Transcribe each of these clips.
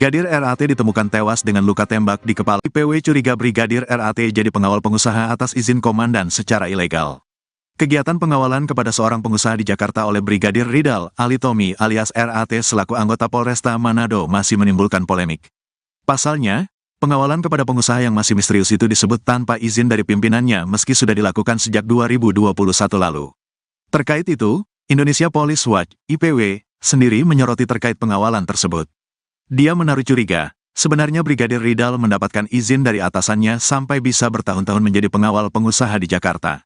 Brigadir RAT ditemukan tewas dengan luka tembak di kepala. IPW curiga Brigadir RAT jadi pengawal pengusaha atas izin komandan secara ilegal. Kegiatan pengawalan kepada seorang pengusaha di Jakarta oleh Brigadir Ridal Ali Tommy alias RAT selaku anggota Polresta Manado masih menimbulkan polemik. Pasalnya, pengawalan kepada pengusaha yang masih misterius itu disebut tanpa izin dari pimpinannya meski sudah dilakukan sejak 2021 lalu. Terkait itu, Indonesia Police Watch, IPW, sendiri menyoroti terkait pengawalan tersebut. Dia menaruh curiga, sebenarnya Brigadir Ridal mendapatkan izin dari atasannya sampai bisa bertahun-tahun menjadi pengawal pengusaha di Jakarta.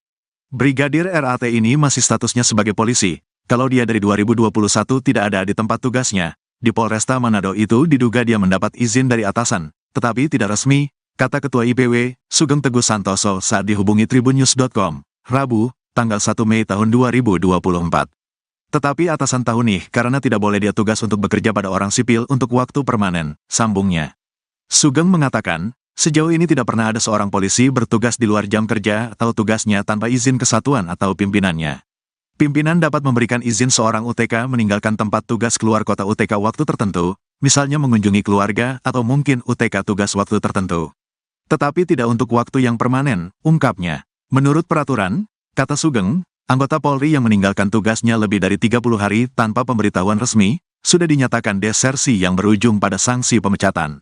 Brigadir RAT ini masih statusnya sebagai polisi, kalau dia dari 2021 tidak ada di tempat tugasnya. Di Polresta Manado itu diduga dia mendapat izin dari atasan, tetapi tidak resmi, kata Ketua IPW, Sugeng Teguh Santoso saat dihubungi tribunnews.com, Rabu, tanggal 1 Mei tahun 2024. Tetapi atasan tahu nih karena tidak boleh dia tugas untuk bekerja pada orang sipil untuk waktu permanen, sambungnya. Sugeng mengatakan, sejauh ini tidak pernah ada seorang polisi bertugas di luar jam kerja atau tugasnya tanpa izin kesatuan atau pimpinannya. Pimpinan dapat memberikan izin seorang UTK meninggalkan tempat tugas keluar kota UTK waktu tertentu, misalnya mengunjungi keluarga atau mungkin UTK tugas waktu tertentu. Tetapi tidak untuk waktu yang permanen, ungkapnya. Menurut peraturan, kata Sugeng, anggota Polri yang meninggalkan tugasnya lebih dari 30 hari tanpa pemberitahuan resmi, sudah dinyatakan desersi yang berujung pada sanksi pemecatan.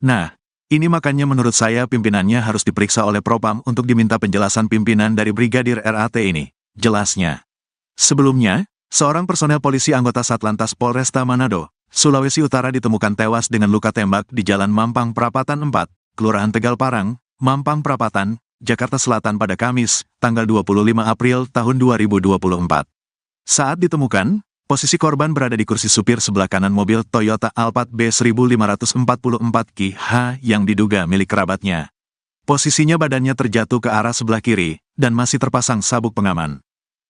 Nah, ini makanya menurut saya pimpinannya harus diperiksa oleh Propam untuk diminta penjelasan pimpinan dari Brigadir RAT ini, jelasnya. Sebelumnya, seorang personel polisi anggota Satlantas Polresta Manado, Sulawesi Utara ditemukan tewas dengan luka tembak di Jalan Mampang Prapatan 4, Kelurahan Tegal Parang, Mampang Prapatan, Jakarta Selatan pada Kamis, tanggal 25 April tahun 2024. Saat ditemukan, posisi korban berada di kursi supir sebelah kanan mobil Toyota Alphard B1544 yang diduga milik kerabatnya. Posisinya badannya terjatuh ke arah sebelah kiri, dan masih terpasang sabuk pengaman.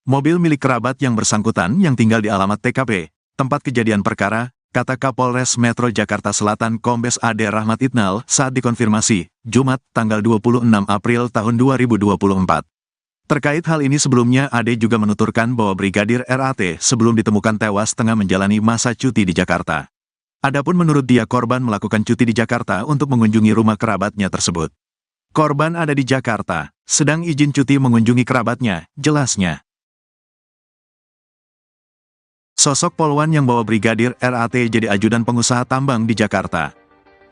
Mobil milik kerabat yang bersangkutan yang tinggal di alamat TKP, tempat kejadian perkara, kata Kapolres Metro Jakarta Selatan Kombes Ade Rahmat Itnal saat dikonfirmasi, Jumat, tanggal 26 April tahun 2024. Terkait hal ini sebelumnya Ade juga menuturkan bahwa Brigadir RAT sebelum ditemukan tewas tengah menjalani masa cuti di Jakarta. Adapun menurut dia korban melakukan cuti di Jakarta untuk mengunjungi rumah kerabatnya tersebut. Korban ada di Jakarta, sedang izin cuti mengunjungi kerabatnya, jelasnya. Sosok polwan yang bawa Brigadir RAT jadi ajudan pengusaha tambang di Jakarta.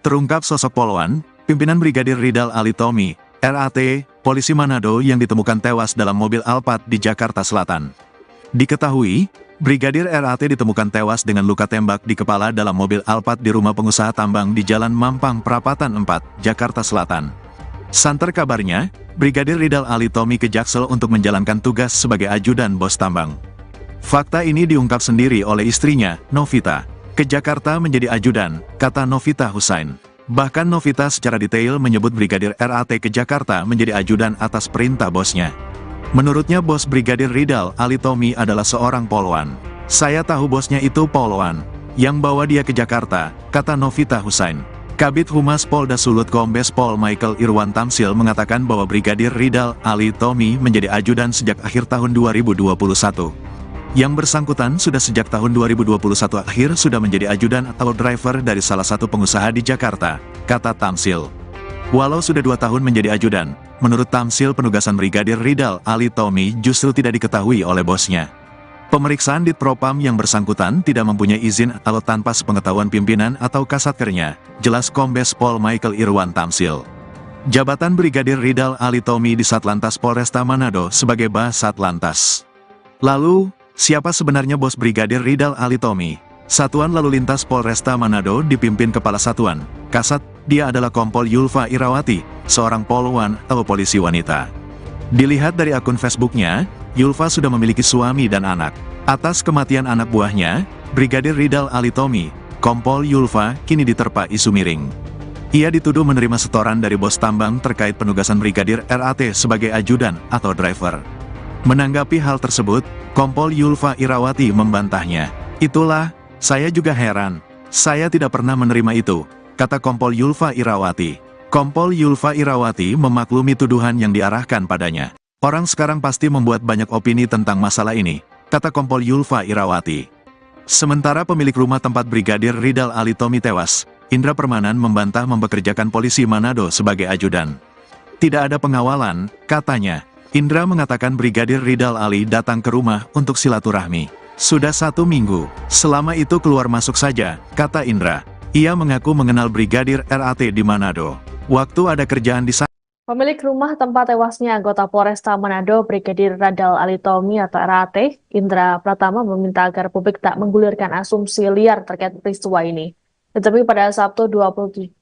Terungkap sosok polwan, pimpinan Brigadir Ridal Ali Tommy, RAT, polisi Manado yang ditemukan tewas dalam mobil Alphard di Jakarta Selatan. Diketahui, Brigadir RAT ditemukan tewas dengan luka tembak di kepala dalam mobil Alphard di rumah pengusaha tambang di Jalan Mampang Prapatan 4, Jakarta Selatan. Santer kabarnya, Brigadir Ridal Ali Tommy ke Jaksel untuk menjalankan tugas sebagai ajudan bos tambang. Fakta ini diungkap sendiri oleh istrinya, Novita. Ke Jakarta menjadi ajudan, kata Novita Husain. Bahkan Novita secara detail menyebut Brigadir RAT ke Jakarta menjadi ajudan atas perintah bosnya. Menurutnya bos Brigadir Ridal Ali Tommy adalah seorang polwan. Saya tahu bosnya itu polwan, yang bawa dia ke Jakarta, kata Novita Husain. Kabid Humas Polda Sulut Kombes Pol Michael Irwan Tamsil mengatakan bahwa Brigadir Ridal Ali Tommy menjadi ajudan sejak akhir tahun 2021. Yang bersangkutan sudah sejak tahun 2021 akhir sudah menjadi ajudan atau driver dari salah satu pengusaha di Jakarta, kata Tamsil. Walau sudah 2 tahun menjadi ajudan, menurut Tamsil penugasan Brigadir Ridal Ali Tommy justru tidak diketahui oleh bosnya. Pemeriksaan di Propam yang bersangkutan tidak mempunyai izin atau tanpa sepengetahuan pimpinan atau kasatkernya, jelas Kombes Pol Michael Irwan Tamsil. Jabatan Brigadir Ridal Ali Tommy di Satlantas Polresta Manado sebagai Bas Satlantas. Lalu, siapa sebenarnya bos Brigadir Ridal Ali Tommy? Satuan Lalu Lintas Polresta Manado dipimpin Kepala Satuan, Kasat, dia adalah Kompol Yulfa Irawati, seorang polwan atau polisi wanita. Dilihat dari akun Facebooknya, Yulfa sudah memiliki suami dan anak. Atas kematian anak buahnya, Brigadir Ridal Ali Tommy, Kompol Yulfa kini diterpa isu miring. Ia dituduh menerima setoran dari bos tambang terkait penugasan Brigadir RAT sebagai ajudan atau driver. Menanggapi hal tersebut, Kompol Yulfa Irawati membantahnya. Itulah, saya juga heran. Saya tidak pernah menerima itu, kata Kompol Yulfa Irawati. Kompol Yulfa Irawati memaklumi tuduhan yang diarahkan padanya. Orang sekarang pasti membuat banyak opini tentang masalah ini, kata Kompol Yulfa Irawati. Sementara pemilik rumah tempat Brigadir Ridal Alitomi tewas, Indra Permanan membantah mempekerjakan polisi Manado sebagai ajudan. Tidak ada pengawalan, katanya. Indra mengatakan Brigadir Ridal Ali datang ke rumah untuk silaturahmi. Sudah 1 minggu, selama itu keluar masuk saja, kata Indra. Ia mengaku mengenal Brigadir RAT di Manado. Waktu ada kerjaan di sana. Pemilik rumah tempat tewasnya anggota Polresta Manado, Brigadir Ridal Alitomi atau RAT, Indra Pratama meminta agar publik tak menggulirkan asumsi liar terkait peristiwa ini. Tetapi pada Sabtu 27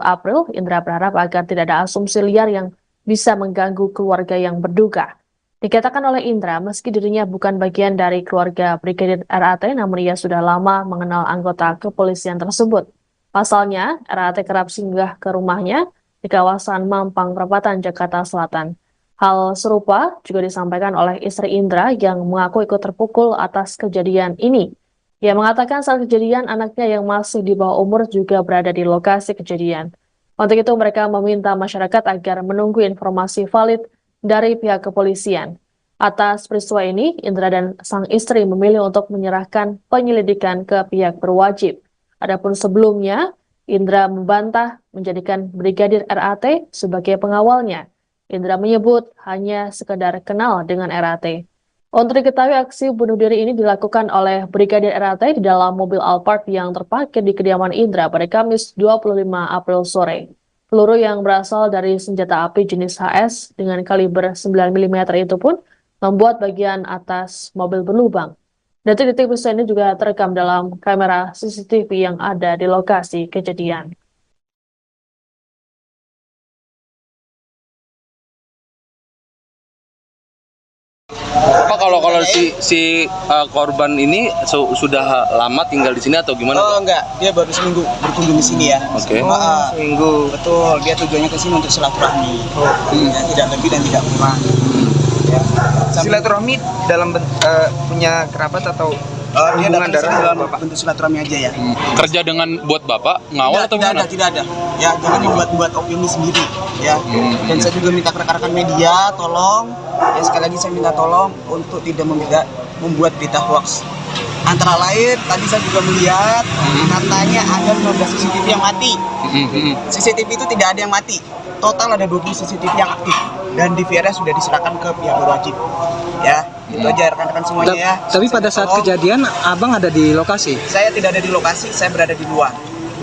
April, Indra berharap agar tidak ada asumsi liar yang bisa mengganggu keluarga yang berduka. Dikatakan oleh Indra, meski dirinya bukan bagian dari keluarga Brigadir RAT, namun ia sudah lama mengenal anggota kepolisian tersebut. Pasalnya, RAT kerap singgah ke rumahnya di kawasan Mampang Perapatan, Jakarta Selatan. Hal serupa juga disampaikan oleh istri Indra yang mengaku ikut terpukul atas kejadian ini. Ia mengatakan saat kejadian anaknya yang masih di bawah umur juga berada di lokasi kejadian. Untuk itu mereka meminta masyarakat agar menunggu informasi valid dari pihak kepolisian. Atas peristiwa ini, Indra dan sang istri memilih untuk menyerahkan penyelidikan ke pihak berwajib. Adapun sebelumnya, Indra membantah menjadikan Brigadir RAT sebagai pengawalnya. Indra menyebut hanya sekedar kenal dengan RAT. Untuk diketahui, aksi bunuh diri ini dilakukan oleh Brigadir RAT di dalam mobil Alphard yang terparkir di kediaman Indra pada Kamis 25 April sore. Peluru yang berasal dari senjata api jenis HS dengan kaliber 9 mm itu pun membuat bagian atas mobil berlubang. Detik-detik peristiwa ini juga terekam dalam kamera CCTV yang ada di lokasi kejadian. Pak, kalau si korban ini sudah lama tinggal di sini atau gimana? Oh enggak, dia baru seminggu berkunjung di sini ya. Oke. Seminggu. Betul, dia tujuannya ke sini untuk silaturahmi. Ya, tidak lebih dan tidak kurang. Ya. Silaturahmi dalam punya kerabat atau dia hubungan datang darah dalam bentuk silaturahmi aja ya. Kerja dengan buat Bapak ngawal atau gimana? Tidak ada. Ya, jangan membuat opini sendiri ya. Dan saya juga minta ke rekan-rekan media tolong, ya sekali lagi saya minta tolong untuk tidak membuat berita hoax. Antara lain tadi saya juga melihat katanya ada 15 CCTV yang mati. CCTV itu tidak ada yang mati. Total ada 20 CCTV yang aktif dan DVR-nya sudah diserahkan ke pihak berwajib. Ya, itu aja rekan-rekan semuanya ya. Tapi pada saat kejadian Abang ada di lokasi? Saya tidak ada di lokasi, saya berada di luar.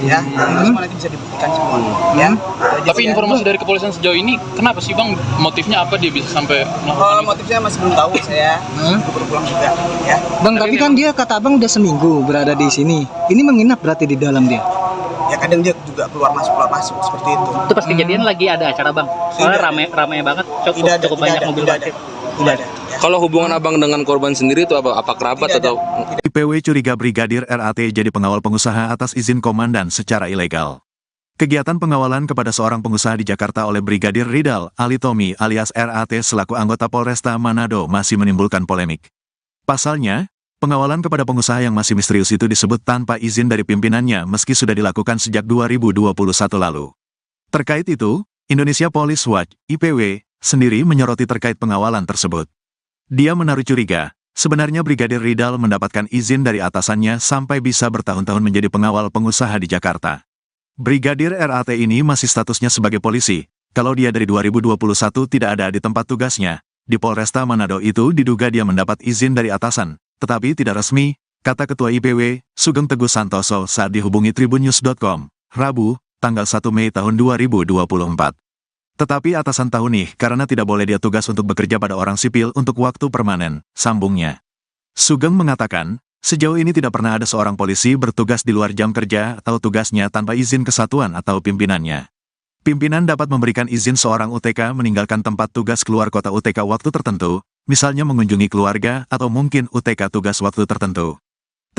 Ya, semua nanti bisa dibuktikan semua. Ya. Tapi informasi dari kepolisian sejauh ini, kenapa sih Bang? Motifnya apa dia bisa sampai melakukan itu? Motifnya masih belum tahu saya. Baru pulang juga. Ya. Bang, tapi kan dia kata Abang udah seminggu berada di sini. Ini menginap berarti di dalam dia? Ya kadang dia juga keluar masuk seperti itu. Itu pas kejadian lagi ada acara Bang. Soalnya ramai banget, cukup banyak mobil parkir. Tidak ada. Ya. Kalau hubungan Abang dengan korban sendiri itu apa kerabat Tidak atau? IPW curiga Brigadir RAT jadi pengawal pengusaha atas izin komandan secara ilegal. Kegiatan pengawalan kepada seorang pengusaha di Jakarta oleh Brigadir Ridal Alitomi alias RAT selaku anggota Polresta Manado masih menimbulkan polemik. Pasalnya, pengawalan kepada pengusaha yang masih misterius itu disebut tanpa izin dari pimpinannya meski sudah dilakukan sejak 2021 lalu. Terkait itu, Indonesia Police Watch (IPW) sendiri menyoroti terkait pengawalan tersebut. Dia menaruh curiga, sebenarnya Brigadir Ridal mendapatkan izin dari atasannya sampai bisa bertahun-tahun menjadi pengawal pengusaha di Jakarta. Brigadir RAT ini masih statusnya sebagai polisi, kalau dia dari 2021 tidak ada di tempat tugasnya. Di Polresta Manado itu diduga dia mendapat izin dari atasan, tetapi tidak resmi, kata Ketua IPW, Sugeng Teguh Santoso saat dihubungi tribunnews.com, Rabu, tanggal 1 Mei tahun 2024. Tetapi atasan tahu nih karena tidak boleh dia tugas untuk bekerja pada orang sipil untuk waktu permanen, sambungnya. Sugeng mengatakan, sejauh ini tidak pernah ada seorang polisi bertugas di luar jam kerja atau tugasnya tanpa izin kesatuan atau pimpinannya. Pimpinan dapat memberikan izin seorang UTK meninggalkan tempat tugas keluar kota UTK waktu tertentu, misalnya mengunjungi keluarga atau mungkin UTK tugas waktu tertentu.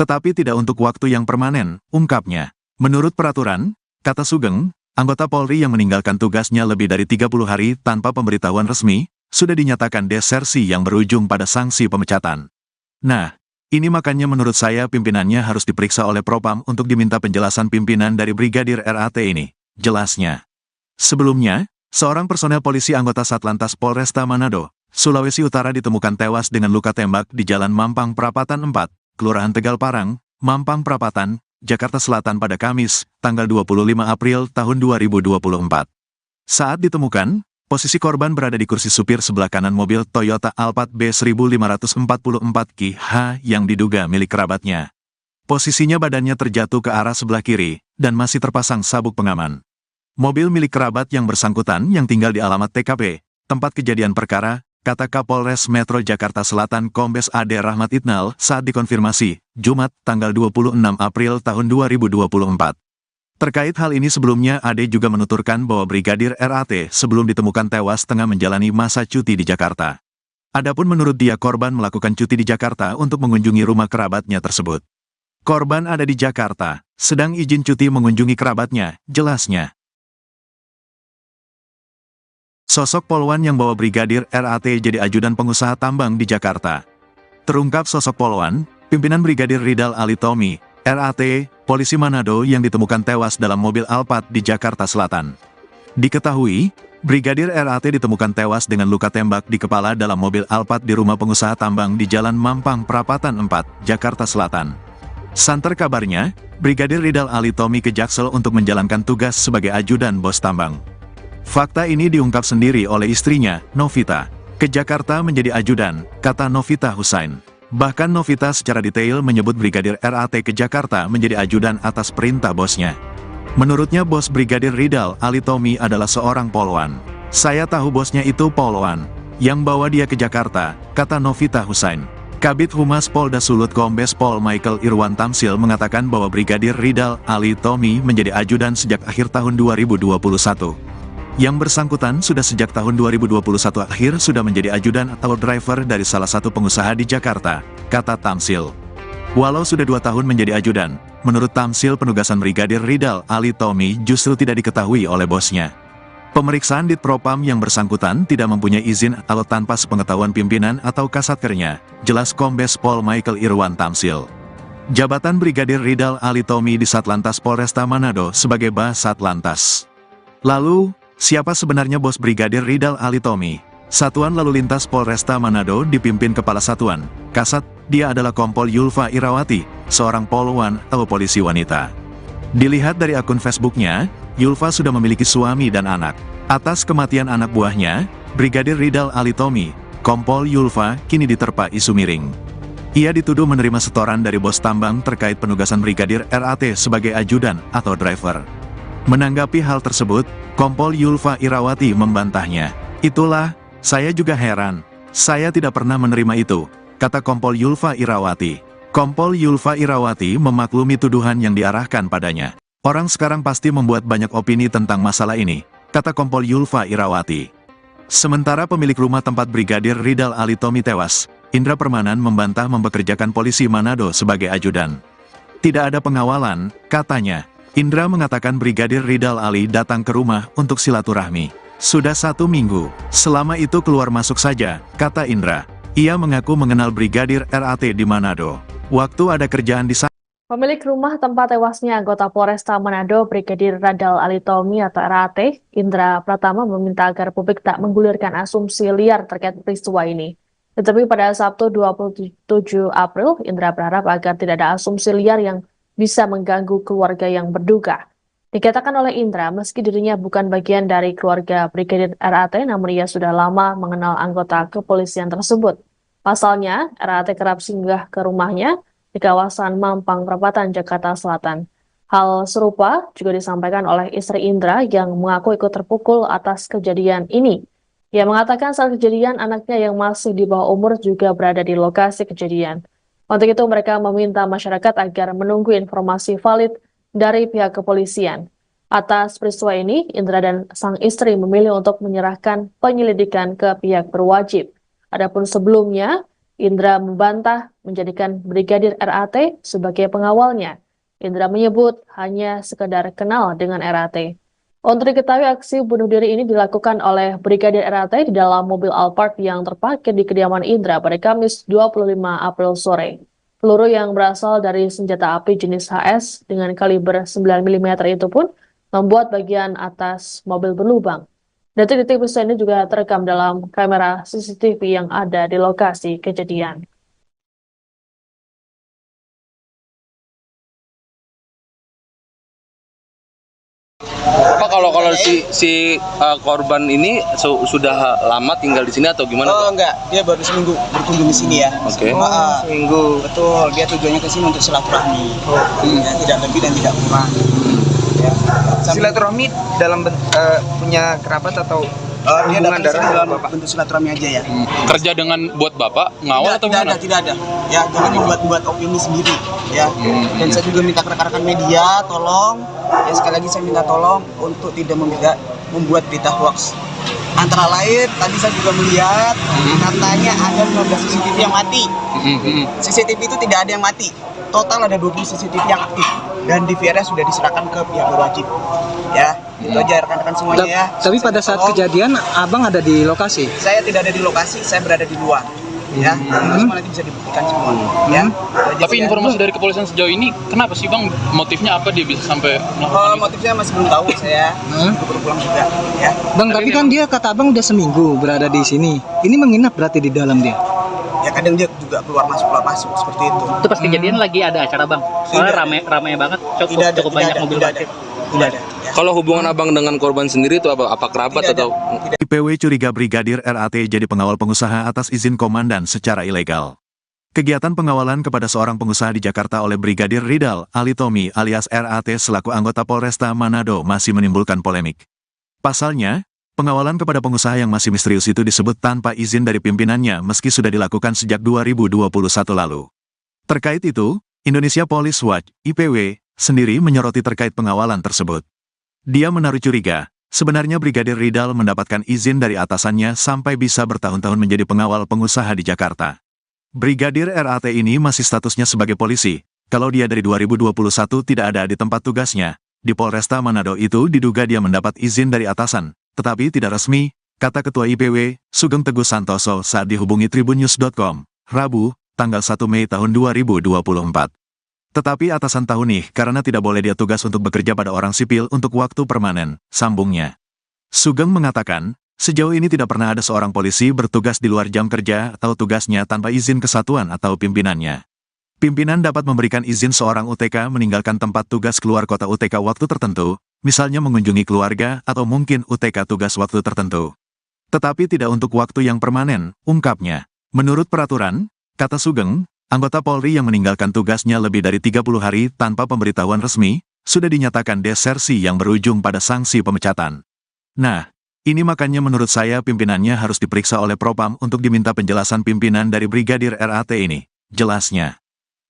Tetapi tidak untuk waktu yang permanen, ungkapnya. Menurut peraturan, kata Sugeng, anggota Polri yang meninggalkan tugasnya lebih dari 30 hari tanpa pemberitahuan resmi, sudah dinyatakan desersi yang berujung pada sanksi pemecatan. Nah, ini makanya menurut saya pimpinannya harus diperiksa oleh Propam untuk diminta penjelasan pimpinan dari Brigadir RAT ini, jelasnya. Sebelumnya, seorang personel polisi anggota Satlantas Polresta Manado, Sulawesi Utara ditemukan tewas dengan luka tembak di Jalan Mampang Perapatan 4, Kelurahan Tegal Parang, Mampang Perapatan, Jakarta Selatan pada Kamis, tanggal 25 April tahun 2024. Saat ditemukan, posisi korban berada di kursi supir sebelah kanan mobil Toyota Alphard B1544QH yang diduga milik kerabatnya. Posisinya badannya terjatuh ke arah sebelah kiri, dan masih terpasang sabuk pengaman. Mobil milik kerabat yang bersangkutan yang tinggal di alamat TKP, tempat kejadian perkara, kata Kapolres Metro Jakarta Selatan Kombes Ade Rahmat Itnal saat dikonfirmasi, Jumat, tanggal 26 April tahun 2024. Terkait hal ini sebelumnya Ade juga menuturkan bahwa Brigadir RAT sebelum ditemukan tewas tengah menjalani masa cuti di Jakarta. Adapun menurut dia korban melakukan cuti di Jakarta untuk mengunjungi rumah kerabatnya tersebut. Korban ada di Jakarta, sedang izin cuti mengunjungi kerabatnya, jelasnya. Sosok poluan yang bawa Brigadir RAT jadi ajudan pengusaha tambang di Jakarta. Terungkap sosok poluan, pimpinan Brigadir Ridal Ali Tommy, RAT, polisi Manado yang ditemukan tewas dalam mobil Alphard di Jakarta Selatan. Diketahui, Brigadir RAT ditemukan tewas dengan luka tembak di kepala dalam mobil Alphard di rumah pengusaha tambang di Jalan Mampang Perapatan 4, Jakarta Selatan. Santer kabarnya, Brigadir Ridal Ali Tommy ke Jaksel untuk menjalankan tugas sebagai ajudan bos tambang. Fakta ini diungkap sendiri oleh istrinya, Novita. Ke Jakarta menjadi ajudan, kata Novita Husain. Bahkan Novita secara detail menyebut Brigadir RAT ke Jakarta menjadi ajudan atas perintah bosnya. Menurutnya bos Brigadir Ridal Ali Tommy adalah seorang poluan. Saya tahu bosnya itu poluan, yang bawa dia ke Jakarta, kata Novita Husain. Kabid Humas Polda Sulut Kombes Pol Michael Irwan Tamsil mengatakan bahwa Brigadir Ridal Ali Tommy menjadi ajudan sejak akhir tahun 2021. Yang bersangkutan sudah sejak tahun 2021 akhir sudah menjadi ajudan atau driver dari salah satu pengusaha di Jakarta, kata Tamsil. Walau sudah 2 tahun menjadi ajudan, menurut Tamsil penugasan Brigadir Ridal Ali Tommy justru tidak diketahui oleh bosnya. Pemeriksaan Ditpropam yang bersangkutan tidak mempunyai izin atau tanpa sepengetahuan pimpinan atau kasatkernya, jelas Kombes Pol Michael Irwan Tamsil. Jabatan Brigadir Ridal Ali Tommy di Satlantas Polresta Manado sebagai Basatlantas. Lalu, siapa sebenarnya bos Brigadir Ridal Ali Tommy? Satuan Lalu Lintas Polresta Manado dipimpin Kepala Satuan, Kasat, dia adalah Kompol Yulfa Irawati, seorang poluan atau polisi wanita. Dilihat dari akun Facebooknya, Yulfa sudah memiliki suami dan anak. Atas kematian anak buahnya, Brigadir Ridal Ali Tommy, Kompol Yulfa kini diterpa isu miring. Ia dituduh menerima setoran dari bos tambang terkait penugasan Brigadir RAT sebagai ajudan atau driver. Menanggapi hal tersebut, Kompol Yulfa Irawati membantahnya. Itulah, saya juga heran. Saya tidak pernah menerima itu, kata Kompol Yulfa Irawati. Kompol Yulfa Irawati memaklumi tuduhan yang diarahkan padanya. Orang sekarang pasti membuat banyak opini tentang masalah ini, kata Kompol Yulfa Irawati. Sementara pemilik rumah tempat Brigadir Ridal Ali Tommy tewas, Indra Permanan membantah mempekerjakan polisi Manado sebagai ajudan. Tidak ada pengawalan, katanya. Indra mengatakan Brigadir Ridal Ali datang ke rumah untuk silaturahmi. Sudah 1 minggu, selama itu keluar masuk saja, kata Indra. Ia mengaku mengenal Brigadir RAT di Manado. Waktu ada kerjaan di sana. Pemilik rumah tempat tewasnya anggota Polresta Manado Brigadir Ridal Ali Tommy atau RAT, Indra Pratama meminta agar publik tak menggulirkan asumsi liar terkait peristiwa ini. Tetapi pada Sabtu 27 April, Indra berharap agar tidak ada asumsi liar yang bisa mengganggu keluarga yang berduka. Dikatakan oleh Indra, meski dirinya bukan bagian dari keluarga Brigadir RAT, namun ia sudah lama mengenal anggota kepolisian tersebut. Pasalnya, RAT kerap singgah ke rumahnya di kawasan Mampang Perapatan, Jakarta Selatan. Hal serupa juga disampaikan oleh istri Indra yang mengaku ikut terpukul atas kejadian ini. Ia mengatakan saat kejadian anaknya yang masih di bawah umur juga berada di lokasi kejadian. Untuk itu mereka meminta masyarakat agar menunggu informasi valid dari pihak kepolisian. Atas peristiwa ini, Indra dan sang istri memilih untuk menyerahkan penyelidikan ke pihak berwajib. Adapun sebelumnya, Indra membantah menjadikan Brigadir RAT sebagai pengawalnya. Indra menyebut hanya sekedar kenal dengan RAT. Untuk diketahui aksi bunuh diri ini dilakukan oleh Brigadir RAT di dalam mobil Alphard yang terparkir di kediaman Indra pada Kamis 25 April sore. Peluru yang berasal dari senjata api jenis HS dengan kaliber 9 mm itu pun membuat bagian atas mobil berlubang. Detik-detik peristiwa ini juga terekam dalam kamera CCTV yang ada di lokasi kejadian. kalau si korban ini sudah lama tinggal di sini atau gimana? Oh enggak, dia baru seminggu berkunjung di sini ya. Oke. Seminggu. Betul, dia tujuannya ke sini untuk silaturahmi. Ya, tidak lebih dan tidak kurang. Ya. Silaturahmi dalam punya kerabat atau Dia hubungan datang ke sini darah dalam Bapak? bentuk silaturahmi aja ya. Kerja dengan buat Bapak ngawal atau Tidak gimana? ada, tidak ada. Ya, jangan membuat opini sendiri ya. Dan saya juga minta ke rekan-rekan media, tolong ya, sekali lagi saya minta tolong untuk tidak membuat berita hoax. Antara lain tadi saya juga melihat katanya ada 15 CCTV yang mati. CCTV itu tidak ada yang mati. Total ada 20 CCTV yang aktif dan DVR-nya sudah diserahkan ke pihak berwajib. Ya, itu aja rekan-rekan semuanya ya. Tapi pada saat Tolong. kejadian abang ada di lokasi. Saya tidak ada di lokasi, saya berada di luar. Ya, semua nanti bisa dibuktikan semua. Ya. Itu aja Tapi sih, ya. informasi dari kepolisian sejauh ini, kenapa sih Bang? Motifnya apa dia bisa sampai melakukan itu? Motifnya masih belum tahu saya. Baru pulang juga. Ya. Bang, tapi kan dia kata abang udah seminggu berada di sini. Ini menginap berarti di dalam dia. Ya kadang dia juga keluar masuk seperti itu. Itu pas kejadian lagi ada acara Bang. Soalnya rame banget, cukup banyak mobil parkir. Tidak ada. Ya. Kalau hubungan abang dengan korban sendiri itu apa kerabat Tidak ada. atau? IPW curiga Brigadir RAT jadi pengawal pengusaha atas izin komandan secara ilegal. Kegiatan pengawalan kepada seorang pengusaha di Jakarta oleh Brigadir Ridal Alitomi alias RAT selaku anggota Polresta Manado masih menimbulkan polemik. Pasalnya, pengawalan kepada pengusaha yang masih misterius itu disebut tanpa izin dari pimpinannya meski sudah dilakukan sejak 2021 lalu. Terkait itu, Indonesia Police Watch (IPW) sendiri menyoroti terkait pengawalan tersebut. Dia menaruh curiga, sebenarnya Brigadir Ridal mendapatkan izin dari atasannya sampai bisa bertahun-tahun menjadi pengawal pengusaha di Jakarta. Brigadir RAT ini masih statusnya sebagai polisi, kalau dia dari 2021 tidak ada di tempat tugasnya. Di Polresta Manado itu diduga dia mendapat izin dari atasan, tetapi tidak resmi, kata Ketua IPW, Sugeng Teguh Santoso saat dihubungi tribunnews.com, Rabu, tanggal 1 Mei tahun 2024. Tetapi atasan tahu nih karena tidak boleh dia tugas untuk bekerja pada orang sipil untuk waktu permanen, sambungnya. Sugeng mengatakan, sejauh ini tidak pernah ada seorang polisi bertugas di luar jam kerja atau tugasnya tanpa izin kesatuan atau pimpinannya. Pimpinan dapat memberikan izin seorang UTK meninggalkan tempat tugas keluar kota UTK waktu tertentu, misalnya mengunjungi keluarga atau mungkin UTK tugas waktu tertentu. Tetapi tidak untuk waktu yang permanen, ungkapnya. Menurut peraturan, kata Sugeng, anggota Polri yang meninggalkan tugasnya lebih dari 30 hari tanpa pemberitahuan resmi, sudah dinyatakan desersi yang berujung pada sanksi pemecatan. Nah, ini makanya menurut saya pimpinannya harus diperiksa oleh Propam untuk diminta penjelasan pimpinan dari Brigadir RAT ini, jelasnya.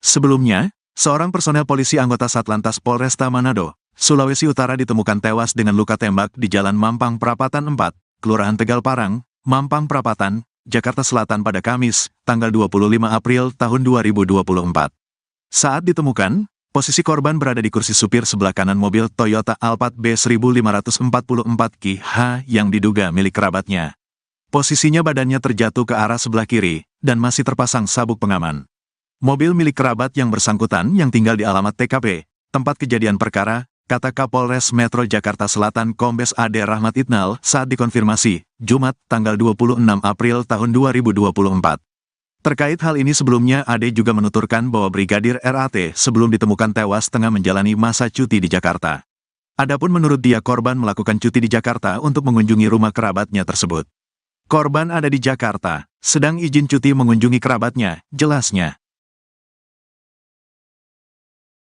Sebelumnya, seorang personel polisi anggota Satlantas Polresta Manado, Sulawesi Utara ditemukan tewas dengan luka tembak di Jalan Mampang Prapatan 4, Kelurahan Tegal Parang, Mampang Prapatan, Jakarta Selatan pada Kamis, tanggal 25 April tahun 2024. Saat ditemukan, posisi korban berada di kursi supir sebelah kanan mobil Toyota Alphard B1544 yang diduga milik kerabatnya. Posisinya badannya terjatuh ke arah sebelah kiri, dan masih terpasang sabuk pengaman. Mobil milik kerabat yang bersangkutan yang tinggal di alamat TKP, tempat kejadian perkara, kata Kapolres Metro Jakarta Selatan Kombes Ade Rahmat Itnal saat dikonfirmasi, Jumat, tanggal 26 April tahun 2024. Terkait hal ini sebelumnya Ade juga menuturkan bahwa Brigadir RAT sebelum ditemukan tewas tengah menjalani masa cuti di Jakarta. Adapun menurut dia korban melakukan cuti di Jakarta untuk mengunjungi rumah kerabatnya tersebut. Korban ada di Jakarta, sedang izin cuti mengunjungi kerabatnya, jelasnya.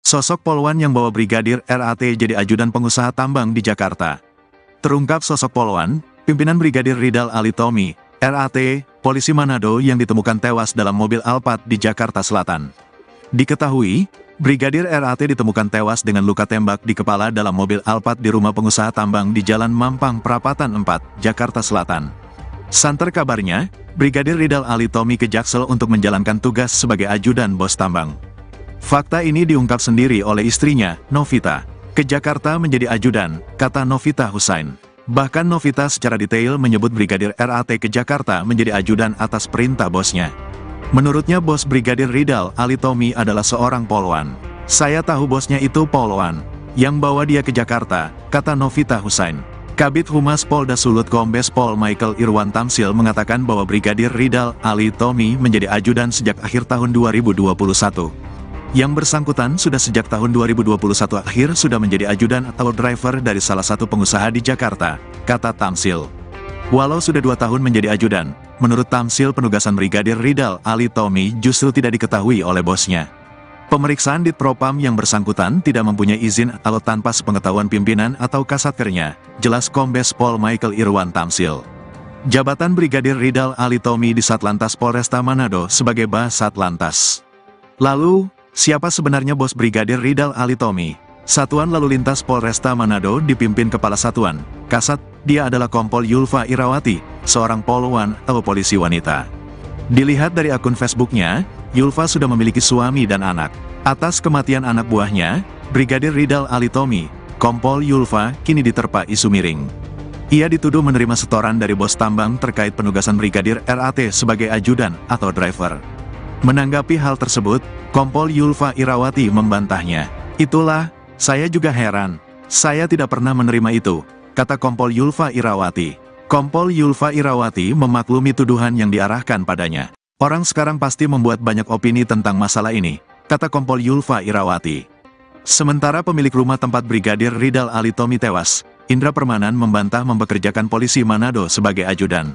Sosok polwan yang bawa Brigadir RAT jadi ajudan pengusaha tambang di Jakarta. Terungkap sosok polwan, pimpinan Brigadir Ridal Alitomi, RAT, polisi Manado yang ditemukan tewas dalam mobil Alphard di Jakarta Selatan. Diketahui, Brigadir RAT ditemukan tewas dengan luka tembak di kepala dalam mobil Alphard di rumah pengusaha tambang di Jalan Mampang Prapatan 4, Jakarta Selatan. Santer kabarnya, Brigadir Ridal Alitomi ke Jaksel untuk menjalankan tugas sebagai ajudan bos tambang. Fakta ini diungkap sendiri oleh istrinya, Novita. Ke Jakarta menjadi ajudan, kata Novita Husain. Bahkan Novita secara detail menyebut Brigadir RAT ke Jakarta menjadi ajudan atas perintah bosnya. Menurutnya bos Brigadir Ridal Alitomi adalah seorang polwan. Saya tahu bosnya itu polwan, yang bawa dia ke Jakarta, kata Novita Husain. Kabid Humas Polda Sulut Kombes Pol Michael Irwan Tamsil mengatakan bahwa Brigadir Ridal Alitomi menjadi ajudan sejak akhir tahun 2021. Yang bersangkutan sudah sejak tahun 2021 akhir sudah menjadi ajudan atau driver dari salah satu pengusaha di Jakarta, kata Tamsil. Walau sudah 2 tahun menjadi ajudan, menurut Tamsil penugasan Brigadir Ridal Ali Tommy justru tidak diketahui oleh bosnya. Pemeriksaan Ditpropam yang bersangkutan tidak mempunyai izin atau tanpa sepengetahuan pimpinan atau kasatkernya, jelas Kombes Pol Michael Irwan Tamsil. Jabatan Brigadir Ridal Ali Tommy di Satlantas Polresta Manado sebagai Basatlantas. Lalu, siapa sebenarnya bos Brigadir Ridal Ali Tommy? Satuan Lalu Lintas Polresta Manado dipimpin Kepala Satuan, Kasat, dia adalah Kompol Yulfa Irawati, seorang polwan atau polisi wanita. Dilihat dari akun Facebooknya, Yulfa sudah memiliki suami dan anak. Atas kematian anak buahnya, Brigadir Ridal Ali Tommy, Kompol Yulfa kini diterpa isu miring. Ia dituduh menerima setoran dari bos tambang terkait penugasan Brigadir RAT sebagai ajudan atau driver. Menanggapi hal tersebut, Kompol Yulfa Irawati membantahnya. Itulah, saya juga heran. Saya tidak pernah menerima itu, kata Kompol Yulfa Irawati. Kompol Yulfa Irawati memaklumi tuduhan yang diarahkan padanya. Orang sekarang pasti membuat banyak opini tentang masalah ini, kata Kompol Yulfa Irawati. Sementara pemilik rumah tempat Brigadir Ridal Ali Tommy tewas, Indra Permanan membantah mempekerjakan polisi Manado sebagai ajudan.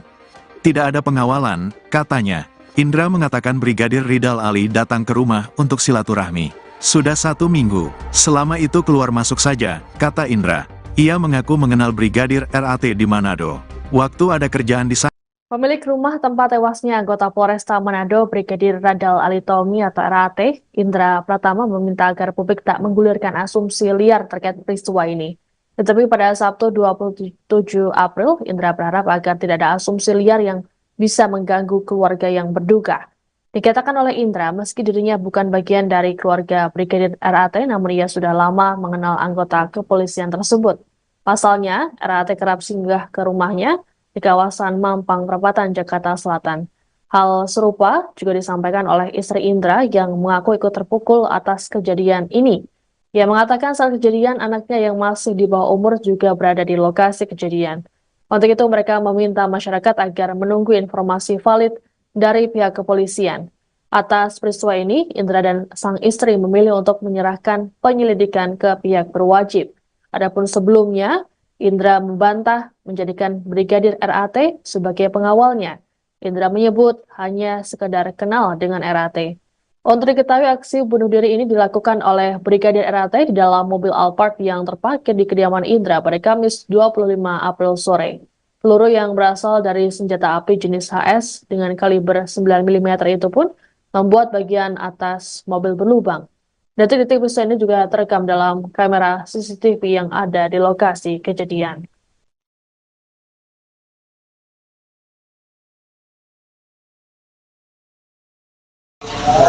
Tidak ada pengawalan, katanya. Indra mengatakan Brigadir Ridal Ali datang ke rumah untuk silaturahmi. Sudah 1 minggu, selama itu keluar masuk saja, kata Indra. Ia mengaku mengenal Brigadir RAT di Manado. Waktu ada kerjaan di sana. Pemilik rumah tempat tewasnya anggota Polresta Manado Brigadir Ridal Ali Tommy atau RAT, Indra Pratama meminta agar publik tak menggulirkan asumsi liar terkait peristiwa ini. Tetapi pada Sabtu 27 April, Indra berharap agar tidak ada asumsi liar yang bisa mengganggu keluarga yang berduka. Dikatakan oleh Indra, meski dirinya bukan bagian dari keluarga Brigadir RAT, namun ia sudah lama mengenal anggota kepolisian tersebut. Pasalnya, RAT kerap singgah ke rumahnya di kawasan Mampang Perapatan, Jakarta Selatan. Hal serupa juga disampaikan oleh istri Indra yang mengaku ikut terpukul atas kejadian ini. Ia mengatakan saat kejadian anaknya yang masih di bawah umur juga berada di lokasi kejadian. Untuk itu mereka meminta masyarakat agar menunggu informasi valid dari pihak kepolisian. Atas peristiwa ini, Indra dan sang istri memilih untuk menyerahkan penyelidikan ke pihak berwajib. Adapun sebelumnya, Indra membantah menjadikan Brigadir RAT sebagai pengawalnya. Indra menyebut hanya sekedar kenal dengan RAT. Untuk diketahui aksi bunuh diri ini dilakukan oleh Brigadir RAT di dalam mobil Alphard yang terparkir di kediaman Indra pada Kamis 25 April sore. Peluru yang berasal dari senjata api jenis HS dengan kaliber 9 mm itu pun membuat bagian atas mobil berlubang. Detik-detik peristiwa ini juga terekam dalam kamera CCTV yang ada di lokasi kejadian.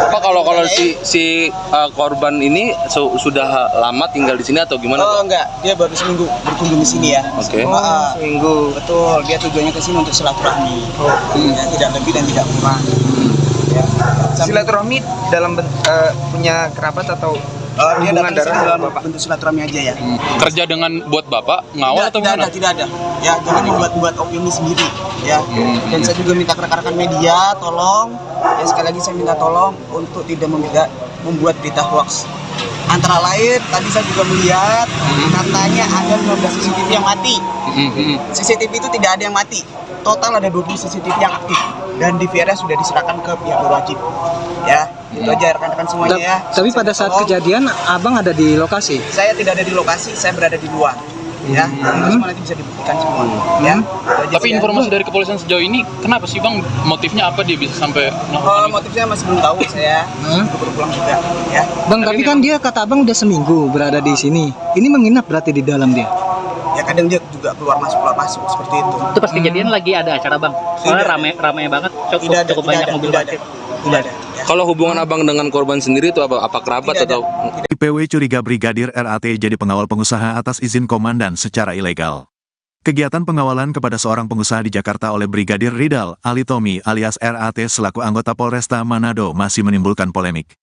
Pak, kalau si korban ini sudah lama tinggal di sini atau gimana? Oh enggak, dia baru seminggu berkunjung di sini ya. Oke. Seminggu, betul. Dia tujuannya ke sini untuk silaturahmi. Ya, tidak lebih dan tidak kurang. Ya. Silaturahmi dalam punya kerabat atau Dia hubungan datang darah dalam Bapak? bentuk silaturahmi aja ya. Kerja dengan buat Bapak ngawal atau gimana? Tidak ada. Ya, jangan membuat opini sendiri ya. Dan saya juga minta rekan-rekan media tolong, ya sekali lagi saya minta tolong untuk tidak membuat berita hoax. Antara lain tadi saya juga melihat katanya ada 15 CCTV yang mati. CCTV itu tidak ada yang mati. Total ada 20 CCTV yang aktif dan DVR sudah diserahkan ke pihak berwajib. Ya, itu aja rekan-rekan semuanya ya. Tapi pada saat kejadian abang ada di lokasi? Saya tidak ada di lokasi, saya berada di luar. Ya, itu semua nanti bisa dibuktikan semua. Ya. Tapi informasi dari kepolisian sejauh ini, kenapa sih Bang? Motifnya apa dia bisa sampai melakukan itu? Motifnya masih belum tahu, saya baru pulang juga. Ya. Bang, tapi kan dia kata abang udah seminggu berada di sini. Ini menginap berarti di dalam dia? Ya kadang dia juga keluar masuk seperti itu. Itu pas kejadian lagi ada acara Bang. Soalnya rame banget, cukup banyak mobil parkir. Tidak ada. Ya. Kalau hubungan abang dengan korban sendiri itu apa kerabat Tidak atau? ada. IPW curiga Brigadir RAT jadi pengawal pengusaha atas izin komandan secara ilegal. Kegiatan pengawalan kepada seorang pengusaha di Jakarta oleh Brigadir Ridal Ali Tommy alias RAT selaku anggota Polresta Manado masih menimbulkan polemik.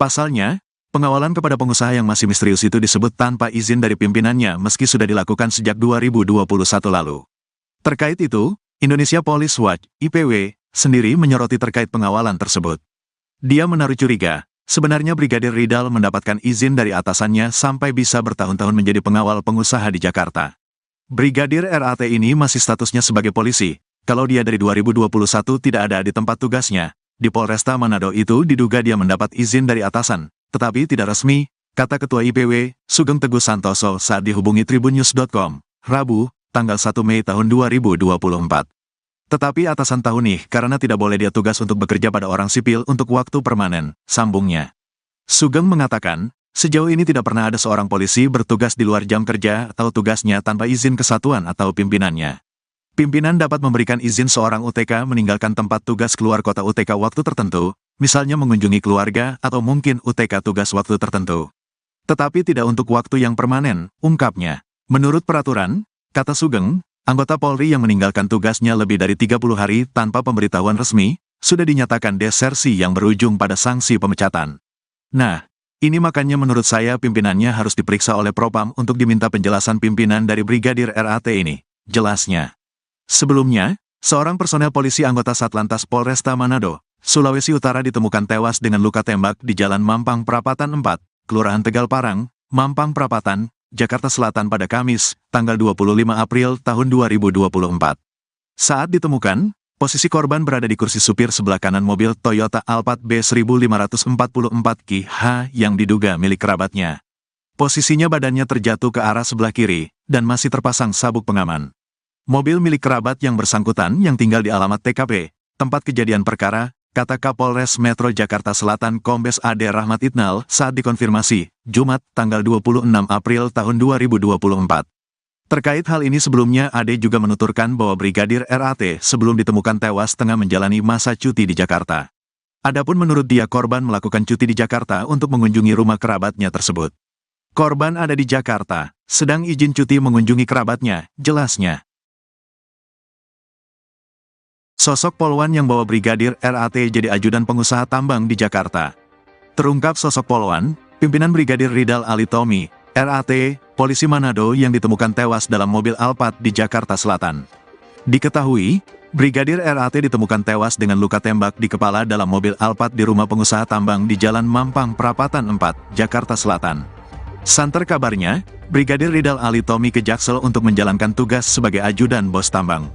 Pasalnya, pengawalan kepada pengusaha yang masih misterius itu disebut tanpa izin dari pimpinannya meski sudah dilakukan sejak 2021 lalu. Terkait itu, Indonesia Police Watch (IPW) sendiri menyoroti terkait pengawalan tersebut. Dia menaruh curiga, Sebenarnya Brigadir Ridal mendapatkan izin dari atasannya sampai bisa bertahun-tahun menjadi pengawal pengusaha di Jakarta. Brigadir RAT ini masih statusnya sebagai polisi. Kalau dia dari 2021 tidak ada di tempat tugasnya, di Polresta Manado itu diduga dia mendapat izin dari atasan, tetapi tidak resmi, kata Ketua IPW, Sugeng Teguh Santoso saat dihubungi tribunnews.com, Rabu, tanggal 1 Mei tahun 2024. Tetapi atasan tahu nih karena tidak boleh dia tugas untuk bekerja pada orang sipil untuk waktu permanen, sambungnya. Sugeng mengatakan, sejauh ini tidak pernah ada seorang polisi bertugas di luar jam kerja atau tugasnya tanpa izin kesatuan atau pimpinannya. Pimpinan dapat memberikan izin seorang UTK meninggalkan tempat tugas keluar kota UTK waktu tertentu, misalnya mengunjungi keluarga atau mungkin UTK tugas waktu tertentu. Tetapi tidak untuk waktu yang permanen, ungkapnya. Menurut peraturan, kata Sugeng, anggota Polri yang meninggalkan tugasnya lebih dari 30 hari tanpa pemberitahuan resmi, sudah dinyatakan desersi yang berujung pada sanksi pemecatan. Nah, ini makanya menurut saya pimpinannya harus diperiksa oleh Propam untuk diminta penjelasan pimpinan dari Brigadir RAT ini, jelasnya. Sebelumnya, seorang personel polisi anggota Satlantas Polresta Manado, Sulawesi Utara ditemukan tewas dengan luka tembak di Jalan Mampang Prapatan 4, Kelurahan Tegal Parang, Mampang Prapatan, Jakarta Selatan pada Kamis, tanggal 25 April tahun 2024. Saat ditemukan, posisi korban berada di kursi supir sebelah kanan mobil Toyota Alphard B1544QH yang diduga milik kerabatnya. Posisinya badannya terjatuh ke arah sebelah kiri, dan masih terpasang sabuk pengaman. Mobil milik kerabat yang bersangkutan yang tinggal di alamat TKP, tempat kejadian perkara, kata Kapolres Metro Jakarta Selatan Kombes Ade Rahmat Itnal saat dikonfirmasi, Jumat, tanggal 26 April tahun 2024. Terkait hal ini sebelumnya Ade juga menuturkan bahwa Brigadir RAT sebelum ditemukan tewas tengah menjalani masa cuti di Jakarta. Adapun menurut dia korban melakukan cuti di Jakarta untuk mengunjungi rumah kerabatnya tersebut. Korban ada di Jakarta, sedang izin cuti mengunjungi kerabatnya, jelasnya. Sosok Polwan yang bawa Brigadir RAT jadi ajudan pengusaha tambang di Jakarta. Terungkap sosok Polwan, pimpinan Brigadir Ridal Alitomi, RAT, polisi Manado yang ditemukan tewas dalam mobil Alphard di Jakarta Selatan. Diketahui, Brigadir RAT ditemukan tewas dengan luka tembak di kepala dalam mobil Alphard di rumah pengusaha tambang di Jalan Mampang Prapatan 4, Jakarta Selatan. Santer kabarnya, Brigadir Ridal Alitomi ke Jaksel untuk menjalankan tugas sebagai ajudan bos tambang.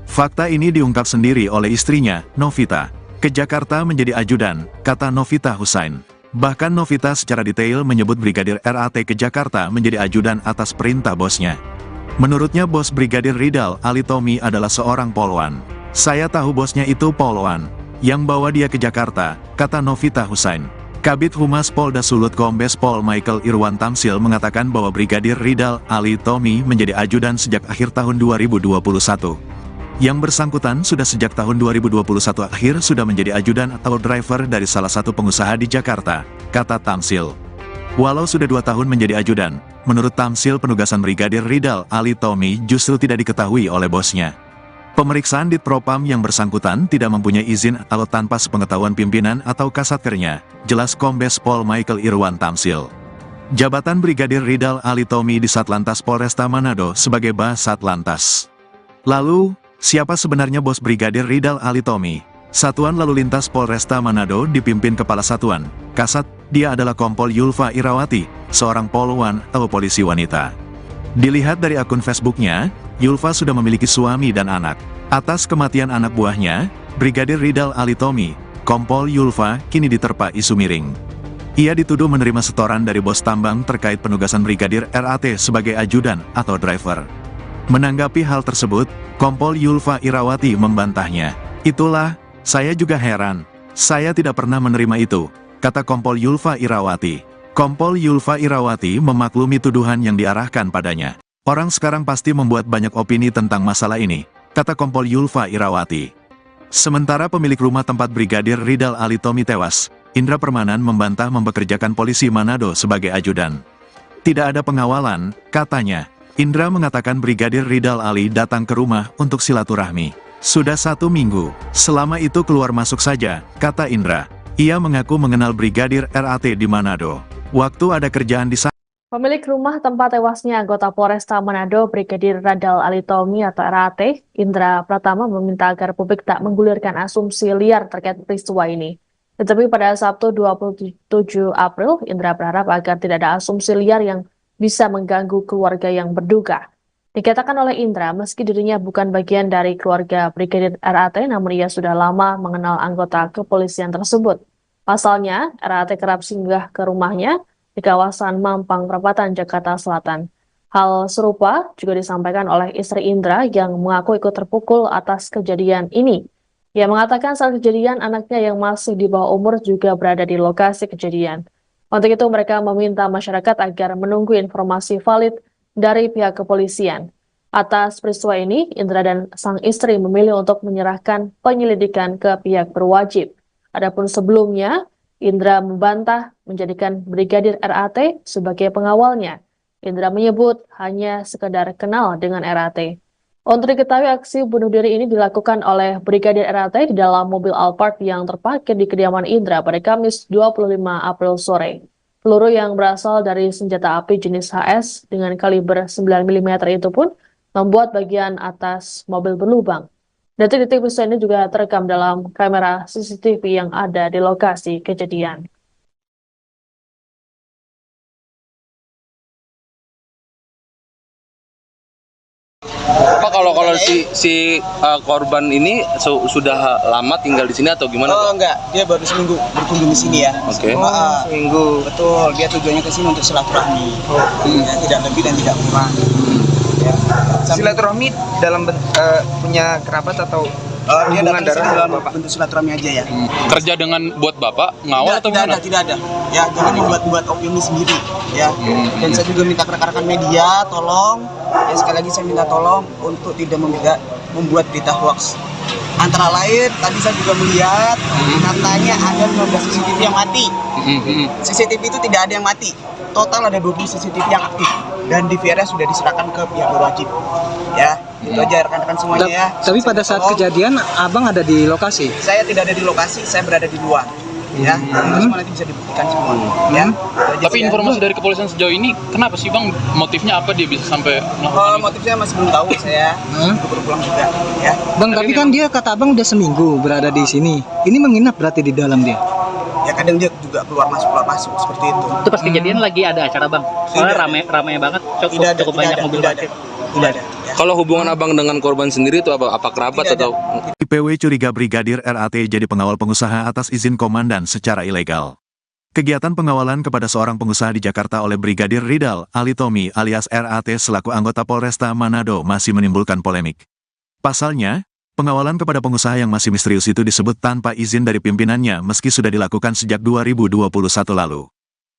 Fakta ini diungkap sendiri oleh istrinya, Novita, ke Jakarta menjadi ajudan, kata Novita Husain. Bahkan Novita secara detail menyebut Brigadir RAT ke Jakarta menjadi ajudan atas perintah bosnya. Menurutnya bos Brigadir Ridal Alitomi adalah seorang polwan. Saya tahu bosnya itu polwan, yang bawa dia ke Jakarta, kata Novita Husain. Kabid Humas Polda Sulut Kombes Pol Michael Irwan Tamsil mengatakan bahwa Brigadir Ridal Alitomi menjadi ajudan sejak akhir tahun 2021. Yang bersangkutan sudah sejak tahun 2021 akhir sudah menjadi ajudan atau driver dari salah satu pengusaha di Jakarta, kata Tamsil. Walau sudah 2 tahun menjadi ajudan, menurut Tamsil penugasan Brigadir Ridal Alitomi justru tidak diketahui oleh bosnya. Pemeriksaan di Propam yang bersangkutan tidak mempunyai izin atau tanpa sepengetahuan pimpinan atau kasatkernya, jelas Kombes Pol Michael Irwan Tamsil. Jabatan Brigadir Ridal Alitomi di Satlantas Polresta Manado sebagai Bas Satlantas. Lalu, siapa sebenarnya bos Brigadir Ridal Alitomi? Satuan Lalu Lintas Polresta Manado dipimpin Kepala Satuan, Kasat, dia adalah Kompol Yulfa Irawati, seorang polwan atau polisi wanita. Dilihat dari akun Facebooknya, Yulfa sudah memiliki suami dan anak. Atas kematian anak buahnya, Brigadir Ridal Alitomi, Kompol Yulfa kini diterpa isu miring. Ia dituduh menerima setoran dari bos tambang terkait penugasan Brigadir RAT sebagai ajudan atau driver. Menanggapi hal tersebut, Kompol Yulfa Irawati membantahnya. Itulah, saya juga heran. Saya tidak pernah menerima itu, kata Kompol Yulfa Irawati. Kompol Yulfa Irawati memaklumi tuduhan yang diarahkan padanya. Orang sekarang pasti membuat banyak opini tentang masalah ini, kata Kompol Yulfa Irawati. Sementara pemilik rumah tempat Brigadir Ridal Alitomi tewas, Indra Permanan membantah mempekerjakan polisi Manado sebagai ajudan. Tidak ada pengawalan, katanya. Indra mengatakan Brigadir Ridal Ali datang ke rumah untuk silaturahmi. Sudah 1 minggu, selama itu keluar masuk saja, kata Indra. Ia mengaku mengenal Brigadir RAT di Manado. Waktu ada kerjaan di sana. Pemilik rumah tempat tewasnya anggota Polresta Manado, Brigadir Ridal Alitomi atau RAT, Indra Pratama meminta agar publik tak menggulirkan asumsi liar terkait peristiwa ini. Tetapi pada Sabtu 27 April, Indra berharap agar tidak ada asumsi liar yang bisa mengganggu keluarga yang berduka. Dikatakan oleh Indra, meski dirinya bukan bagian dari keluarga Brigadir RAT, namun ia sudah lama mengenal anggota kepolisian tersebut. Pasalnya, RAT kerap singgah ke rumahnya di kawasan Mampang Perapatan, Jakarta Selatan. Hal serupa juga disampaikan oleh istri Indra yang mengaku ikut terpukul atas kejadian ini. Ia mengatakan saat kejadian anaknya yang masih di bawah umur juga berada di lokasi kejadian. Untuk itu mereka meminta masyarakat agar menunggu informasi valid dari pihak kepolisian. Atas peristiwa ini, Indra dan sang istri memilih untuk menyerahkan penyelidikan ke pihak berwajib. Adapun sebelumnya, Indra membantah menjadikan Brigadir RAT sebagai pengawalnya. Indra menyebut hanya sekedar kenal dengan RAT. Untuk diketahui, aksi bunuh diri ini dilakukan oleh Brigadir RAT di dalam mobil Alphard yang terparkir di kediaman Indra pada Kamis 25 April sore. Peluru yang berasal dari senjata api jenis HS dengan kaliber 9 mm itu pun membuat bagian atas mobil berlubang. Detik-detik peristiwa ini juga terekam dalam kamera CCTV yang ada di lokasi kejadian. Pak, kalau korban ini sudah lama tinggal di sini atau gimana? Oh enggak, dia baru seminggu berkunjung di sini ya. Oke. Seminggu. Betul, dia tujuannya ke sini untuk silaturahmi. Ya, tidak lebih dan tidak kurang. Ya. Silaturahmi dalam punya kerabat atau Dia hubungan datang ke sini darah dalam Bapak? bentuk silaturahmi aja ya. Kerja dengan buat Bapak ngawal atau gimana? Tidak ada. Ya, jangan membuat opini sendiri ya. Dan saya juga minta rekan-rekan media tolong, ya sekali lagi saya minta tolong untuk tidak membuat berita hoax. Antara lain tadi saya juga melihat katanya ada 15 CCTV yang mati. CCTV itu tidak ada yang mati. Total ada 20 CCTV yang aktif dan DVR sudah diserahkan ke pihak berwajib. Ya, itu aja rekan-rekan semuanya ya. Tapi pada saat kejadian abang ada di lokasi? Saya tidak ada di lokasi, saya berada di luar. Ya, semua nanti bisa dibuktikan semua. Ya. Tapi informasi dari kepolisian sejauh ini, kenapa sih Bang? Motifnya apa dia bisa sampai melakukan itu? Motifnya masih belum tahu saya. Baru pulang juga. Ya. Bang, tapi kan dia kata abang udah seminggu berada di sini. Ini menginap berarti di dalam dia? Ya kadang dia juga keluar masuk seperti itu. Itu pas kejadian lagi ada acara Bang. Soalnya rame banget, cukup banyak mobil parkir. Tidak ada. Ya. Kalau hubungan abang dengan korban sendiri itu apa kerabat Tidak ada. atau? IPW curiga Brigadir RAT jadi pengawal pengusaha atas izin komandan secara ilegal. Kegiatan pengawalan kepada seorang pengusaha di Jakarta oleh Brigadir Ridal Alitomi alias RAT selaku anggota Polresta Manado masih menimbulkan polemik. Pasalnya, pengawalan kepada pengusaha yang masih misterius itu disebut tanpa izin dari pimpinannya meski sudah dilakukan sejak 2021 lalu.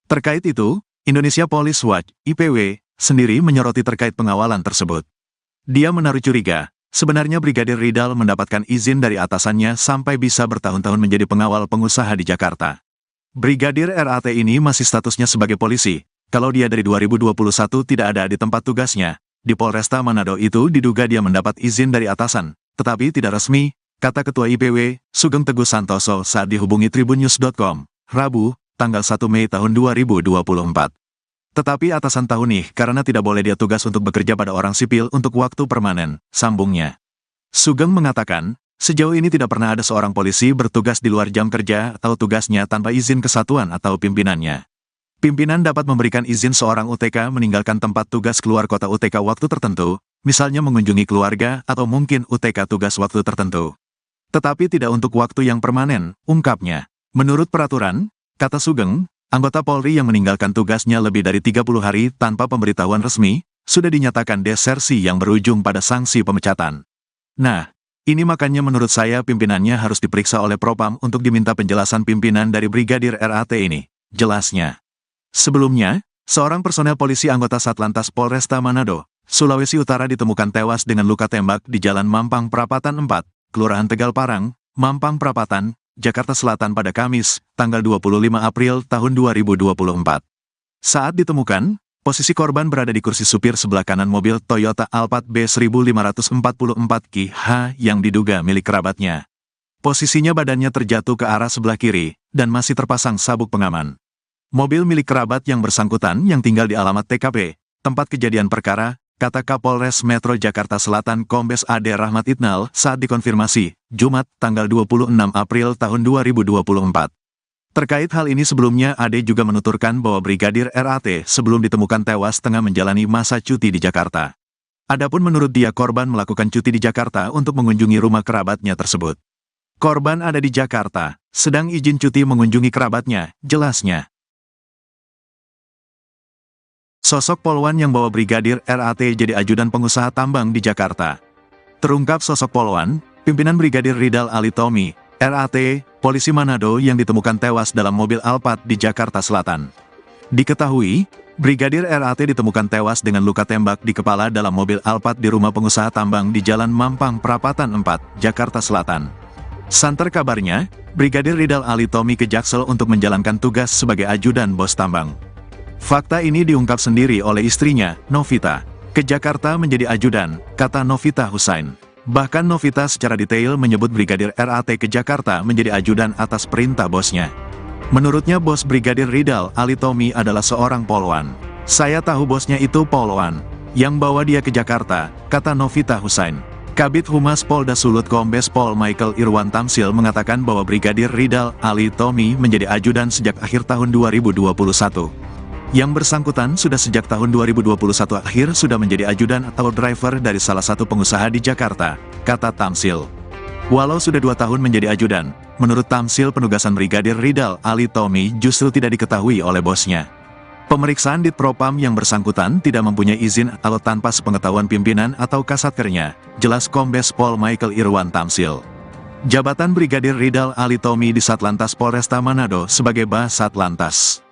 Terkait itu, Indonesia Police Watch (IPW) sendiri menyoroti terkait pengawalan tersebut. Dia menaruh curiga, sebenarnya Brigadir Ridal mendapatkan izin dari atasannya sampai bisa bertahun-tahun menjadi pengawal pengusaha di Jakarta. Brigadir RAT ini masih statusnya sebagai polisi, kalau dia dari 2021 tidak ada di tempat tugasnya. Di Polresta Manado itu diduga dia mendapat izin dari atasan, tetapi tidak resmi, kata Ketua IPW, Sugeng Teguh Santoso saat dihubungi tribunnews.com, Rabu, tanggal 1 Mei tahun 2024. Tetapi atasan tahu nih karena tidak boleh dia tugas untuk bekerja pada orang sipil untuk waktu permanen, sambungnya. Sugeng mengatakan, sejauh ini tidak pernah ada seorang polisi bertugas di luar jam kerja atau tugasnya tanpa izin kesatuan atau pimpinannya. Pimpinan dapat memberikan izin seorang UTK meninggalkan tempat tugas keluar kota UTK waktu tertentu, misalnya mengunjungi keluarga atau mungkin UTK tugas waktu tertentu. Tetapi tidak untuk waktu yang permanen, ungkapnya. Menurut peraturan, kata Sugeng, anggota Polri yang meninggalkan tugasnya lebih dari 30 hari tanpa pemberitahuan resmi, sudah dinyatakan desersi yang berujung pada sanksi pemecatan. Nah, ini makanya menurut saya pimpinannya harus diperiksa oleh Propam untuk diminta penjelasan pimpinan dari Brigadir RAT ini, jelasnya. Sebelumnya, seorang personel polisi anggota Satlantas Polresta Manado, Sulawesi Utara ditemukan tewas dengan luka tembak di Jalan Mampang Perapatan 4, Kelurahan Tegal Parang, Mampang Perapatan, Jakarta Selatan pada Kamis, tanggal 25 April tahun 2024. Saat ditemukan, posisi korban berada di kursi supir sebelah kanan mobil Toyota Alphard B1544QH yang diduga milik kerabatnya. Posisinya badannya terjatuh ke arah sebelah kiri, dan masih terpasang sabuk pengaman. Mobil milik kerabat yang bersangkutan yang tinggal di alamat TKP, tempat kejadian perkara, kata Kapolres Metro Jakarta Selatan Kombes Ade Rahmat Itnal saat dikonfirmasi, Jumat, tanggal 26 April tahun 2024. Terkait hal ini sebelumnya Ade juga menuturkan bahwa Brigadir RAT sebelum ditemukan tewas tengah menjalani masa cuti di Jakarta. Adapun menurut dia korban melakukan cuti di Jakarta untuk mengunjungi rumah kerabatnya tersebut. Korban ada di Jakarta, sedang izin cuti mengunjungi kerabatnya, jelasnya. Sosok Polwan yang bawa Brigadir RAT jadi ajudan pengusaha tambang di Jakarta. Terungkap sosok Polwan, pimpinan Brigadir Ridal Ali Tommy, RAT, polisi Manado yang ditemukan tewas dalam mobil Alphard di Jakarta Selatan. Diketahui, Brigadir RAT ditemukan tewas dengan luka tembak di kepala dalam mobil Alphard di rumah pengusaha tambang di Jalan Mampang Perapatan 4, Jakarta Selatan. Santer kabarnya, Brigadir Ridal Ali Tommy ke Jaksel untuk menjalankan tugas sebagai ajudan bos tambang. Fakta ini diungkap sendiri oleh istrinya, Novita. Ke Jakarta menjadi ajudan, kata Novita Husain. Bahkan Novita secara detail menyebut Brigadir RAT ke Jakarta menjadi ajudan atas perintah bosnya. Menurutnya bos Brigadir Ridal Ali Tommy adalah seorang polwan. Saya tahu bosnya itu polwan, yang bawa dia ke Jakarta, kata Novita Husain. Kabid Humas Polda Sulut Kombes Pol Michael Irwan Tamsil mengatakan bahwa Brigadir Ridal Ali Tommy menjadi ajudan sejak akhir tahun 2021. Yang bersangkutan sudah sejak tahun 2021 akhir sudah menjadi ajudan atau driver dari salah satu pengusaha di Jakarta, kata Tamsil. Walau sudah 2 tahun menjadi ajudan, menurut Tamsil penugasan Brigadir Ridal Ali Tommy justru tidak diketahui oleh bosnya. Pemeriksaan Ditpropam yang bersangkutan tidak mempunyai izin atau tanpa sepengetahuan pimpinan atau kasatkernya, jelas Kombes Pol Michael Irwan Tamsil. Jabatan Brigadir Ridal Ali Tommy di Satlantas Polresta Manado sebagai Basatlantas.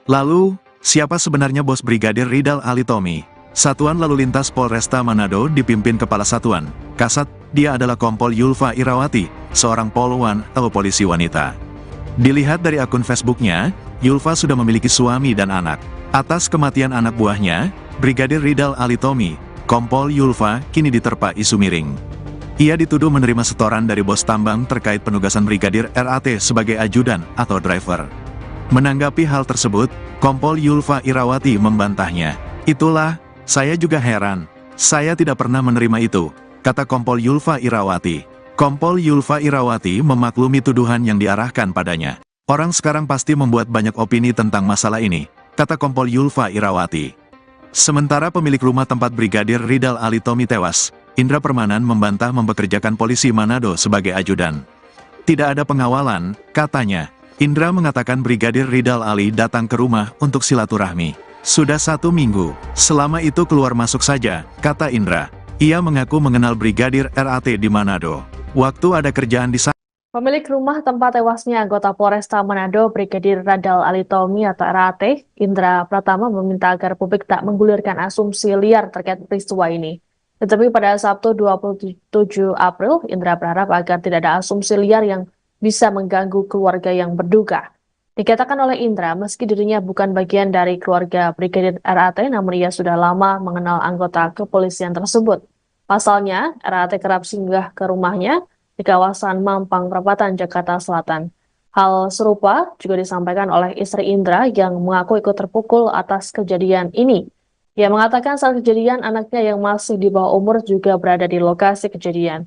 Lalu, siapa sebenarnya bos Brigadir Ridal Ali Tommy? Satuan Lalu Lintas Polresta Manado dipimpin Kepala Satuan, Kasat, dia adalah Kompol Yulfa Irawati, seorang polwan atau polisi wanita. Dilihat dari akun Facebooknya, Yulfa sudah memiliki suami dan anak. Atas kematian anak buahnya, Brigadir Ridal Ali Tommy, Kompol Yulfa kini diterpa isu miring. Ia dituduh menerima setoran dari bos tambang terkait penugasan Brigadir RAT sebagai ajudan atau driver. Menanggapi hal tersebut, Kompol Yulfa Irawati membantahnya. Itulah, saya juga heran. Saya tidak pernah menerima itu, kata Kompol Yulfa Irawati. Kompol Yulfa Irawati memaklumi tuduhan yang diarahkan padanya. Orang sekarang pasti membuat banyak opini tentang masalah ini, kata Kompol Yulfa Irawati. Sementara pemilik rumah tempat Brigadir Ridal Ali Tommy tewas, Indra Permanan membantah mempekerjakan polisi Manado sebagai ajudan. Tidak ada pengawalan, katanya. Indra mengatakan Brigadir Ridal Ali datang ke rumah untuk silaturahmi. Sudah 1 minggu, selama itu keluar masuk saja, kata Indra. Ia mengaku mengenal Brigadir RAT di Manado. Waktu ada kerjaan di sana. Pemilik rumah tempat tewasnya anggota Polresta Manado, Brigadir Ridal Ali Tommy atau RAT, Indra Pratama meminta agar publik tak menggulirkan asumsi liar terkait peristiwa ini. Tetapi pada Sabtu 27 April, Indra berharap agar tidak ada asumsi liar yang bisa mengganggu keluarga yang berduka. Dikatakan oleh Indra, meski dirinya bukan bagian dari keluarga Brigadir RAT, namun ia sudah lama mengenal anggota kepolisian tersebut. Pasalnya, RAT kerap singgah ke rumahnya di kawasan Mampang Perapatan, Jakarta Selatan. Hal serupa juga disampaikan oleh istri Indra yang mengaku ikut terpukul atas kejadian ini. Ia mengatakan saat kejadian anaknya yang masih di bawah umur juga berada di lokasi kejadian.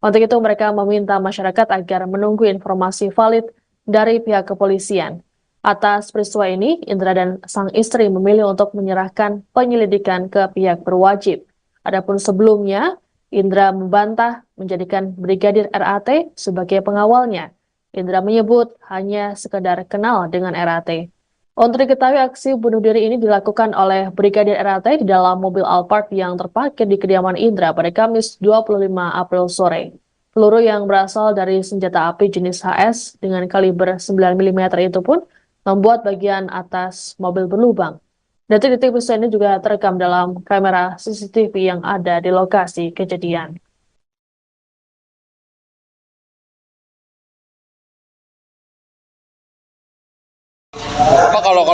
Untuk itu mereka meminta masyarakat agar menunggu informasi valid dari pihak kepolisian. Atas peristiwa ini, Indra dan sang istri memilih untuk menyerahkan penyelidikan ke pihak berwajib. Adapun sebelumnya, Indra membantah menjadikan Brigadir RAT sebagai pengawalnya. Indra menyebut hanya sekedar kenal dengan RAT. Untuk diketahui aksi bunuh diri ini dilakukan oleh Brigadir RAT di dalam mobil Alphard yang terparkir di kediaman Indra pada Kamis 25 April sore. Peluru yang berasal dari senjata api jenis HS dengan kaliber 9 mm itu pun membuat bagian atas mobil berlubang. Detik-detik peristiwa ini juga terekam dalam kamera CCTV yang ada di lokasi kejadian. Pak, kalau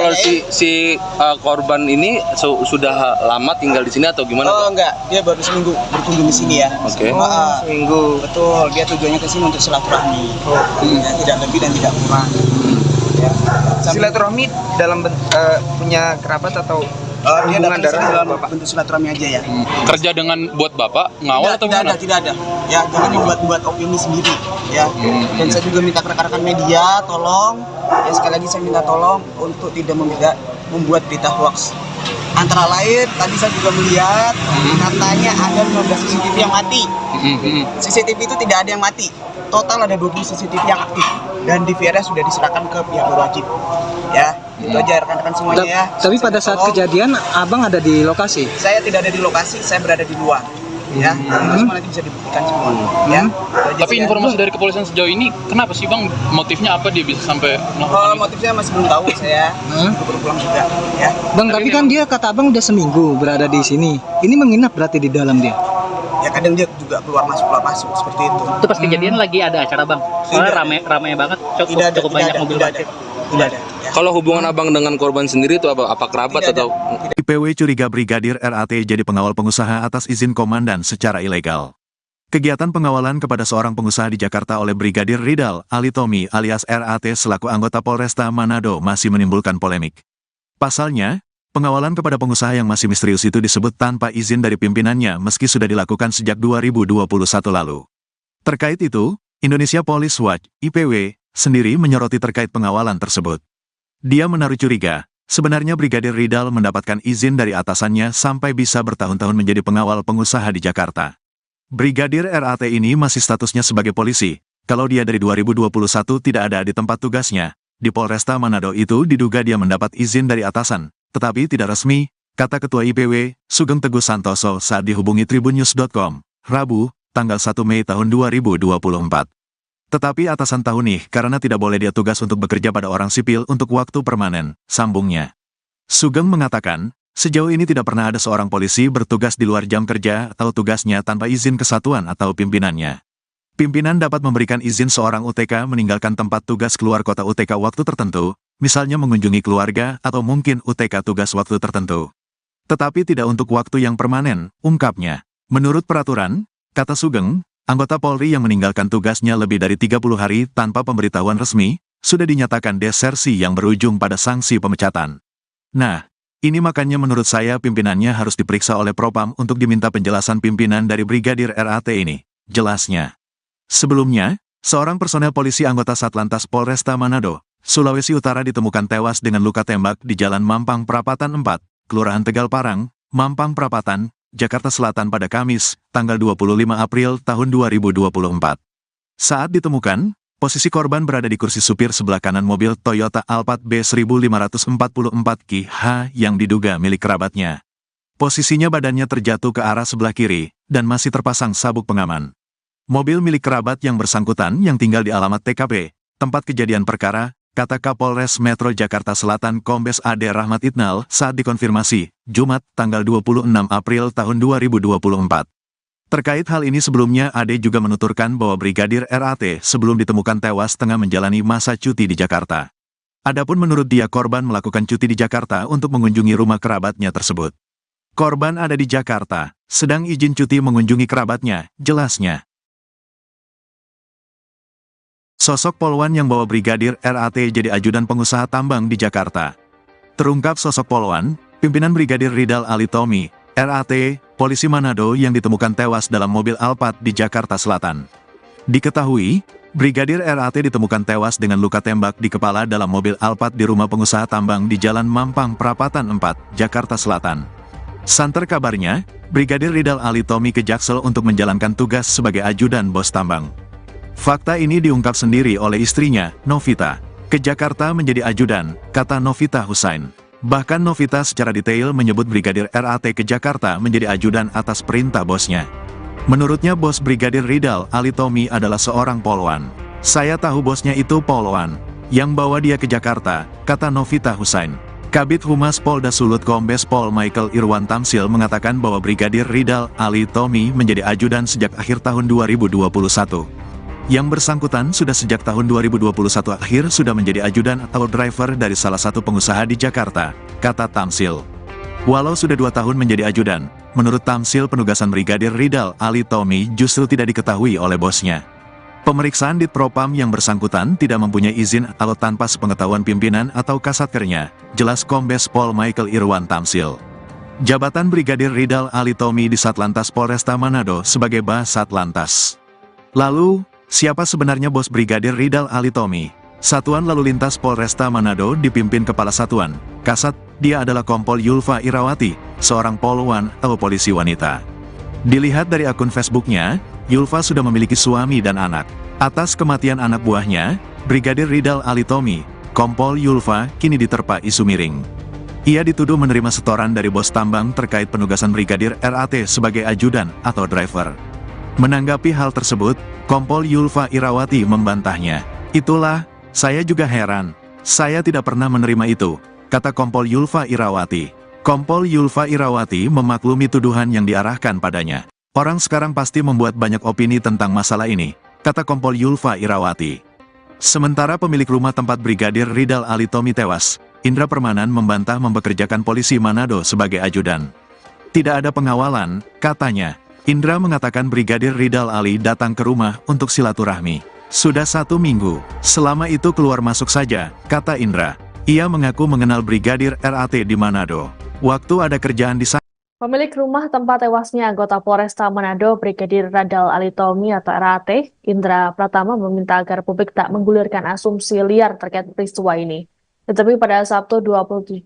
si korban ini sudah lama tinggal di sini atau gimana? Oh enggak, dia baru seminggu berkunjung di sini ya. Oke. Seminggu. Betul, dia tujuannya ke sini untuk silaturahmi. Ya, tidak lebih dan tidak kurang. Ya. Silaturahmi dalam punya kerabat atau dia hubungan datang darah dalam Bapak? bentuk silaturahmi aja ya. Kerja dengan buat Bapak ngawal atau tidak gimana? ada, tidak ada. ya jangan membuat opini sendiri ya. Dan saya juga minta rekan-rekan media tolong, ya sekali lagi saya minta tolong untuk tidak membuat berita hoax. Antara lain tadi saya juga melihat katanya ada 15 CCTV yang mati. CCTV itu tidak ada yang mati. Total ada 20 CCTV yang aktif dan DVR-nya sudah diserahkan ke pihak berwajib. Ya, itu aja rekan-rekan semuanya ya. Tapi pada saat kejadian abang ada di lokasi? Saya tidak ada di lokasi, saya berada di luar. Ya, semua nanti bisa dibuktikan semua. Ya. Tapi informasi dari kepolisian sejauh ini, kenapa sih bang? Motifnya apa dia bisa sampai melakukan itu? Motifnya masih belum tahu saya. Baru pulang juga. Ya. Bang, tapi kan dia kata abang udah seminggu berada di sini. Ini menginap berarti di dalam dia? Ya kadang dia juga keluar masuk seperti itu. Itu pas kejadian lagi ada acara bang. Soalnya rame banget, cukup banyak mobil parkir. Tidak ada. Ya. Kalau hubungan abang dengan korban sendiri itu apa kerabat Tidak ada. atau? IPW curiga Brigadir RAT jadi pengawal pengusaha atas izin komandan secara ilegal. Kegiatan pengawalan kepada seorang pengusaha di Jakarta oleh Brigadir Ridal Ali Tommy alias RAT selaku anggota Polresta Manado masih menimbulkan polemik. Pasalnya, pengawalan kepada pengusaha yang masih misterius itu disebut tanpa izin dari pimpinannya meski sudah dilakukan sejak 2021 lalu. Terkait itu, Indonesia Police Watch (IPW) sendiri menyoroti terkait pengawalan tersebut. Dia menaruh curiga, sebenarnya Brigadir Ridal mendapatkan izin dari atasannya sampai bisa bertahun-tahun menjadi pengawal pengusaha di Jakarta. Brigadir RAT ini masih statusnya sebagai polisi, kalau dia dari 2021 tidak ada di tempat tugasnya. Di Polresta Manado itu diduga dia mendapat izin dari atasan, tetapi tidak resmi, kata Ketua IPW, Sugeng Teguh Santoso saat dihubungi tribunnews.com, Rabu, tanggal 1 Mei tahun 2024. Tetapi atasan tahu nih karena tidak boleh dia tugas untuk bekerja pada orang sipil untuk waktu permanen, sambungnya. Sugeng mengatakan, sejauh ini tidak pernah ada seorang polisi bertugas di luar jam kerja atau tugasnya tanpa izin kesatuan atau pimpinannya. Pimpinan dapat memberikan izin seorang UTK meninggalkan tempat tugas keluar kota UTK waktu tertentu, misalnya mengunjungi keluarga atau mungkin UTK tugas waktu tertentu. Tetapi tidak untuk waktu yang permanen, ungkapnya. Menurut peraturan, kata Sugeng, anggota Polri yang meninggalkan tugasnya lebih dari 30 hari tanpa pemberitahuan resmi, sudah dinyatakan desersi yang berujung pada sanksi pemecatan. Nah, ini makanya menurut saya pimpinannya harus diperiksa oleh Propam untuk diminta penjelasan pimpinan dari Brigadir RAT ini, jelasnya. Sebelumnya, seorang personel polisi anggota Satlantas Polresta Manado, Sulawesi Utara ditemukan tewas dengan luka tembak di Jalan Mampang Prapatan 4, Kelurahan Tegal Parang, Mampang Prapatan, Jakarta Selatan pada Kamis, tanggal 25 April tahun 2024. Saat ditemukan, posisi korban berada di kursi supir sebelah kanan mobil Toyota Alphard B1544 QH yang diduga milik kerabatnya. Posisinya badannya terjatuh ke arah sebelah kiri, dan masih terpasang sabuk pengaman. Mobil milik kerabat yang bersangkutan yang tinggal di alamat TKP, tempat kejadian perkara, kata Kapolres Metro Jakarta Selatan Kombes Ade Rahmat Itnal saat dikonfirmasi, Jumat, tanggal 26 April tahun 2024. Terkait hal ini sebelumnya Ade juga menuturkan bahwa Brigadir RAT sebelum ditemukan tewas tengah menjalani masa cuti di Jakarta. Adapun menurut dia korban melakukan cuti di Jakarta untuk mengunjungi rumah kerabatnya tersebut. Korban ada di Jakarta, sedang izin cuti mengunjungi kerabatnya, jelasnya. Sosok polwan yang bawa Brigadir RAT jadi ajudan pengusaha tambang di Jakarta. Terungkap sosok polwan, pimpinan Brigadir Ridal Ali Tommy, RAT, polisi Manado yang ditemukan tewas dalam mobil Alphard di Jakarta Selatan. Diketahui, Brigadir RAT ditemukan tewas dengan luka tembak di kepala dalam mobil Alphard di rumah pengusaha tambang di Jalan Mampang Prapatan 4, Jakarta Selatan. Santer kabarnya, Brigadir Ridal Ali Tommy ke Jaksel untuk menjalankan tugas sebagai ajudan bos tambang. Fakta ini diungkap sendiri oleh istrinya, Novita, ke Jakarta menjadi ajudan, kata Novita Husain. Bahkan Novita secara detail menyebut Brigadir RAT ke Jakarta menjadi ajudan atas perintah bosnya. Menurutnya bos Brigadir Ridal Ali Tommy adalah seorang polwan. Saya tahu bosnya itu polwan, yang bawa dia ke Jakarta, kata Novita Husain. Kabid Humas Polda Sulut Kombes Pol Michael Irwan Tamsil mengatakan bahwa Brigadir Ridal Ali Tommy menjadi ajudan sejak akhir tahun 2021. Yang bersangkutan sudah sejak tahun 2021 akhir sudah menjadi ajudan atau driver dari salah satu pengusaha di Jakarta, kata Tamsil. Walau sudah 2 tahun menjadi ajudan, menurut Tamsil penugasan Brigadir Ridal Ali Tommy justru tidak diketahui oleh bosnya. Pemeriksaan di Propam yang bersangkutan tidak mempunyai izin atau tanpa sepengetahuan pimpinan atau kasatkernya, jelas Kombes Pol Michael Irwan Tamsil. Jabatan Brigadir Ridal Ali Tommy di Satlantas Polresta Manado sebagai Basatlantas. Lalu, siapa sebenarnya bos Brigadir Ridal Alitomi? Satuan Lalu Lintas Polresta Manado dipimpin Kepala Satuan, Kasat, dia adalah Kompol Yulfa Irawati, seorang polwan atau polisi wanita. Dilihat dari akun Facebooknya, Yulfa sudah memiliki suami dan anak. Atas kematian anak buahnya, Brigadir Ridal Alitomi, Kompol Yulfa kini diterpa isu miring. Ia dituduh menerima setoran dari bos tambang terkait penugasan Brigadir RAT sebagai ajudan atau driver. Menanggapi hal tersebut, Kompol Yulfa Irawati membantahnya. Itulah, saya juga heran. Saya tidak pernah menerima itu, kata Kompol Yulfa Irawati. Kompol Yulfa Irawati memaklumi tuduhan yang diarahkan padanya. Orang sekarang pasti membuat banyak opini tentang masalah ini, kata Kompol Yulfa Irawati. Sementara pemilik rumah tempat Brigadir Ridal Alitomi tewas, Indra Permanan membantah mempekerjakan polisi Manado sebagai ajudan. Tidak ada pengawalan, katanya. Indra mengatakan Brigadir Ridal Ali datang ke rumah untuk silaturahmi. Sudah 1 minggu, selama itu keluar masuk saja, kata Indra. Ia mengaku mengenal Brigadir RAT di Manado. Waktu ada kerjaan di sana. Pemilik rumah tempat tewasnya anggota Polresta Manado, Brigadir Ridal Alitomi atau RAT, Indra Pratama meminta agar publik tak menggulirkan asumsi liar terkait peristiwa ini. Tetapi pada Sabtu 27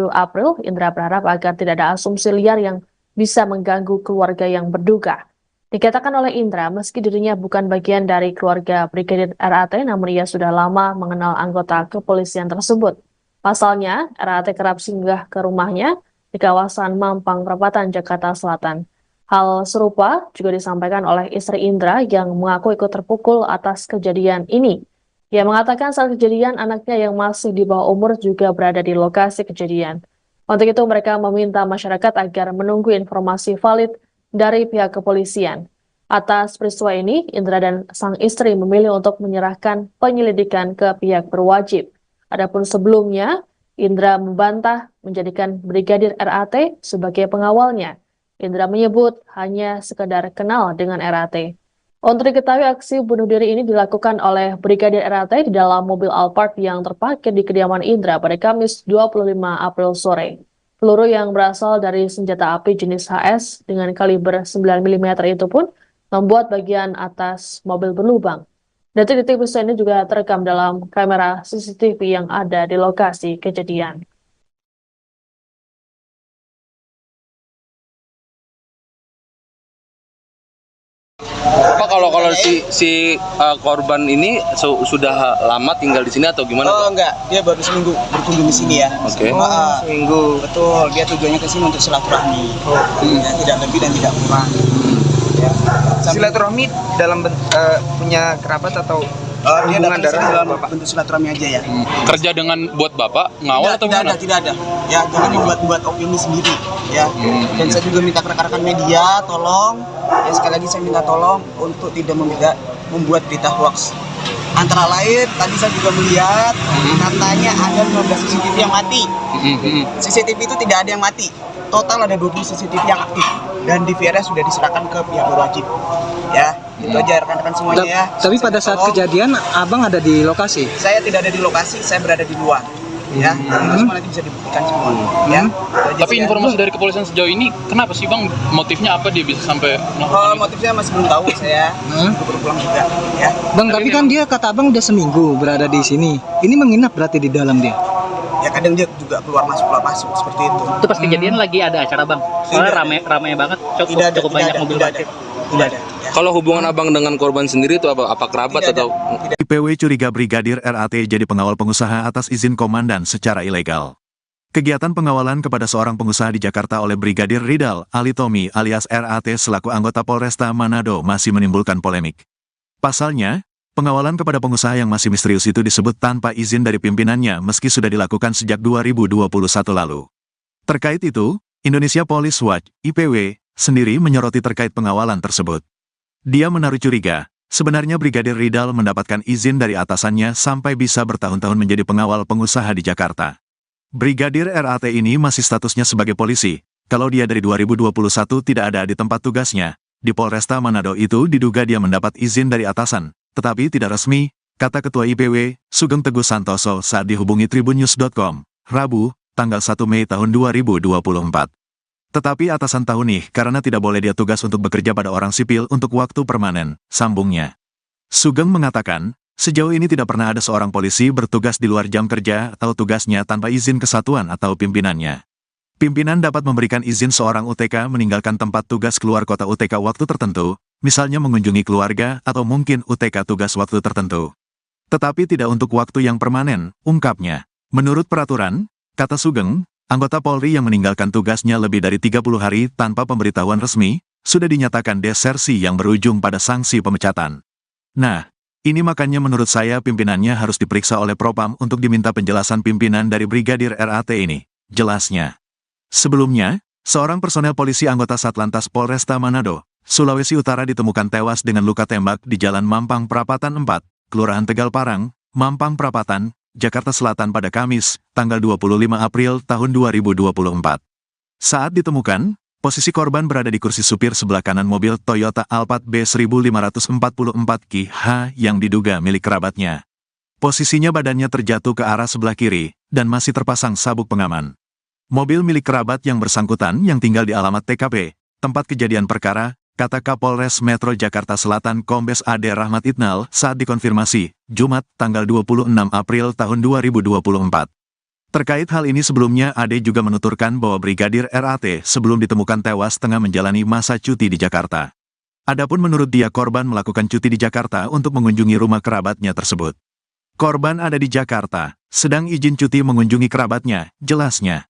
April, Indra berharap agar tidak ada asumsi liar yang bisa mengganggu keluarga yang berduka. Dikatakan oleh Indra, meski dirinya bukan bagian dari keluarga Brigadir RAT, namun ia sudah lama mengenal anggota kepolisian tersebut. Pasalnya, RAT kerap singgah ke rumahnya di kawasan Mampang Perapatan, Jakarta Selatan. Hal serupa juga disampaikan oleh istri Indra yang mengaku ikut terpukul atas kejadian ini. Ia mengatakan saat kejadian anaknya yang masih di bawah umur juga berada di lokasi kejadian. Untuk itu mereka meminta masyarakat agar menunggu informasi valid dari pihak kepolisian. Atas peristiwa ini, Indra dan sang istri memilih untuk menyerahkan penyelidikan ke pihak berwajib. Adapun sebelumnya, Indra membantah menjadikan Brigadir RAT sebagai pengawalnya. Indra menyebut hanya sekedar kenal dengan RAT. Untuk diketahui, aksi bunuh diri ini dilakukan oleh Brigadir RAT di dalam mobil Alphard yang terparkir di kediaman Indra pada Kamis 25 April sore. Peluru yang berasal dari senjata api jenis HS dengan kaliber 9 mm itu pun membuat bagian atas mobil berlubang. Detik-detik peristiwa ini juga terekam dalam kamera CCTV yang ada di lokasi kejadian. Pak, kalau si korban ini sudah lama tinggal di sini atau gimana? Oh enggak, dia baru seminggu berkunjung di sini ya. Oke. Seminggu, betul. Dia tujuannya ke sini untuk silaturahmi. Ya, tidak lebih dan tidak kurang. Ya. Silaturahmi dalam punya kerabat atau Dia hubungan datang ke sini darah dalam Bapak? bentuk silaturahmi aja ya. Kerja dengan buat Bapak ngawal atau gimana? Tidak ada. Ya, jangan dibuat opini sendiri ya. Dan saya juga minta rekan-rekan media tolong, ya sekali lagi saya minta tolong untuk tidak membuat berita hoax. Antara lain tadi saya juga melihat katanya ada 15 CCTV yang mati. CCTV itu tidak ada yang mati. Total ada 20 CCTV yang aktif dan DVR sudah diserahkan ke pihak berwajib. Ya, itu aja rekan-rekan semuanya ya. Tapi pada saat kejadian, abang ada di lokasi? Saya tidak ada di lokasi, saya berada di luar. Ya, semua nanti bisa dibuktikan semua. Ya. Tapi informasi dari kepolisian sejauh ini, kenapa sih Bang? Motifnya apa dia bisa sampai melakukan itu? Motifnya masih belum tahu saya. Baru pulang juga. Ya. Bang, tapi kan dia kata abang udah seminggu berada di sini. Ini menginap berarti di dalam dia? Ya kadang dia juga keluar masuk seperti itu. Itu pas kejadian lagi ada acara Bang. Soalnya rame banget, cukup banyak mobil parkir. Tidak ada. Ya. Kalau hubungan abang dengan korban sendiri itu apa kerabat Tidak ada. atau? IPW curiga Brigadir RAT jadi pengawal pengusaha atas izin komandan secara ilegal. Kegiatan pengawalan kepada seorang pengusaha di Jakarta oleh Brigadir Ridal Alitomi alias RAT selaku anggota Polresta Manado masih menimbulkan polemik. Pasalnya, pengawalan kepada pengusaha yang masih misterius itu disebut tanpa izin dari pimpinannya meski sudah dilakukan sejak 2021 lalu. Terkait itu, Indonesia Police Watch (IPW) sendiri menyoroti terkait pengawalan tersebut. Dia menaruh curiga, sebenarnya Brigadir Ridal mendapatkan izin dari atasannya sampai bisa bertahun-tahun menjadi pengawal pengusaha di Jakarta. Brigadir RAT ini masih statusnya sebagai polisi, kalau dia dari 2021 tidak ada di tempat tugasnya. Di Polresta Manado itu diduga dia mendapat izin dari atasan, tetapi tidak resmi, kata Ketua IPW, Sugeng Teguh Santoso saat dihubungi tribunnews.com, Rabu, tanggal 1 Mei tahun 2024. Tetapi atasan tahu nih karena tidak boleh dia tugas untuk bekerja pada orang sipil untuk waktu permanen, sambungnya. Sugeng mengatakan, sejauh ini tidak pernah ada seorang polisi bertugas di luar jam kerja atau tugasnya tanpa izin kesatuan atau pimpinannya. Pimpinan dapat memberikan izin seorang UTK meninggalkan tempat tugas keluar kota UTK waktu tertentu, misalnya mengunjungi keluarga atau mungkin UTK tugas waktu tertentu. Tetapi tidak untuk waktu yang permanen, ungkapnya. Menurut peraturan, kata Sugeng, anggota Polri yang meninggalkan tugasnya lebih dari 30 hari tanpa pemberitahuan resmi, sudah dinyatakan desersi yang berujung pada sanksi pemecatan. Nah, ini makanya menurut saya pimpinannya harus diperiksa oleh Propam untuk diminta penjelasan pimpinan dari Brigadir RAT ini, jelasnya. Sebelumnya, seorang personel polisi anggota Satlantas Polresta Manado, Sulawesi Utara ditemukan tewas dengan luka tembak di Jalan Mampang Prapatan 4, Kelurahan Tegal Parang, Mampang Prapatan, Jakarta Selatan pada Kamis, tanggal 25 April tahun 2024. Saat ditemukan, posisi korban berada di kursi supir sebelah kanan mobil Toyota Alphard B1544 yang diduga milik kerabatnya. Posisinya badannya terjatuh ke arah sebelah kiri, dan masih terpasang sabuk pengaman. Mobil milik kerabat yang bersangkutan yang tinggal di alamat TKP, tempat kejadian perkara, kata Kapolres Metro Jakarta Selatan Kombes Ade Rahmat Itnal saat dikonfirmasi, Jumat, tanggal 26 April tahun 2024. Terkait hal ini sebelumnya Ade juga menuturkan bahwa Brigadir RAT sebelum ditemukan tewas tengah menjalani masa cuti di Jakarta. Adapun menurut dia korban melakukan cuti di Jakarta untuk mengunjungi rumah kerabatnya tersebut. Korban ada di Jakarta, sedang izin cuti mengunjungi kerabatnya, jelasnya.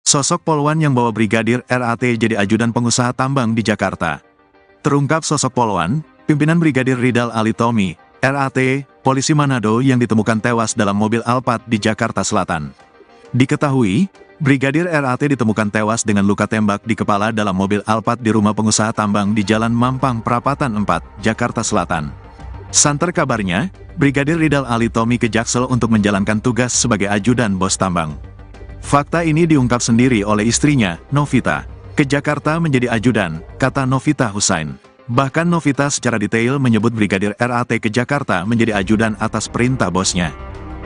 Sosok polwan yang bawa Brigadir RAT jadi ajudan pengusaha tambang di Jakarta. Terungkap sosok polwan, pimpinan Brigadir Ridal Ali Tommy, RAT, polisi Manado yang ditemukan tewas dalam mobil Alphard di Jakarta Selatan. Diketahui, Brigadir RAT ditemukan tewas dengan luka tembak di kepala dalam mobil Alphard di rumah pengusaha tambang di Jalan Mampang Prapatan 4, Jakarta Selatan. Santer kabarnya, Brigadir Ridal Ali Tommy ke Jaksel untuk menjalankan tugas sebagai ajudan bos tambang. Fakta ini diungkap sendiri oleh istrinya, Novita. Ke Jakarta menjadi ajudan, kata Novita Husain. Bahkan Novita secara detail menyebut Brigadir RAT ke Jakarta menjadi ajudan atas perintah bosnya.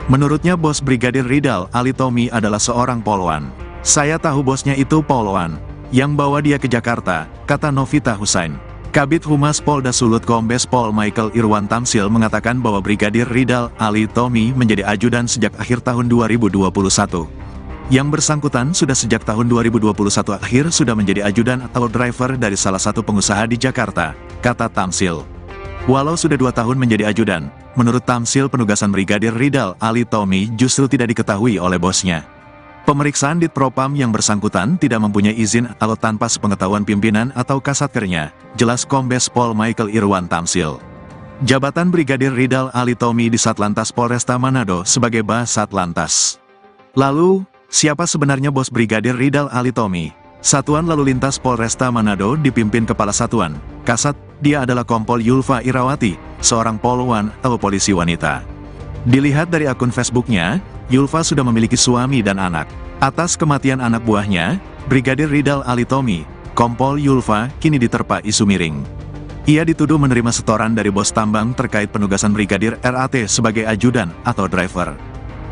Menurutnya bos Brigadir Ridal Ali Tommy adalah seorang polwan. Saya tahu bosnya itu polwan, yang bawa dia ke Jakarta, kata Novita Husain. Kabid Humas Polda Sulut Kombes Pol Michael Irwan Tamsil mengatakan bahwa Brigadir Ridal Ali Tommy menjadi ajudan sejak akhir tahun 2021. Yang bersangkutan sudah sejak tahun 2021 akhir sudah menjadi ajudan atau driver dari salah satu pengusaha di Jakarta, kata Tamsil. Walau sudah 2 tahun menjadi ajudan, menurut Tamsil penugasan Brigadir Ridal Ali Tommy justru tidak diketahui oleh bosnya. Pemeriksaan di Propam yang bersangkutan tidak mempunyai izin atau tanpa sepengetahuan pimpinan atau kasatkernya, jelas Kombes Pol Michael Irwan Tamsil. Jabatan Brigadir Ridal Ali Tommy di Satlantas Polresta Manado sebagai Bas Satlantas. Lalu, siapa sebenarnya bos Brigadir Ridal Ali Tommy? Satuan Lalu Lintas Polresta Manado dipimpin Kepala Satuan, Kasat, dia adalah Kompol Yulfa Irawati, seorang polwan atau polisi wanita. Dilihat dari akun Facebooknya, Yulfa sudah memiliki suami dan anak. Atas kematian anak buahnya, Brigadir Ridal Ali Tommy, Kompol Yulfa kini diterpa isu miring. Ia dituduh menerima setoran dari bos tambang terkait penugasan Brigadir RAT sebagai ajudan atau driver.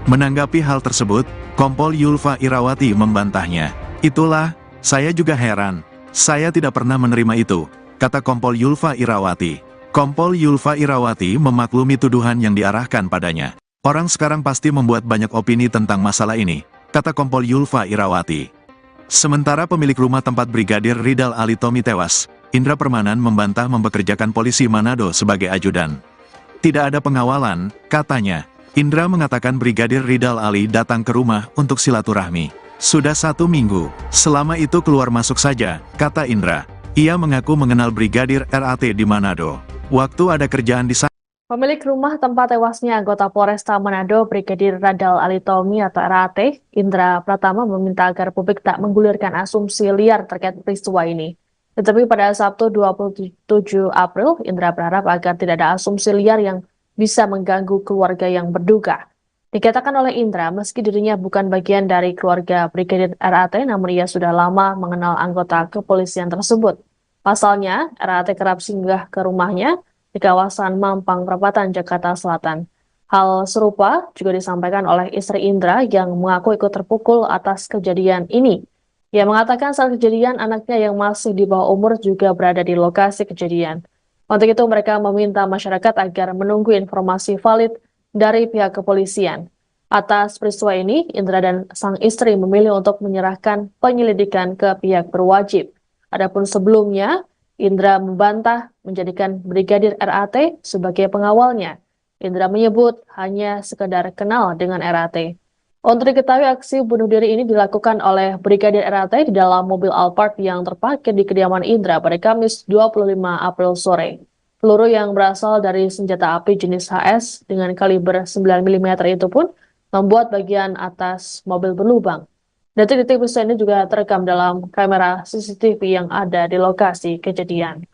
Menanggapi hal tersebut, Kompol Yulfa Irawati membantahnya. Itulah, saya juga heran. Saya tidak pernah menerima itu, kata Kompol Yulfa Irawati. Kompol Yulfa Irawati memaklumi tuduhan yang diarahkan padanya. Orang sekarang pasti membuat banyak opini tentang masalah ini, kata Kompol Yulfa Irawati. Sementara pemilik rumah tempat Brigadir Ridal Ali Tommy tewas, Indra Permanan membantah mempekerjakan polisi Manado sebagai ajudan. Tidak ada pengawalan, katanya. Indra mengatakan Brigadir Ridal Ali datang ke rumah untuk silaturahmi. Sudah 1 minggu, selama itu keluar masuk saja, kata Indra. Ia mengaku mengenal Brigadir RAT di Manado. Waktu ada kerjaan di sana. Pemilik rumah tempat tewasnya anggota Polresta Manado, Brigadir Ridal Ali Tommy atau RAT, Indra Pratama meminta agar publik tak menggulirkan asumsi liar terkait peristiwa ini. Tetapi pada Sabtu 27 April, Indra berharap agar tidak ada asumsi liar yang bisa mengganggu keluarga yang berduka. Dikatakan oleh Indra, meski dirinya bukan bagian dari keluarga Brigadir RAT, namun ia sudah lama mengenal anggota kepolisian tersebut. Pasalnya, RAT kerap singgah ke rumahnya di kawasan Mampang Perapatan, Jakarta Selatan. Hal serupa juga disampaikan oleh istri Indra yang mengaku ikut terpukul atas kejadian ini. Ia mengatakan saat kejadian anaknya yang masih di bawah umur juga berada di lokasi kejadian. Untuk itu mereka meminta masyarakat agar menunggu informasi valid dari pihak kepolisian. Atas peristiwa ini, Indra dan sang istri memilih untuk menyerahkan penyelidikan ke pihak berwajib. Adapun sebelumnya, Indra membantah menjadikan Brigadir RAT sebagai pengawalnya. Indra menyebut hanya sekedar kenal dengan RAT. Untuk diketahui aksi bunuh diri ini dilakukan oleh Brigadir RAT di dalam mobil Alphard yang terparkir di kediaman Indra pada Kamis 25 April sore. Peluru yang berasal dari senjata api jenis HS dengan kaliber 9 mm itu pun membuat bagian atas mobil berlubang. Detik-detik peristiwa ini juga terekam dalam kamera CCTV yang ada di lokasi kejadian.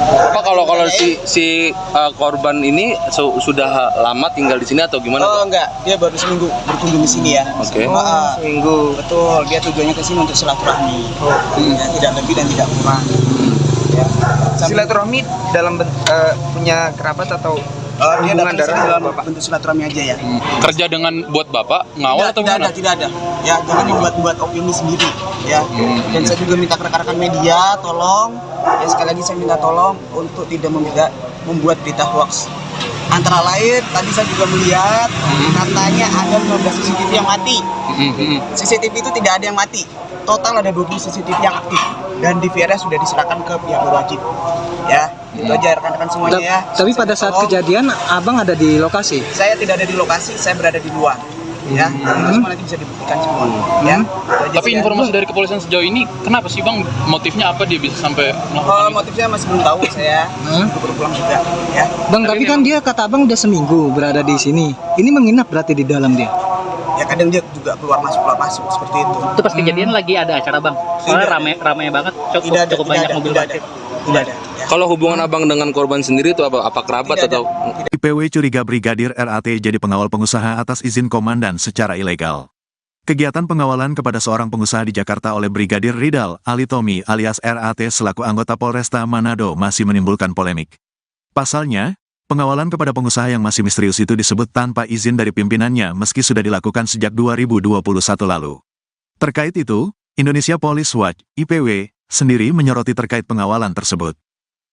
Pak, kalau korban ini sudah lama tinggal di sini atau gimana? Oh enggak, dia baru seminggu berkunjung di sini ya. Oke. Seminggu. Betul, dia tujuannya ke sini untuk silaturahmi. Ya, tidak lebih dan tidak kurang. Ya. Silaturahmi dalam punya kerabat atau Dia hubungan datang ke sini darah dalam Bapak? bentuk silaturahmi aja ya. Kerja dengan buat Bapak ngawal atau tidak gimana? ada, tidak ada. Ya, jangan membuat opini sendiri ya. Dan saya juga minta rekan-rekan media tolong, ya sekali lagi saya minta tolong untuk tidak membuat berita hoax. Antara lain tadi saya juga melihat katanya ada 15 CCTV yang mati. CCTV itu tidak ada yang mati. Total ada 20 CCTV yang aktif dan DVR sudah diserahkan ke pihak berwajib. Ya, itu aja rekan-rekan semuanya ya. Tapi pada saat Tolong. kejadian abang ada di lokasi. Saya tidak ada di lokasi, saya berada di luar. Ya, itu semua nanti bisa dibuktikan semua. Ya. Itu aja Tapi sih, ya. informasi dari kepolisian sejauh ini, kenapa sih Bang? Motifnya apa dia bisa sampai melakukan itu? Motifnya masih belum tahu, saya baru pulang juga. Ya. Bang, tapi kan dia kata abang udah seminggu berada di sini. Ini menginap berarti di dalam dia. Ya kadang dia juga keluar masuk seperti itu. Itu pas kejadian lagi ada acara bang. Soalnya rame banget, cukup banyak mobil parkir. Tidak ada. Ya. Kalau hubungan abang dengan korban sendiri itu apa? Apa kerabat Tidak ada. atau? IPW curiga Brigadir RAT jadi pengawal pengusaha atas izin komandan secara ilegal. Kegiatan pengawalan kepada seorang pengusaha di Jakarta oleh Brigadir Ridal Alitomi alias RAT selaku anggota Polresta Manado masih menimbulkan polemik. Pasalnya, pengawalan kepada pengusaha yang masih misterius itu disebut tanpa izin dari pimpinannya meski sudah dilakukan sejak 2021 lalu. Terkait itu, Indonesia Police Watch (IPW) sendiri menyoroti terkait pengawalan tersebut.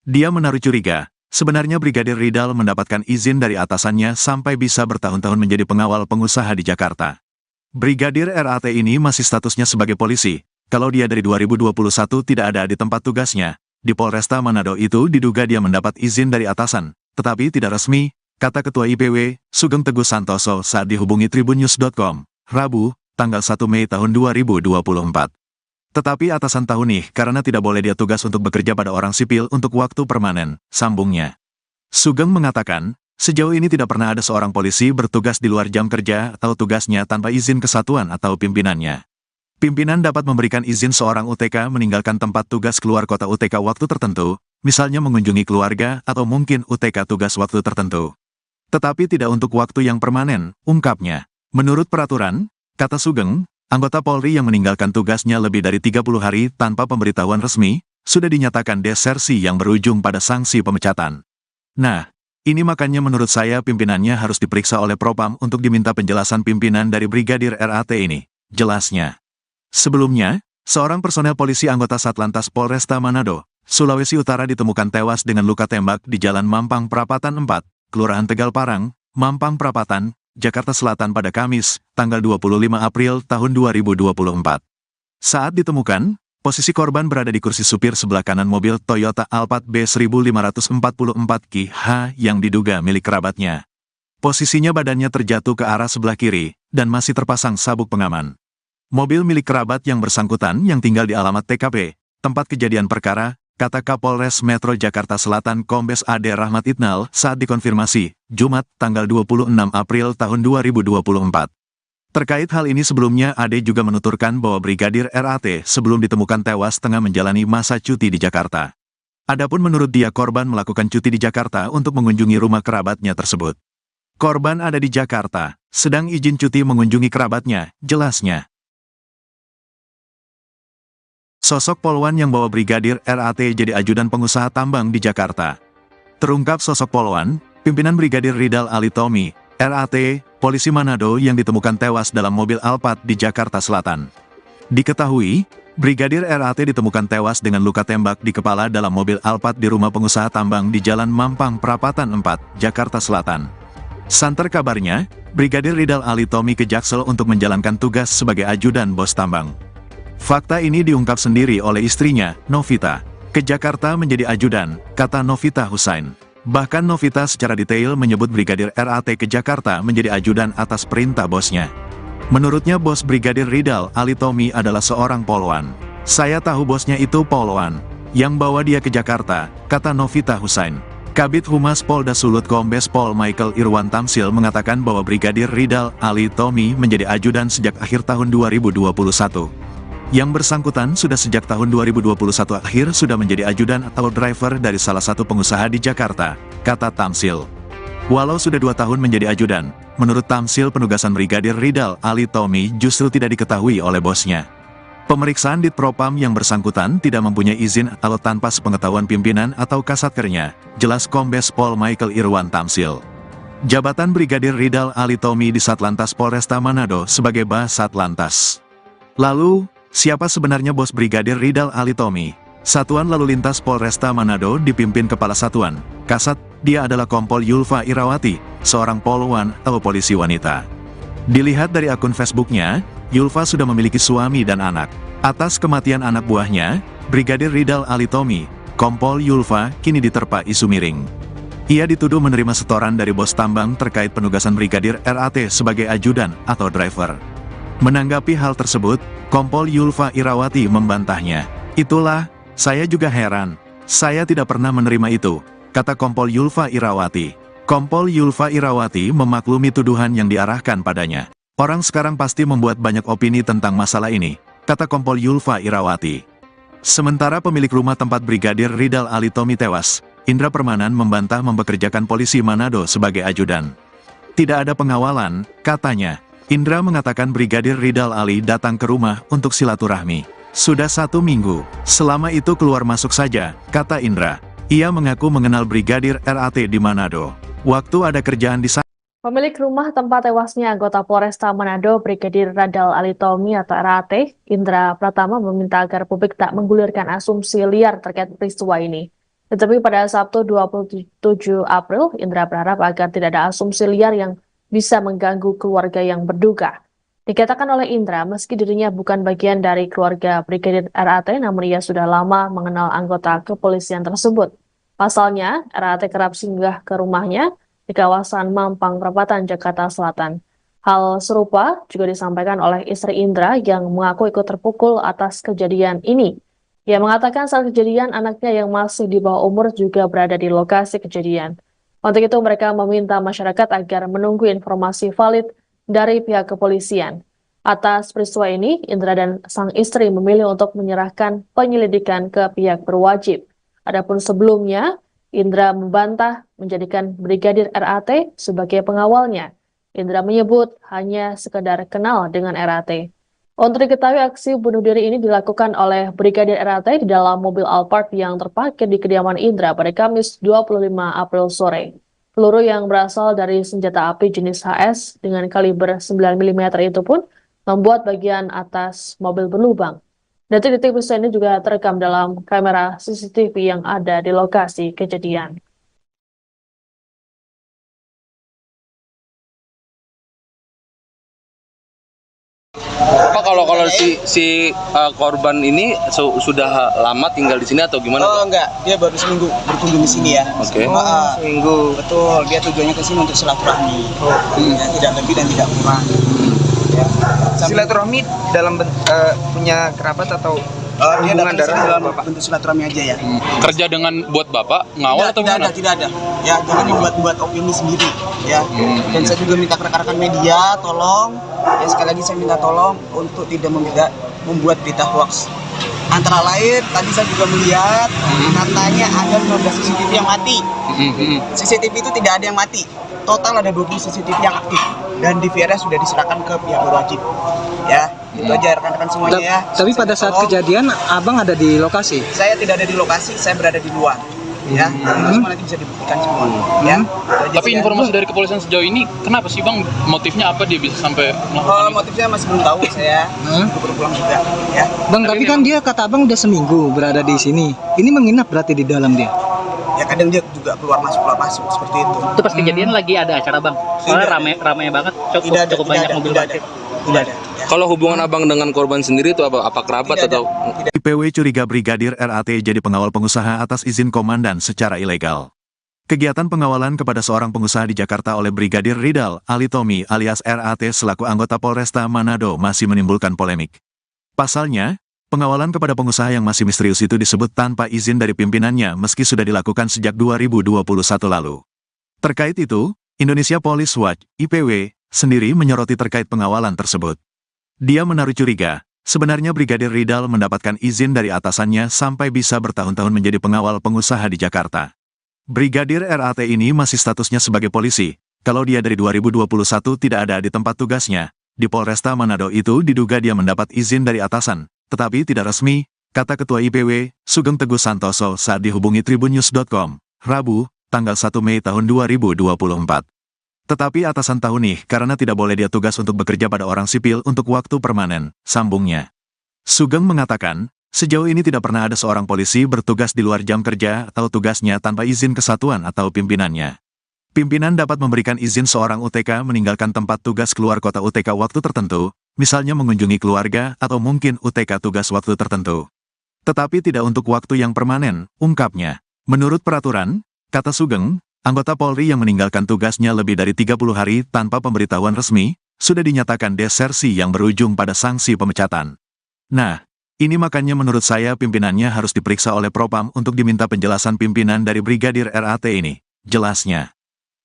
Dia menaruh curiga, sebenarnya Brigadir Ridal mendapatkan izin dari atasannya sampai bisa bertahun-tahun menjadi pengawal pengusaha di Jakarta. Brigadir RAT ini masih statusnya sebagai polisi, kalau dia dari 2021 tidak ada di tempat tugasnya. Di Polresta Manado itu diduga dia mendapat izin dari atasan, tetapi tidak resmi, kata Ketua IPW, Sugeng Teguh Santoso saat dihubungi tribunnews.com, Rabu, tanggal 1 Mei tahun 2024. Tetapi atasan tahu nih karena tidak boleh dia tugas untuk bekerja pada orang sipil untuk waktu permanen, sambungnya. Sugeng mengatakan, sejauh ini tidak pernah ada seorang polisi bertugas di luar jam kerja atau tugasnya tanpa izin kesatuan atau pimpinannya. Pimpinan dapat memberikan izin seorang UTK meninggalkan tempat tugas keluar kota UTK waktu tertentu, misalnya mengunjungi keluarga atau mungkin UTK tugas waktu tertentu. Tetapi tidak untuk waktu yang permanen, ungkapnya. Menurut peraturan, kata Sugeng, anggota Polri yang meninggalkan tugasnya lebih dari 30 hari tanpa pemberitahuan resmi, sudah dinyatakan desersi yang berujung pada sanksi pemecatan. Nah, ini makanya menurut saya pimpinannya harus diperiksa oleh Propam untuk diminta penjelasan pimpinan dari Brigadir RAT ini, jelasnya. Sebelumnya, seorang personel polisi anggota Satlantas Polresta Manado, Sulawesi Utara ditemukan tewas dengan luka tembak di Jalan Mampang Prapatan 4, Kelurahan Tegal Parang, Mampang Prapatan, Jakarta Selatan pada Kamis, tanggal 25 April tahun 2024. Saat ditemukan, posisi korban berada di kursi supir sebelah kanan mobil Toyota Alphard B1544 yang diduga milik kerabatnya. Posisinya badannya terjatuh ke arah sebelah kiri, dan masih terpasang sabuk pengaman. Mobil milik kerabat yang bersangkutan yang tinggal di alamat TKP, tempat kejadian perkara, kata Kapolres Metro Jakarta Selatan Kombes Ade Rahmat Itnal saat dikonfirmasi, Jumat, tanggal 26 April tahun 2024. Terkait hal ini sebelumnya Ade juga menuturkan bahwa Brigadir RAT sebelum ditemukan tewas tengah menjalani masa cuti di Jakarta. Adapun menurut dia korban melakukan cuti di Jakarta untuk mengunjungi rumah kerabatnya tersebut. Korban ada di Jakarta, sedang izin cuti mengunjungi kerabatnya, jelasnya. Sosok Polwan yang bawa Brigadir RAT jadi ajudan pengusaha tambang di Jakarta. Terungkap sosok Polwan, pimpinan Brigadir Ridal Alitomi, RAT, polisi Manado yang ditemukan tewas dalam mobil Alphard di Jakarta Selatan. Diketahui, Brigadir RAT ditemukan tewas dengan luka tembak di kepala dalam mobil Alphard di rumah pengusaha tambang di Jalan Mampang Perapatan 4, Jakarta Selatan. Santer kabarnya, Brigadir Ridal Alitomi ke Jaksel untuk menjalankan tugas sebagai ajudan bos tambang. Fakta ini diungkap sendiri oleh istrinya, Novita. Ke Jakarta menjadi ajudan, kata Novita Husain. Bahkan Novita secara detail menyebut Brigadir RAT ke Jakarta menjadi ajudan atas perintah bosnya. Menurutnya bos Brigadir Ridal Alitomi adalah seorang polwan. Saya tahu bosnya itu polwan, yang bawa dia ke Jakarta, kata Novita Husain. Kabid Humas Polda Sulut Kombes Pol Michael Irwan Tamsil mengatakan bahwa Brigadir Ridal Alitomi menjadi ajudan sejak akhir tahun 2021. Yang bersangkutan sudah sejak tahun 2021 akhir sudah menjadi ajudan atau driver dari salah satu pengusaha di Jakarta, kata Tamsil. Walau sudah 2 tahun menjadi ajudan, menurut Tamsil penugasan Brigadir Ridal Alitomi justru tidak diketahui oleh bosnya. Pemeriksaan Ditpropam yang bersangkutan tidak mempunyai izin atau tanpa sepengetahuan pimpinan atau kasatkernya, jelas Kombes Pol Michael Irwan Tamsil. Jabatan Brigadir Ridal Alitomi di Satlantas Polresta Manado sebagai Basatlantas. Lalu, siapa sebenarnya bos Brigadir Ridal Alitomi? Satuan Lalu Lintas Polresta Manado dipimpin Kepala Satuan, Kasat, dia adalah Kompol Yulfa Irawati, seorang polwan atau polisi wanita. Dilihat dari akun Facebooknya, Yulfa sudah memiliki suami dan anak. Atas kematian anak buahnya, Brigadir Ridal Alitomi, Kompol Yulfa kini diterpa isu miring. Ia dituduh menerima setoran dari bos tambang terkait penugasan Brigadir RAT sebagai ajudan atau driver. Menanggapi hal tersebut, Kompol Yulfa Irawati membantahnya. Itulah, saya juga heran. Saya tidak pernah menerima itu, kata Kompol Yulfa Irawati. Kompol Yulfa Irawati memaklumi tuduhan yang diarahkan padanya. Orang sekarang pasti membuat banyak opini tentang masalah ini, kata Kompol Yulfa Irawati. Sementara pemilik rumah tempat Brigadir Ridal Alitomi tewas, Indra Permanan membantah mempekerjakan polisi Manado sebagai ajudan. Tidak ada pengawalan, katanya. Indra mengatakan Brigadir Ridal Ali datang ke rumah untuk silaturahmi. Sudah 1 minggu, selama itu keluar masuk saja, kata Indra. Ia mengaku mengenal Brigadir RAT di Manado. Waktu ada kerjaan di sana. Pemilik rumah tempat tewasnya anggota Polresta Manado, Brigadir Ridal Alitomi atau RAT, Indra Pratama meminta agar publik tak menggulirkan asumsi liar terkait peristiwa ini. Tetapi pada Sabtu 27 April, Indra berharap agar tidak ada asumsi liar yang bisa mengganggu keluarga yang berduka. Dikatakan oleh Indra, meski dirinya bukan bagian dari keluarga Brigadir RAT, namun ia sudah lama mengenal anggota kepolisian tersebut. Pasalnya, RAT kerap singgah ke rumahnya di kawasan Mampang Perapatan, Jakarta Selatan. Hal serupa juga disampaikan oleh istri Indra yang mengaku ikut terpukul atas kejadian ini. Ia mengatakan saat kejadian anaknya yang masih di bawah umur juga berada di lokasi kejadian. Untuk itu mereka meminta masyarakat agar menunggu informasi valid dari pihak kepolisian. Atas peristiwa ini, Indra dan sang istri memilih untuk menyerahkan penyelidikan ke pihak berwajib. Adapun sebelumnya, Indra membantah menjadikan Brigadir RAT sebagai pengawalnya. Indra menyebut hanya sekedar kenal dengan RAT. Untuk diketahui aksi bunuh diri ini dilakukan oleh Brigadir RAT di dalam mobil Alphard yang terparkir di kediaman Indra pada Kamis 25 April sore. Peluru yang berasal dari senjata api jenis HS dengan kaliber 9 mm itu pun membuat bagian atas mobil berlubang. Detik-detik peristiwa ini juga terekam dalam kamera CCTV yang ada di lokasi kejadian. Pak, kalau si korban ini sudah lama tinggal di sini atau gimana? Oh enggak, dia baru seminggu berkunjung di sini ya. Oke. Seminggu. Betul, dia tujuannya ke sini untuk silaturahmi. Ya, tidak lebih dan tidak kurang. Ya. Silaturahmi dalam punya kerabat atau Dia hubungan datang darah dalam Bapak? bentuk silaturahmi aja ya. Kerja dengan buat Bapak ngawal atau gimana? Tidak ada. Ya, jangan membuat opini sendiri ya. Dan saya juga minta rekan-rekan media tolong, ya sekali lagi saya minta tolong untuk tidak membuat berita hoax. Antara lain tadi saya juga melihat katanya ada 15 CCTV yang mati. CCTV itu tidak ada yang mati. Total ada 20 CCTV yang aktif dan DVR sudah diserahkan ke pihak berwajib. Ya. Itu aja rekan-rekan semuanya ya. Tapi pada saat kejadian abang ada di lokasi? Saya tidak ada di lokasi, saya berada di luar. Ya, semua nanti bisa dibuktikan semua. Ya. Tapi informasi dari kepolisian sejauh ini, kenapa sih bang? Motifnya apa dia bisa sampai melakukan itu? Motifnya masih belum tahu saya. Baru pulang juga. Ya. Bang, tapi kan dia kata abang udah seminggu berada di sini. Ini menginap berarti di dalam dia? Ya kadang dia juga keluar masuk seperti itu. Itu pas kejadian lagi ada acara bang. Soalnya rame banget, cukup banyak mobil parkir. Tidak ada. Ya. Kalau hubungan abang dengan korban sendiri itu apa kerabat Tidak ada. atau? IPW curiga Brigadir RAT jadi pengawal pengusaha atas izin komandan secara ilegal. Kegiatan pengawalan kepada seorang pengusaha di Jakarta oleh Brigadir Ridal Alitomi alias RAT selaku anggota Polresta Manado masih menimbulkan polemik. Pasalnya, pengawalan kepada pengusaha yang masih misterius itu disebut tanpa izin dari pimpinannya meski sudah dilakukan sejak 2021 lalu. Terkait itu, Indonesia Police Watch (IPW) sendiri menyoroti terkait pengawalan tersebut. Dia menaruh curiga, sebenarnya Brigadir Ridal mendapatkan izin dari atasannya sampai bisa bertahun-tahun menjadi pengawal pengusaha di Jakarta. Brigadir RAT ini masih statusnya sebagai polisi, kalau dia dari 2021 tidak ada di tempat tugasnya. Di Polresta Manado itu diduga dia mendapat izin dari atasan, tetapi tidak resmi, kata Ketua IPW, Sugeng Teguh Santoso saat dihubungi tribunnews.com, Rabu, tanggal 1 Mei tahun 2024. Tetapi atasan tahu nih karena tidak boleh dia tugas untuk bekerja pada orang sipil untuk waktu permanen, sambungnya. Sugeng mengatakan, sejauh ini tidak pernah ada seorang polisi bertugas di luar jam kerja atau tugasnya tanpa izin kesatuan atau pimpinannya. Pimpinan dapat memberikan izin seorang UTK meninggalkan tempat tugas keluar kota UTK waktu tertentu, misalnya mengunjungi keluarga atau mungkin UTK tugas waktu tertentu. Tetapi tidak untuk waktu yang permanen, ungkapnya. Menurut peraturan, kata Sugeng, anggota Polri yang meninggalkan tugasnya lebih dari 30 hari tanpa pemberitahuan resmi, sudah dinyatakan desersi yang berujung pada sanksi pemecatan. Nah, ini makanya menurut saya pimpinannya harus diperiksa oleh Propam untuk diminta penjelasan pimpinan dari Brigadir RAT ini, jelasnya.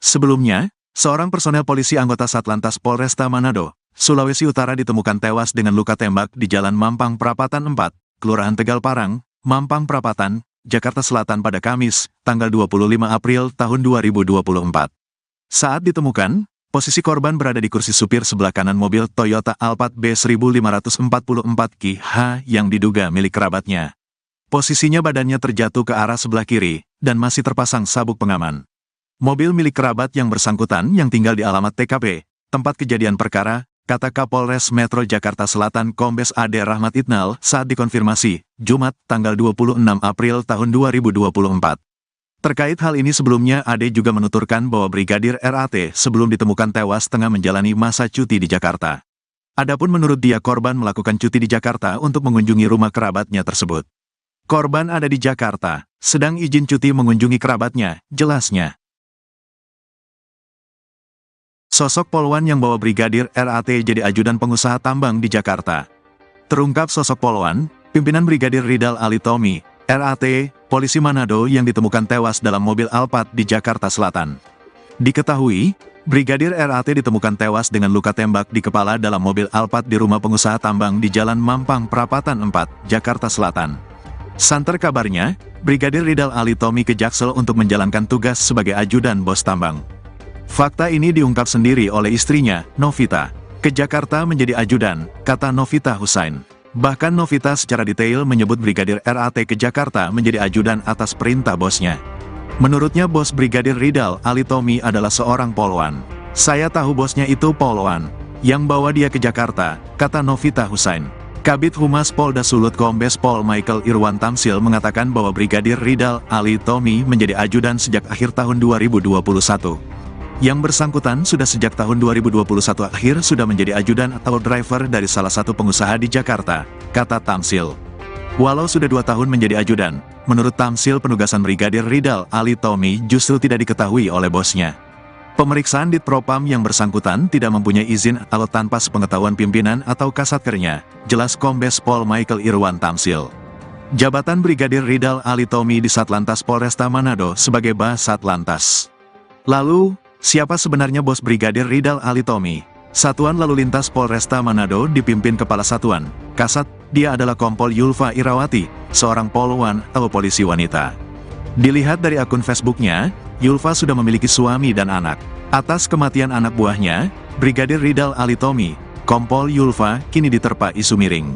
Sebelumnya, seorang personel polisi anggota Satlantas Polresta Manado, Sulawesi Utara ditemukan tewas dengan luka tembak di Jalan Mampang Prapatan 4, Kelurahan Tegal Parang, Mampang Prapatan, Jakarta Selatan pada Kamis, tanggal 25 April tahun 2024. Saat ditemukan, posisi korban berada di kursi supir sebelah kanan mobil Toyota Alphard B1544 yang diduga milik kerabatnya. Posisinya badannya terjatuh ke arah sebelah kiri, dan masih terpasang sabuk pengaman. Mobil milik kerabat yang bersangkutan yang tinggal di alamat TKP, tempat kejadian perkara, kata Kapolres Metro Jakarta Selatan Kombes Ade Rahmat Itnal saat dikonfirmasi, Jumat, tanggal 26 April tahun 2024. Terkait hal ini sebelumnya Ade juga menuturkan bahwa Brigadir RAT sebelum ditemukan tewas tengah menjalani masa cuti di Jakarta. Adapun menurut dia korban melakukan cuti di Jakarta untuk mengunjungi rumah kerabatnya tersebut. Korban ada di Jakarta, sedang izin cuti mengunjungi kerabatnya, jelasnya. Sosok polwan yang bawa Brigadir RAT jadi ajudan pengusaha tambang di Jakarta. Terungkap sosok polwan, pimpinan Brigadir Ridal Alitomi, RAT, polisi Manado yang ditemukan tewas dalam mobil Alphard di Jakarta Selatan. Diketahui, Brigadir RAT ditemukan tewas dengan luka tembak di kepala dalam mobil Alphard di rumah pengusaha tambang di Jalan Mampang Prapatan 4, Jakarta Selatan. Santer kabarnya, Brigadir Ridal Alitomi ke Jaksel untuk menjalankan tugas sebagai ajudan bos tambang. Fakta ini diungkap sendiri oleh istrinya, Novita. Ke Jakarta menjadi ajudan, kata Novita Husain. Bahkan Novita secara detail menyebut Brigadir RAT ke Jakarta menjadi ajudan atas perintah bosnya. Menurutnya bos Brigadir Ridal Alitomi adalah seorang polwan. Saya tahu bosnya itu polwan, yang bawa dia ke Jakarta, kata Novita Husain. Kabid Humas Polda Sulut Kombes Pol Michael Irwan Tamsil mengatakan bahwa Brigadir Ridal Alitomi menjadi ajudan sejak akhir tahun 2021. Yang bersangkutan sudah sejak tahun 2021 akhir sudah menjadi ajudan atau driver dari salah satu pengusaha di Jakarta, kata Tamsil. Walau sudah 2 tahun menjadi ajudan, menurut Tamsil penugasan Brigadir Ridal Alitomi justru tidak diketahui oleh bosnya. Pemeriksaan di Propam yang bersangkutan tidak mempunyai izin atau tanpa sepengetahuan pimpinan atau kasatkernya, jelas Kombes Pol Michael Irwan Tamsil. Jabatan Brigadir Ridal Alitomi di Satlantas Polresta Manado sebagai Bas Satlantas. Lalu, siapa sebenarnya bos Brigadir Ridal Alitomi? Satuan Lalu Lintas Polresta Manado dipimpin Kepala Satuan, Kasat, dia adalah Kompol Yulfa Irawati, seorang polwan atau polisi wanita. Dilihat dari akun Facebooknya, Yulfa sudah memiliki suami dan anak. Atas kematian anak buahnya, Brigadir Ridal Alitomi, Kompol Yulfa, kini diterpa isu miring.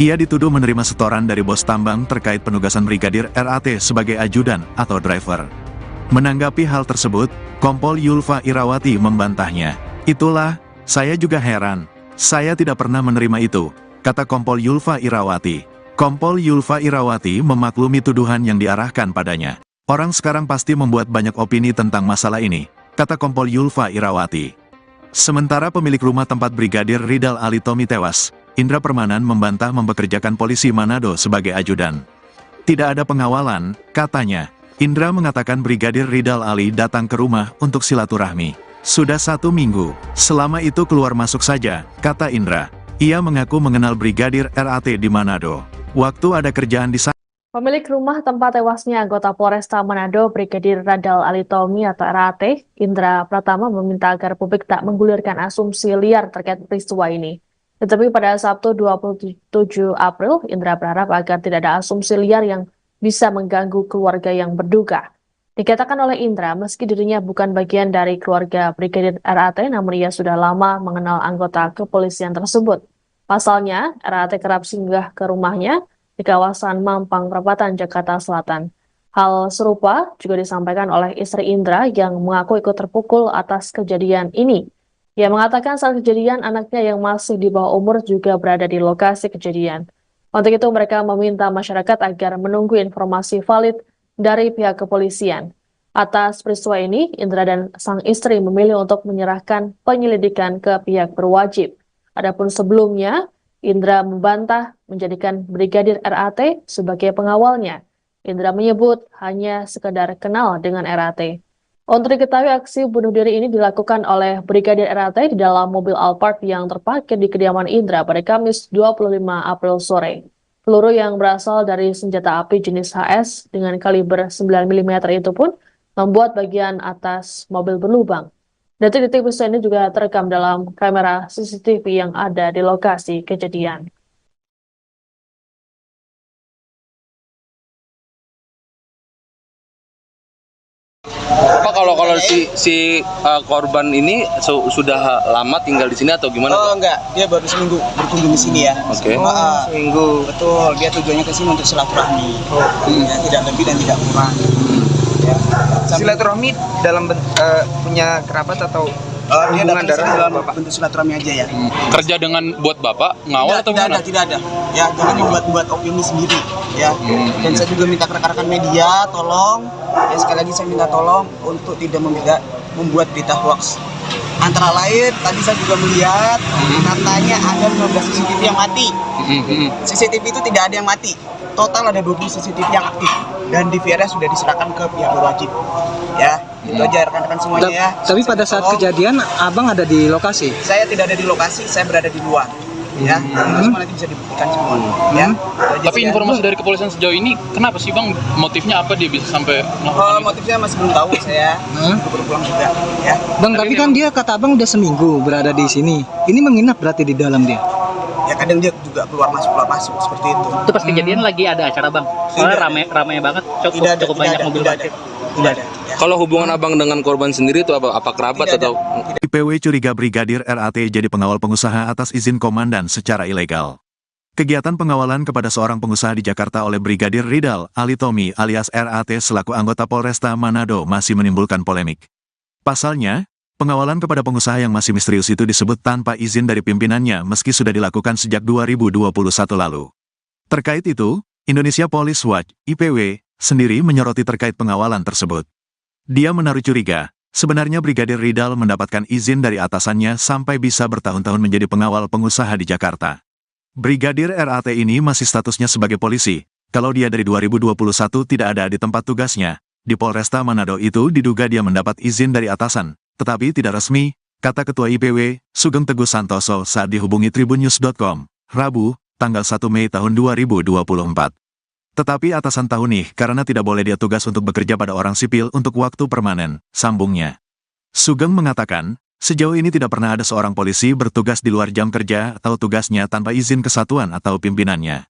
Ia dituduh menerima setoran dari bos tambang terkait penugasan Brigadir RAT sebagai ajudan atau driver. Menanggapi hal tersebut, Kompol Yulfa Irawati membantahnya. "Itulah, saya juga heran. Saya tidak pernah menerima itu," kata Kompol Yulfa Irawati. Kompol Yulfa Irawati memaklumi tuduhan yang diarahkan padanya. "Orang sekarang pasti membuat banyak opini tentang masalah ini," kata Kompol Yulfa Irawati. Sementara pemilik rumah tempat Brigadir Ridal Alitomi tewas, Indra Permanan membantah mempekerjakan polisi Manado sebagai ajudan. "Tidak ada pengawalan," katanya. Indra mengatakan Brigadir Ridal Ali datang ke rumah untuk silaturahmi. "Sudah 1 minggu, selama itu keluar masuk saja," kata Indra. Ia mengaku mengenal Brigadir RAT di Manado. Waktu ada kerjaan di sana. Pemilik rumah tempat tewasnya anggota Polresta Manado, Brigadir Radal Alitomi atau RAT, Indra Pratama meminta agar publik tak menggulirkan asumsi liar terkait peristiwa ini. Tetapi pada Sabtu 27 April, Indra berharap agar tidak ada asumsi liar yang bisa mengganggu keluarga yang berduka. Dikatakan oleh Indra, meski dirinya bukan bagian dari keluarga Brigadir RAT, namun ia sudah lama mengenal anggota kepolisian tersebut. Pasalnya, RAT kerap singgah ke rumahnya di kawasan Mampang Perapatan, Jakarta Selatan. Hal serupa juga disampaikan oleh istri Indra yang mengaku ikut terpukul atas kejadian ini. Ia mengatakan saat kejadian anaknya yang masih di bawah umur juga berada di lokasi kejadian. Untuk itu mereka meminta masyarakat agar menunggu informasi valid dari pihak kepolisian. Atas peristiwa ini, Indra dan sang istri memilih untuk menyerahkan penyelidikan ke pihak berwajib. Adapun sebelumnya, Indra membantah menjadikan Brigadir RAT sebagai pengawalnya. Indra menyebut hanya sekedar kenal dengan RAT. Untuk diketahui, aksi bunuh diri ini dilakukan oleh Brigadir RAT di dalam mobil Alphard yang terparkir di kediaman Indra pada Kamis 25 April sore. Peluru yang berasal dari senjata api jenis HS dengan kaliber 9 mm itu pun membuat bagian atas mobil berlubang. Detik-detik peristiwa ini juga terekam dalam kamera CCTV yang ada di lokasi kejadian. Pak, kalau si korban ini sudah lama tinggal di sini atau gimana? Oh enggak, dia baru seminggu berkunjung di sini ya. Oke. Seminggu, betul. Dia tujuannya ke sini untuk silaturahmi. Ya, tidak lebih dan tidak kurang. Ya. Silaturahmi dalam punya kerabat atau Dia hubungan datang darah dalam Bapak? bentuk silaturahmi aja ya. Kerja dengan buat Bapak ngawal atau Tidak gimana? ada, tidak ada. Ya, jangan membuat opini sendiri. Ya. Dan saya juga minta rekan-rekan media, tolong. Ya, sekali lagi saya minta tolong untuk tidak membuat berita hoax. Antara lain, tadi saya juga melihat katanya ada 15 CCTV yang mati. CCTV itu tidak ada yang mati. Total ada 20 CCTV yang aktif. Dan DVR-nya sudah diserahkan ke pihak berwajib. Ya, itu aja rekan-rekan semuanya ya. Tapi pada saat kejadian, abang ada di lokasi? Saya tidak ada di lokasi, saya berada di luar. Ya, semua nanti bisa dibuktikan semua. Ya. Tapi informasi dari kepolisian sejauh ini, kenapa sih Bang? Motifnya apa dia bisa sampai melakukan itu? Motifnya masih belum tahu saya. Baru pulang juga. Ya. Bang, tapi kan dia kata abang udah seminggu berada di sini. Ini menginap berarti di dalam dia? Ya kadang dia juga keluar masuk seperti itu. Itu pas kejadian lagi ada acara Bang. Soalnya rame banget, cukup banyak mobil parkir. Tidak ada. Ya. Kalau hubungan abang dengan korban sendiri itu apa kerabat Tidak ada. atau? IPW curiga Brigadir RAT jadi pengawal pengusaha atas izin komandan secara ilegal. Kegiatan pengawalan kepada seorang pengusaha di Jakarta oleh Brigadir Ridal Alitomi alias RAT selaku anggota Polresta Manado masih menimbulkan polemik. Pasalnya, pengawalan kepada pengusaha yang masih misterius itu disebut tanpa izin dari pimpinannya meski sudah dilakukan sejak 2021 lalu. Terkait itu, Indonesia Police Watch (IPW) sendiri menyoroti terkait pengawalan tersebut. Dia menaruh curiga, sebenarnya Brigadir Ridal mendapatkan izin dari atasannya sampai bisa bertahun-tahun menjadi pengawal pengusaha di Jakarta. Brigadir RAT ini masih statusnya sebagai polisi, kalau dia dari 2021 tidak ada di tempat tugasnya. Di Polresta Manado itu diduga dia mendapat izin dari atasan, tetapi tidak resmi, kata Ketua IPW, Sugeng Teguh Santoso saat dihubungi tribunnews.com, Rabu, tanggal 1 Mei tahun 2024. Tetapi atasan tahu nih karena tidak boleh dia tugas untuk bekerja pada orang sipil untuk waktu permanen, sambungnya. Sugeng mengatakan, sejauh ini tidak pernah ada seorang polisi bertugas di luar jam kerja atau tugasnya tanpa izin kesatuan atau pimpinannya.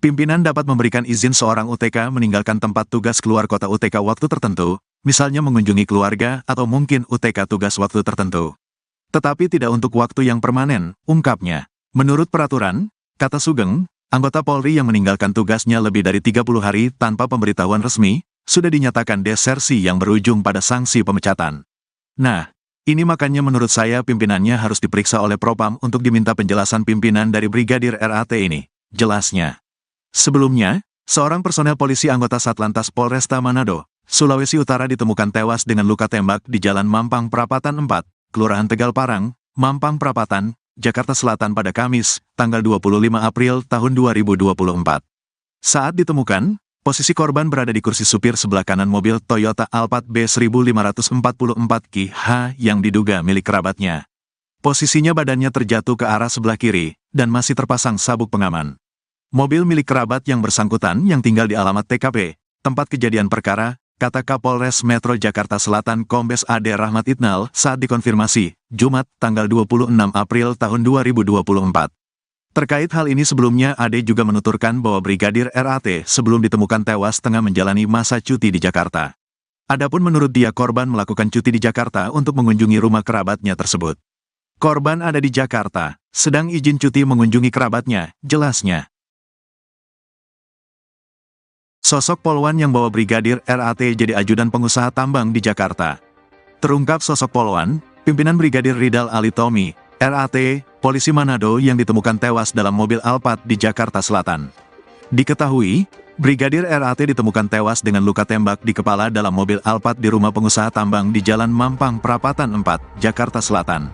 Pimpinan dapat memberikan izin seorang UTK meninggalkan tempat tugas keluar kota UTK waktu tertentu, misalnya mengunjungi keluarga atau mungkin UTK tugas waktu tertentu. Tetapi tidak untuk waktu yang permanen, ungkapnya. Menurut peraturan, kata Sugeng, anggota Polri yang meninggalkan tugasnya lebih dari 30 hari tanpa pemberitahuan resmi, sudah dinyatakan desersi yang berujung pada sanksi pemecatan. Nah, ini makanya menurut saya pimpinannya harus diperiksa oleh Propam untuk diminta penjelasan pimpinan dari Brigadir RAT ini, jelasnya. Sebelumnya, seorang personel polisi anggota Satlantas Polresta Manado, Sulawesi Utara ditemukan tewas dengan luka tembak di Jalan Mampang Prapatan 4, Kelurahan Tegal Parang, Mampang Prapatan, Jakarta Selatan pada Kamis, tanggal 25 April tahun 2024. Saat ditemukan, posisi korban berada di kursi supir sebelah kanan mobil Toyota Alphard B1544 yang diduga milik kerabatnya. Posisinya badannya terjatuh ke arah sebelah kiri, dan masih terpasang sabuk pengaman. Mobil milik kerabat yang bersangkutan yang tinggal di alamat TKP, tempat kejadian perkara, kata Kapolres Metro Jakarta Selatan Kombes Ade Rahmat Itnal saat dikonfirmasi, Jumat, tanggal 26 April tahun 2024. Terkait hal ini sebelumnya Ade juga menuturkan bahwa Brigadir RAT sebelum ditemukan tewas tengah menjalani masa cuti di Jakarta. Adapun menurut dia korban melakukan cuti di Jakarta untuk mengunjungi rumah kerabatnya tersebut. Korban ada di Jakarta, sedang izin cuti mengunjungi kerabatnya, jelasnya. Sosok polwan yang bawa Brigadir RAT jadi ajudan pengusaha tambang di Jakarta. Terungkap sosok polwan, pimpinan Brigadir Ridal Ali Tommy, RAT, polisi Manado yang ditemukan tewas dalam mobil Alphard di Jakarta Selatan. Diketahui, Brigadir RAT ditemukan tewas dengan luka tembak di kepala dalam mobil Alphard di rumah pengusaha tambang di Jalan Mampang Prapatan 4, Jakarta Selatan.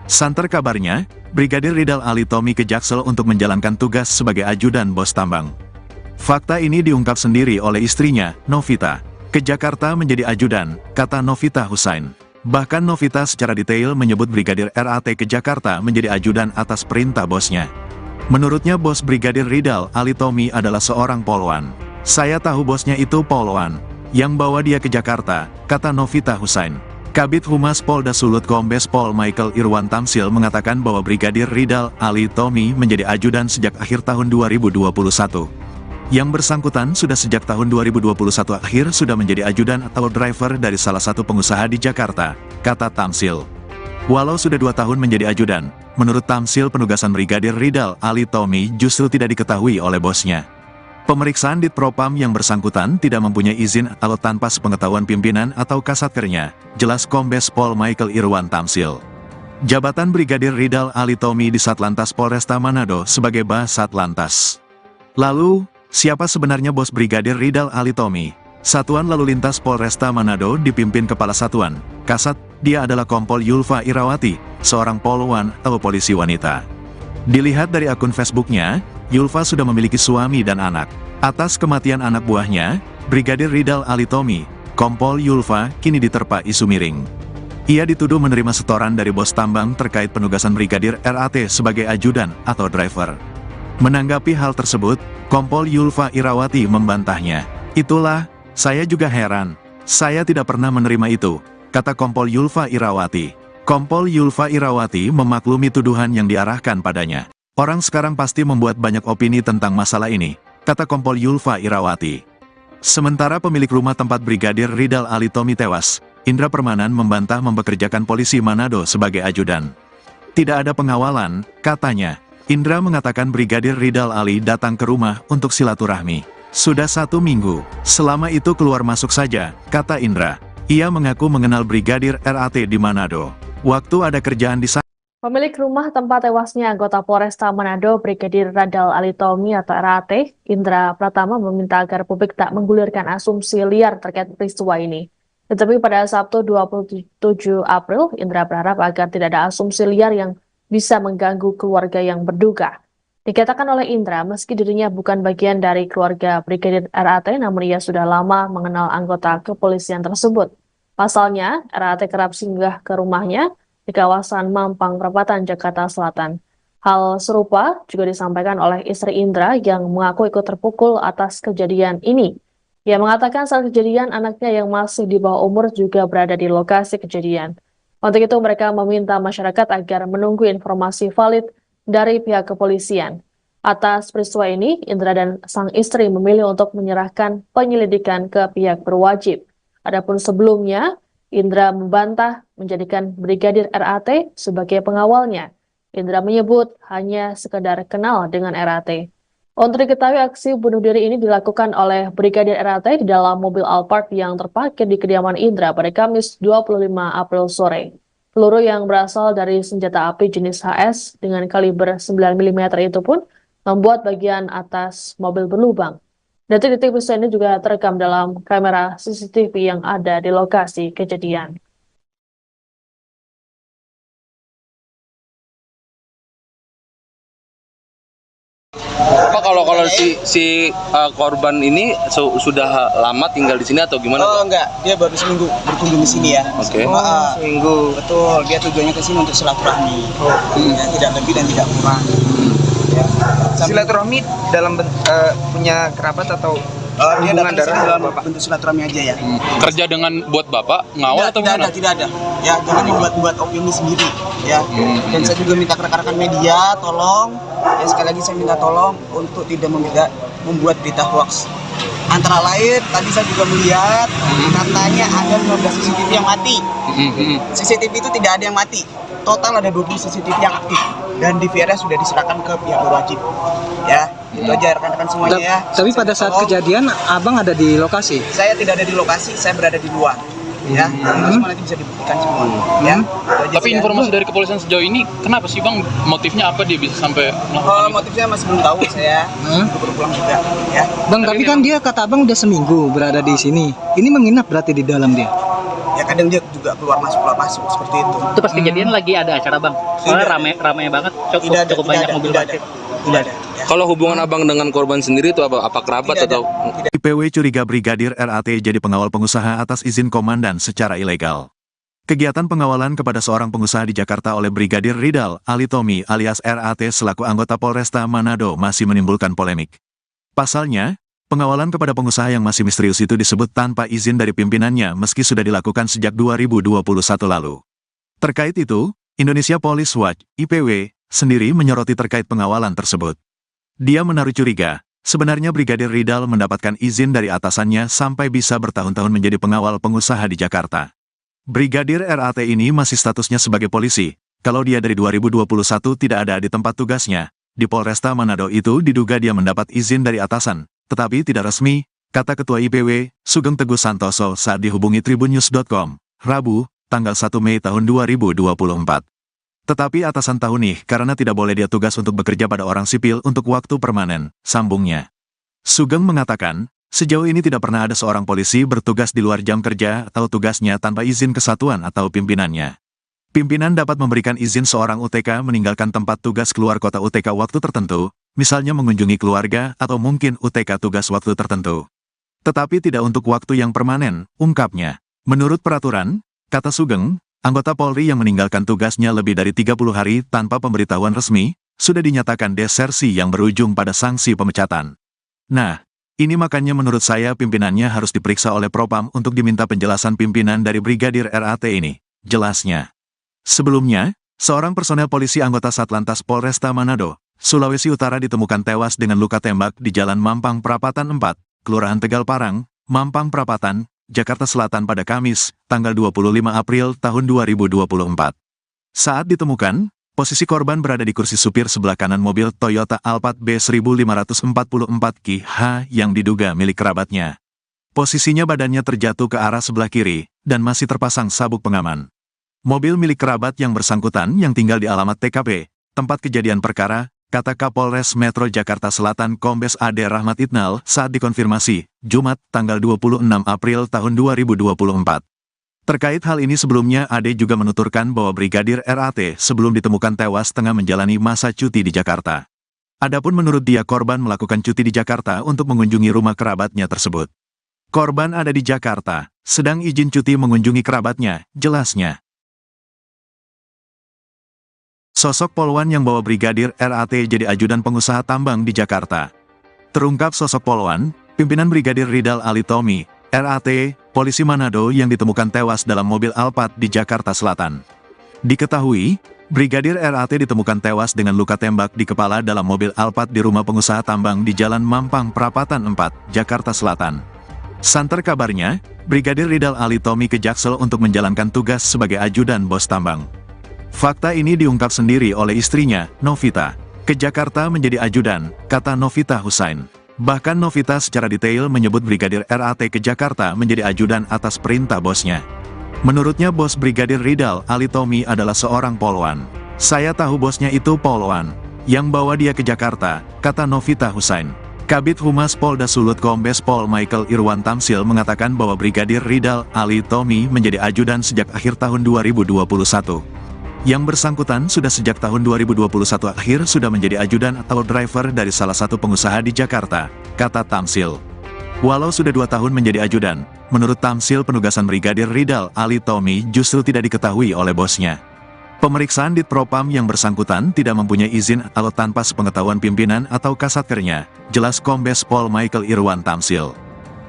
Santer kabarnya, Brigadir Ridal Ali Tommy ke Jaksel untuk menjalankan tugas sebagai ajudan bos tambang. Fakta ini diungkap sendiri oleh istrinya, Novita. Ke Jakarta menjadi ajudan, kata Novita Husain. Bahkan Novita secara detail menyebut Brigadir RAT ke Jakarta menjadi ajudan atas perintah bosnya. Menurutnya bos Brigadir Ridal Ali Tommy adalah seorang polwan. Saya tahu bosnya itu polwan, yang bawa dia ke Jakarta, kata Novita Husain. Kabid Humas Polda Sulut Kombes Pol Michael Irwan Tamsil mengatakan bahwa Brigadir Ridal Ali Tommy menjadi ajudan sejak akhir tahun 2021. Yang bersangkutan sudah sejak tahun 2021 akhir sudah menjadi ajudan atau driver dari salah satu pengusaha di Jakarta, kata Tamsil. Walau sudah 2 tahun menjadi ajudan, menurut Tamsil penugasan Brigadir Ridal Ali Tommy justru tidak diketahui oleh bosnya. Pemeriksaan di Propam yang bersangkutan tidak mempunyai izin atau tanpa sepengetahuan pimpinan atau kasatkernya, jelas Kombes Pol Michael Irwan Tamsil. Jabatan Brigadir Ridal Ali Tommy di Satlantas Polresta Manado sebagai Bas Satlantas. Lalu, siapa sebenarnya bos Brigadir Ridal Ali Tommy? Satuan Lalu Lintas Polresta Manado dipimpin Kepala Satuan, Kasat, dia adalah Kompol Yulfa Irawati, seorang polwan atau polisi wanita. Dilihat dari akun Facebooknya, Yulfa sudah memiliki suami dan anak. Atas kematian anak buahnya, Brigadir Ridal Ali Tommy, Kompol Yulfa kini diterpa isu miring. Ia dituduh menerima setoran dari bos tambang terkait penugasan Brigadir RAT sebagai ajudan atau driver. Menanggapi hal tersebut, Kompol Yulfa Irawati membantahnya. Itulah, saya juga heran. Saya tidak pernah menerima itu, kata Kompol Yulfa Irawati. Kompol Yulfa Irawati memaklumi tuduhan yang diarahkan padanya. Orang sekarang pasti membuat banyak opini tentang masalah ini, kata Kompol Yulfa Irawati. Sementara pemilik rumah tempat Brigadir Ridal Ali Tommy tewas, Indra Permanan membantah mempekerjakan polisi Manado sebagai ajudan. Tidak ada pengawalan, katanya. Indra mengatakan Brigadir Ridal Ali datang ke rumah untuk silaturahmi. Sudah 1 minggu, selama itu keluar masuk saja, kata Indra. Ia mengaku mengenal Brigadir RAT di Manado. Waktu ada kerjaan di sana. Pemilik rumah tempat tewasnya anggota Polresta Manado, Brigadir Ridal Ali Tommy atau RAT, Indra Pratama meminta agar publik tak menggulirkan asumsi liar terkait peristiwa ini. Tetapi pada Sabtu 27 April, Indra berharap agar tidak ada asumsi liar yang bisa mengganggu keluarga yang berduka. Dikatakan oleh Indra, meski dirinya bukan bagian dari keluarga Brigadir RAT, namun ia sudah lama mengenal anggota kepolisian tersebut. Pasalnya, RAT kerap singgah ke rumahnya di kawasan Mampang Perapatan, Jakarta Selatan. Hal serupa juga disampaikan oleh istri Indra yang mengaku ikut terpukul atas kejadian ini. Ia mengatakan saat kejadian anaknya yang masih di bawah umur juga berada di lokasi kejadian. Untuk itu mereka meminta masyarakat agar menunggu informasi valid dari pihak kepolisian. Atas peristiwa ini, Indra dan sang istri memilih untuk menyerahkan penyelidikan ke pihak berwajib. Adapun sebelumnya, Indra membantah menjadikan Brigadir RAT sebagai pengawalnya. Indra menyebut hanya sekedar kenal dengan RAT. Untuk diketahui, aksi bunuh diri ini dilakukan oleh Brigadir RAT di dalam mobil Alphard yang terparkir di kediaman Indra pada Kamis 25 April sore. Peluru yang berasal dari senjata api jenis HS dengan kaliber 9 mm itu pun membuat bagian atas mobil berlubang. Detik-detik peristiwa ini juga terekam dalam kamera CCTV yang ada di lokasi kejadian. Pak, kalau si korban ini sudah lama tinggal di sini atau gimana? Oh enggak, dia baru seminggu berkunjung di sini ya. Oke. Seminggu, betul. Dia tujuannya ke sini untuk silaturahmi. Ya, tidak lebih dan tidak kurang. Ya. Silaturahmi dalam punya kerabat atau Dia hubungan datang ke sini darah dalam Bapak? bentuk silaturahmi aja ya. Kerja dengan buat bapak ngawal atau gimana? Tidak ada. Ya, jangan membuat opini sendiri ya. Dan saya juga minta ke rekan-rekan media, tolong ya, sekali lagi saya minta tolong untuk tidak membuat berita hoax. Antara lain tadi saya juga melihat katanya ada 15 CCTV yang mati. CCTV itu tidak ada yang mati. Total ada 20 CCTV yang aktif dan DVR sudah diserahkan ke pihak berwajib. Ya, itu aja rekan-rekan semuanya ya. Tapi pada saat kejadian abang ada di lokasi? Saya tidak ada di lokasi, saya berada di luar. Ya, itu semua nanti bisa dibuktikan semua. Ya. Itu aja Tapi sih, ya. informasi dari kepolisian sejauh ini, kenapa sih bang? Motifnya apa dia bisa sampai melakukan itu? Motifnya masih belum tahu, saya baru pulang juga. Ya. Bang, tapi kan dia kata abang udah seminggu berada di sini. Ini menginap berarti di dalam dia? Ya kadang dia juga keluar masuk seperti itu. Itu pas kejadian lagi ada acara bang. Soalnya rame banget, cukup banyak mobil parkir. Tidak ada. Ya. Kalau hubungan abang dengan korban sendiri itu apa kerabat Tidak ada. atau? IPW curiga Brigadir RAT jadi pengawal pengusaha atas izin komandan secara ilegal. Kegiatan pengawalan kepada seorang pengusaha di Jakarta oleh Brigadir Ridal Alitomi alias RAT selaku anggota Polresta Manado masih menimbulkan polemik. Pasalnya, pengawalan kepada pengusaha yang masih misterius itu disebut tanpa izin dari pimpinannya meski sudah dilakukan sejak 2021 lalu. Terkait itu, Indonesia Police Watch (IPW) sendiri menyoroti terkait pengawalan tersebut. Dia menaruh curiga, sebenarnya Brigadir Ridal mendapatkan izin dari atasannya sampai bisa bertahun-tahun menjadi pengawal pengusaha di Jakarta. Brigadir RAT ini masih statusnya sebagai polisi, kalau dia dari 2021 tidak ada di tempat tugasnya. Di Polresta Manado itu diduga dia mendapat izin dari atasan, tetapi tidak resmi, kata Ketua IPW, Sugeng Teguh Santoso saat dihubungi tribunnews.com, Rabu, tanggal 1 Mei tahun 2024. Tetapi atasan tahu nih karena tidak boleh dia tugas untuk bekerja pada orang sipil untuk waktu permanen, sambungnya. Sugeng mengatakan, sejauh ini tidak pernah ada seorang polisi bertugas di luar jam kerja atau tugasnya tanpa izin kesatuan atau pimpinannya. Pimpinan dapat memberikan izin seorang UTK meninggalkan tempat tugas keluar kota UTK waktu tertentu, misalnya mengunjungi keluarga atau mungkin UTK tugas waktu tertentu. Tetapi tidak untuk waktu yang permanen, ungkapnya. Menurut peraturan, kata Sugeng, anggota Polri yang meninggalkan tugasnya lebih dari 30 hari tanpa pemberitahuan resmi, sudah dinyatakan desersi yang berujung pada sanksi pemecatan. Nah, ini makanya menurut saya pimpinannya harus diperiksa oleh Propam untuk diminta penjelasan pimpinan dari Brigadir RAT ini, jelasnya. Sebelumnya, seorang personel polisi anggota Satlantas Polresta Manado, Sulawesi Utara ditemukan tewas dengan luka tembak di Jalan Mampang Prapatan 4, Kelurahan Tegal Parang, Mampang Prapatan, Jakarta Selatan pada Kamis, tanggal 25 April tahun 2024. Saat ditemukan, posisi korban berada di kursi supir sebelah kanan mobil Toyota Alphard B1544QH yang diduga milik kerabatnya. Posisinya badannya terjatuh ke arah sebelah kiri, dan masih terpasang sabuk pengaman. Mobil milik kerabat yang bersangkutan yang tinggal di alamat TKP, tempat kejadian perkara, kata Kapolres Metro Jakarta Selatan Kombes Ade Rahmat Itnal saat dikonfirmasi, Jumat, tanggal 26 April tahun 2024. Terkait hal ini sebelumnya Ade juga menuturkan bahwa Brigadir RAT sebelum ditemukan tewas tengah menjalani masa cuti di Jakarta. Adapun menurut dia korban melakukan cuti di Jakarta untuk mengunjungi rumah kerabatnya tersebut. Korban ada di Jakarta, sedang izin cuti mengunjungi kerabatnya, jelasnya. Sosok polwan yang bawa Brigadir RAT jadi ajudan pengusaha tambang di Jakarta. Terungkap sosok polwan, pimpinan Brigadir Ridal Alitomi, RAT, polisi Manado yang ditemukan tewas dalam mobil Alphard di Jakarta Selatan. Diketahui, Brigadir RAT ditemukan tewas dengan luka tembak di kepala dalam mobil Alphard di rumah pengusaha tambang di Jalan Mampang Prapatan 4, Jakarta Selatan. Santer kabarnya, Brigadir Ridal Alitomi ke Jaksel untuk menjalankan tugas sebagai ajudan bos tambang. Fakta ini diungkap sendiri oleh istrinya, Novita. Ke Jakarta menjadi ajudan, kata Novita Husain. Bahkan Novita secara detail menyebut Brigadir RAT ke Jakarta menjadi ajudan atas perintah bosnya. Menurutnya bos Brigadir Ridal Alitomi adalah seorang polwan. Saya tahu bosnya itu polwan, yang bawa dia ke Jakarta, kata Novita Husain. Kabid Humas Polda Sulut Kombes Pol Michael Irwan Tamsil mengatakan bahwa Brigadir Ridal Alitomi menjadi ajudan sejak akhir tahun 2021. Yang bersangkutan sudah sejak tahun 2021 akhir sudah menjadi ajudan atau driver dari salah satu pengusaha di Jakarta, kata Tamsil. Walau sudah 2 tahun menjadi ajudan, menurut Tamsil penugasan Brigadir Ridal Alitomi justru tidak diketahui oleh bosnya. Pemeriksaan Ditpropam yang bersangkutan tidak mempunyai izin atau tanpa sepengetahuan pimpinan atau kasatkernya, jelas Kombes Pol Michael Irwan Tamsil.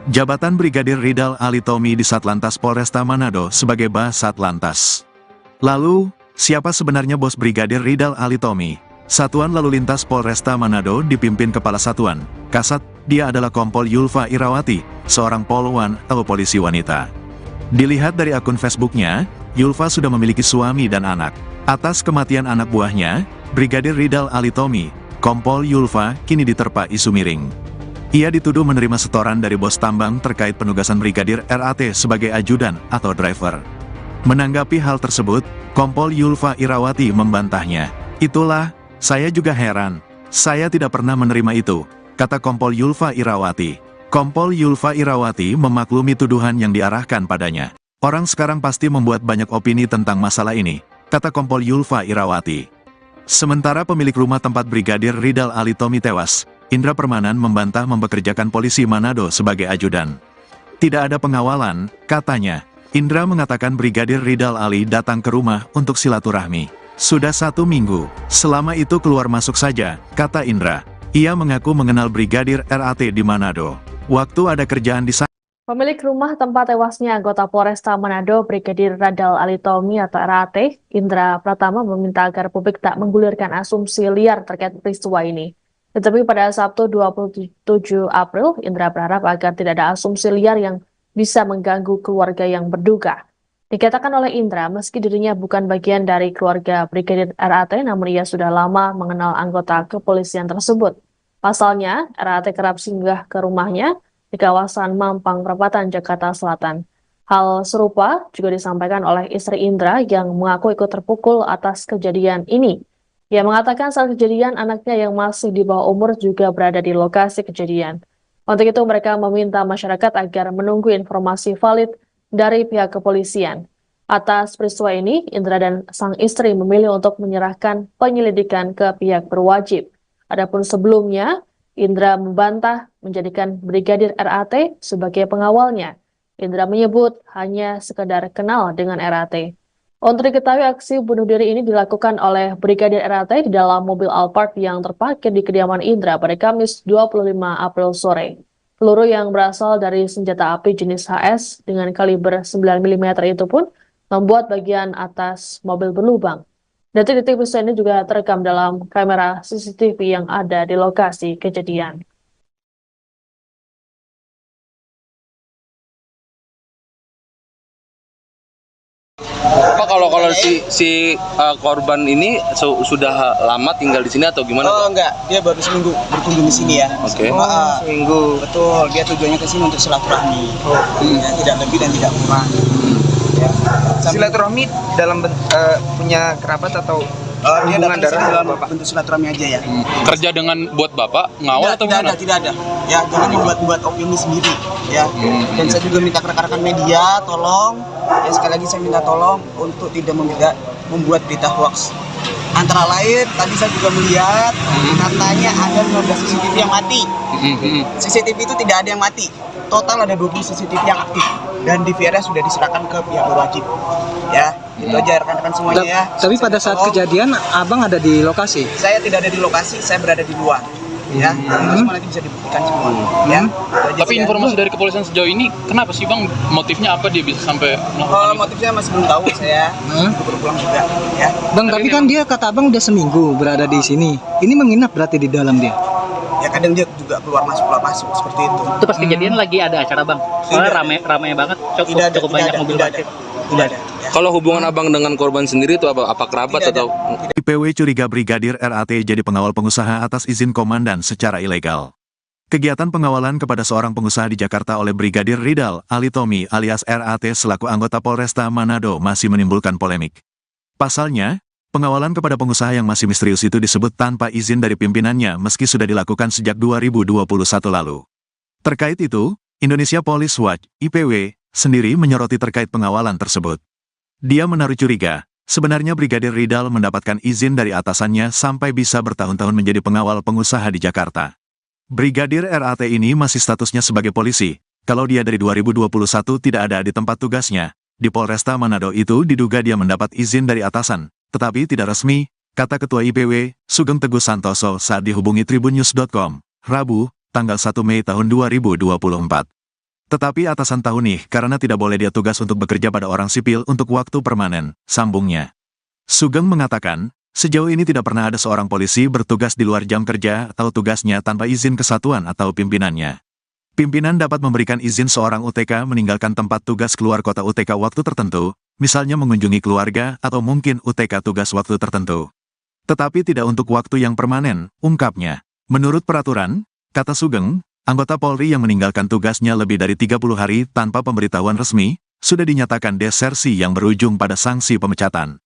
Jabatan Brigadir Ridal Alitomi di Satlantas Polresta Manado sebagai Basatlantas. Lalu, siapa sebenarnya bos Brigadir Ridal Alitomi? Satuan Lalu Lintas Polresta Manado dipimpin Kepala Satuan, Kasat, dia adalah Kompol Yulfa Irawati, seorang polwan atau polisi wanita. Dilihat dari akun Facebooknya, Yulfa sudah memiliki suami dan anak. Atas kematian anak buahnya, Brigadir Ridal Alitomi, Kompol Yulfa kini diterpa isu miring. Ia dituduh menerima setoran dari bos tambang terkait penugasan Brigadir RAT sebagai ajudan atau driver. Menanggapi hal tersebut, Kompol Yulfa Irawati membantahnya. Itulah, saya juga heran. Saya tidak pernah menerima itu, kata Kompol Yulfa Irawati. Kompol Yulfa Irawati memaklumi tuduhan yang diarahkan padanya. Orang sekarang pasti membuat banyak opini tentang masalah ini, kata Kompol Yulfa Irawati. Sementara pemilik rumah tempat Brigadir Ridal Alitomi tewas, Indra Permanan membantah mempekerjakan polisi Manado sebagai ajudan. Tidak ada pengawalan, katanya. Indra mengatakan Brigadir Ridal Ali datang ke rumah untuk silaturahmi. Sudah 1 minggu, selama itu keluar masuk saja, kata Indra. Ia mengaku mengenal Brigadir RAT di Manado. Waktu ada kerjaan di sana. Pemilik rumah tempat tewasnya anggota Polresta Manado, Brigadir Ridal Alitomi atau RAT, Indra Pratama meminta agar publik tak menggulirkan asumsi liar terkait peristiwa ini. Tetapi pada Sabtu 27 April, Indra berharap agar tidak ada asumsi liar yang bisa mengganggu keluarga yang berduka. Dikatakan oleh Indra, meski dirinya bukan bagian dari keluarga Brigadir RAT, namun ia sudah lama mengenal anggota kepolisian tersebut. Pasalnya, RAT kerap singgah ke rumahnya di kawasan Mampang Perapatan, Jakarta Selatan. Hal serupa juga disampaikan oleh istri Indra yang mengaku ikut terpukul atas kejadian ini. Ia mengatakan saat kejadian anaknya yang masih di bawah umur juga berada di lokasi kejadian. Untuk itu mereka meminta masyarakat agar menunggu informasi valid dari pihak kepolisian. Atas peristiwa ini, Indra dan sang istri memilih untuk menyerahkan penyelidikan ke pihak berwajib. Adapun sebelumnya, Indra membantah menjadikan Brigadir RAT sebagai pengawalnya. Indra menyebut hanya sekedar kenal dengan RAT. Untuk diketahui aksi bunuh diri ini dilakukan oleh Brigadir RAT di dalam mobil Alphard yang terparkir di kediaman Indra pada Kamis 25 April sore. Peluru yang berasal dari senjata api jenis HS dengan kaliber 9 mm itu pun membuat bagian atas mobil berlubang. Detik-detik peristiwa ini juga terekam dalam kamera CCTV yang ada di lokasi kejadian. Pak, kalau si korban ini sudah lama tinggal di sini atau gimana? Oh enggak, dia baru seminggu berkunjung di sini ya. Oke. Seminggu. Betul, dia tujuannya ke sini untuk silaturahmi. Ya, tidak lebih dan tidak kurang. Ya. Silaturahmi dalam punya kerabat atau Dia hubungan datang darah dalam Bapak? bentuk silaturahmi aja ya. Kerja dengan buat Bapak ngawal atau gimana? Tidak ada. Ya, jangan membuat opini sendiri ya. Dan saya juga minta rekan-rekan media tolong, ya sekali lagi saya minta tolong untuk tidak membuat berita hoax. Antara lain tadi saya juga melihat katanya ada 15 CCTV yang mati. CCTV itu tidak ada yang mati. Total ada 20 CCTV yang aktif dan DVR sudah diserahkan ke pihak berwajib. Ya, itu aja rekan-rekan semuanya ya. Tapi pada saat kejadian Abang ada di lokasi? Saya tidak ada di lokasi, saya berada di luar. Ya, semua nanti bisa dibuktikan semua. Ya. Tapi informasi dari kepolisian sejauh ini, kenapa sih Bang? Motifnya apa dia bisa sampai melakukan itu? Motifnya masih belum tahu saya. Baru pulang juga. Ya. Bang, tapi kan dia kata Abang udah seminggu berada di sini. Ini menginap berarti di dalam dia? Ya kadang dia juga keluar masuk seperti itu. Itu pas kejadian lagi ada acara bang. Soalnya rame banget, cukup banyak mobil parkir. Tidak ada. Ya. Kalau hubungan abang dengan korban sendiri itu apa kerabat Tidak ada. atau? IPW curiga Brigadir RAT jadi pengawal pengusaha atas izin komandan secara ilegal. Kegiatan pengawalan kepada seorang pengusaha di Jakarta oleh Brigadir Ridal Alitomi alias RAT selaku anggota Polresta Manado masih menimbulkan polemik. Pasalnya, pengawalan kepada pengusaha yang masih misterius itu disebut tanpa izin dari pimpinannya meski sudah dilakukan sejak 2021 lalu. Terkait itu, Indonesia Police Watch (IPW) sendiri menyoroti terkait pengawalan tersebut. Dia menaruh curiga, sebenarnya Brigadir Ridal mendapatkan izin dari atasannya sampai bisa bertahun-tahun menjadi pengawal pengusaha di Jakarta. Brigadir RAT ini masih statusnya sebagai polisi, kalau dia dari 2021 tidak ada di tempat tugasnya. Di Polresta Manado itu diduga dia mendapat izin dari atasan, tetapi tidak resmi, kata Ketua IPW, Sugeng Teguh Santoso saat dihubungi tribunnews.com, Rabu, tanggal 1 Mei tahun 2024. Tetapi atasan tahu nih karena tidak boleh dia tugas untuk bekerja pada orang sipil untuk waktu permanen, sambungnya. Sugeng mengatakan, sejauh ini tidak pernah ada seorang polisi bertugas di luar jam kerja atau tugasnya tanpa izin kesatuan atau pimpinannya. Pimpinan dapat memberikan izin seorang UTK meninggalkan tempat tugas keluar kota UTK waktu tertentu, misalnya mengunjungi keluarga atau mungkin UTK tugas waktu tertentu. Tetapi tidak untuk waktu yang permanen, ungkapnya. Menurut peraturan, kata Sugeng, anggota Polri yang meninggalkan tugasnya lebih dari 30 hari tanpa pemberitahuan resmi, sudah dinyatakan desersi yang berujung pada sanksi pemecatan.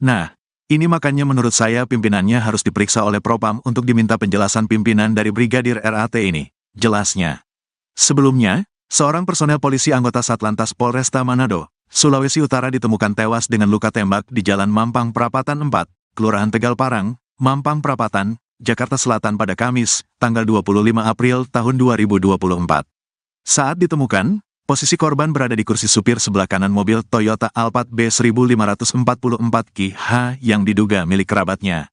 Nah, ini makanya menurut saya pimpinannya harus diperiksa oleh Propam untuk diminta penjelasan pimpinan dari Brigadir RAT ini, jelasnya. Sebelumnya, seorang personel polisi anggota Satlantas Polresta Manado, Sulawesi Utara ditemukan tewas dengan luka tembak di Jalan Mampang Prapatan 4, Kelurahan Tegal Parang, Mampang Prapatan, Jakarta Selatan pada Kamis, tanggal 25 April tahun 2024. Saat ditemukan, posisi korban berada di kursi supir sebelah kanan mobil Toyota Alphard B1544 yang diduga milik kerabatnya.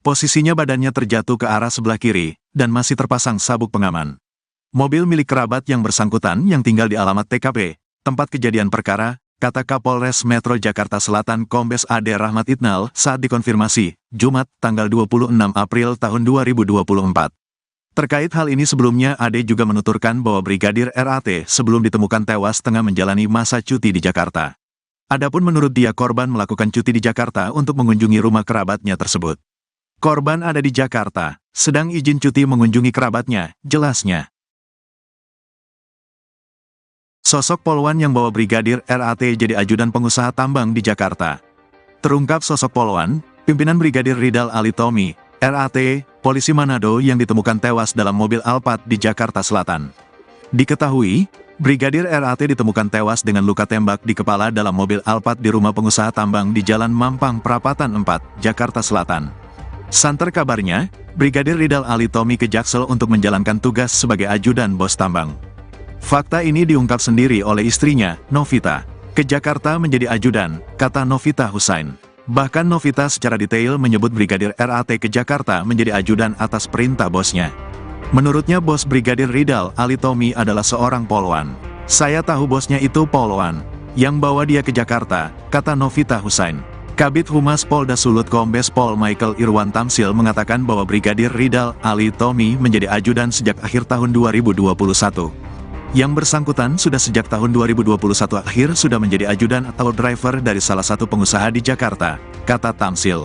Posisinya badannya terjatuh ke arah sebelah kiri, dan masih terpasang sabuk pengaman. Mobil milik kerabat yang bersangkutan yang tinggal di alamat TKP, tempat kejadian perkara, kata Kapolres Metro Jakarta Selatan Kombes Ade Rahmat Itnal saat dikonfirmasi, Jumat, tanggal 26 April tahun 2024. Terkait hal ini sebelumnya Ade juga menuturkan bahwa Brigadir RAT sebelum ditemukan tewas tengah menjalani masa cuti di Jakarta. Adapun menurut dia korban melakukan cuti di Jakarta untuk mengunjungi rumah kerabatnya tersebut. Korban ada di Jakarta, sedang izin cuti mengunjungi kerabatnya, jelasnya. Sosok polwan yang bawa Brigadir RAT jadi ajudan pengusaha tambang di Jakarta. Terungkap sosok polwan, pimpinan Brigadir Ridal Alitomi, RAT, polisi Manado yang ditemukan tewas dalam mobil Alphard di Jakarta Selatan. Diketahui, Brigadir RAT ditemukan tewas dengan luka tembak di kepala dalam mobil Alphard di rumah pengusaha tambang di Jalan Mampang Prapatan 4, Jakarta Selatan. Santer kabarnya, Brigadir Ridal Alitomi ke Jaksel untuk menjalankan tugas sebagai ajudan bos tambang. Fakta ini diungkap sendiri oleh istrinya, Novita. Ke Jakarta menjadi ajudan, kata Novita Husain. Bahkan Novita secara detail menyebut Brigadir RAT ke Jakarta menjadi ajudan atas perintah bosnya. Menurutnya bos Brigadir Ridal Alitomi adalah seorang polwan. Saya tahu bosnya itu polwan, yang bawa dia ke Jakarta, kata Novita Husain. Kabid Humas Polda Sulut Kombes Pol Michael Irwan Tamsil mengatakan bahwa Brigadir Ridal Alitomi menjadi ajudan sejak akhir tahun 2021. Yang bersangkutan sudah sejak tahun 2021 akhir sudah menjadi ajudan atau driver dari salah satu pengusaha di Jakarta, kata Tamsil.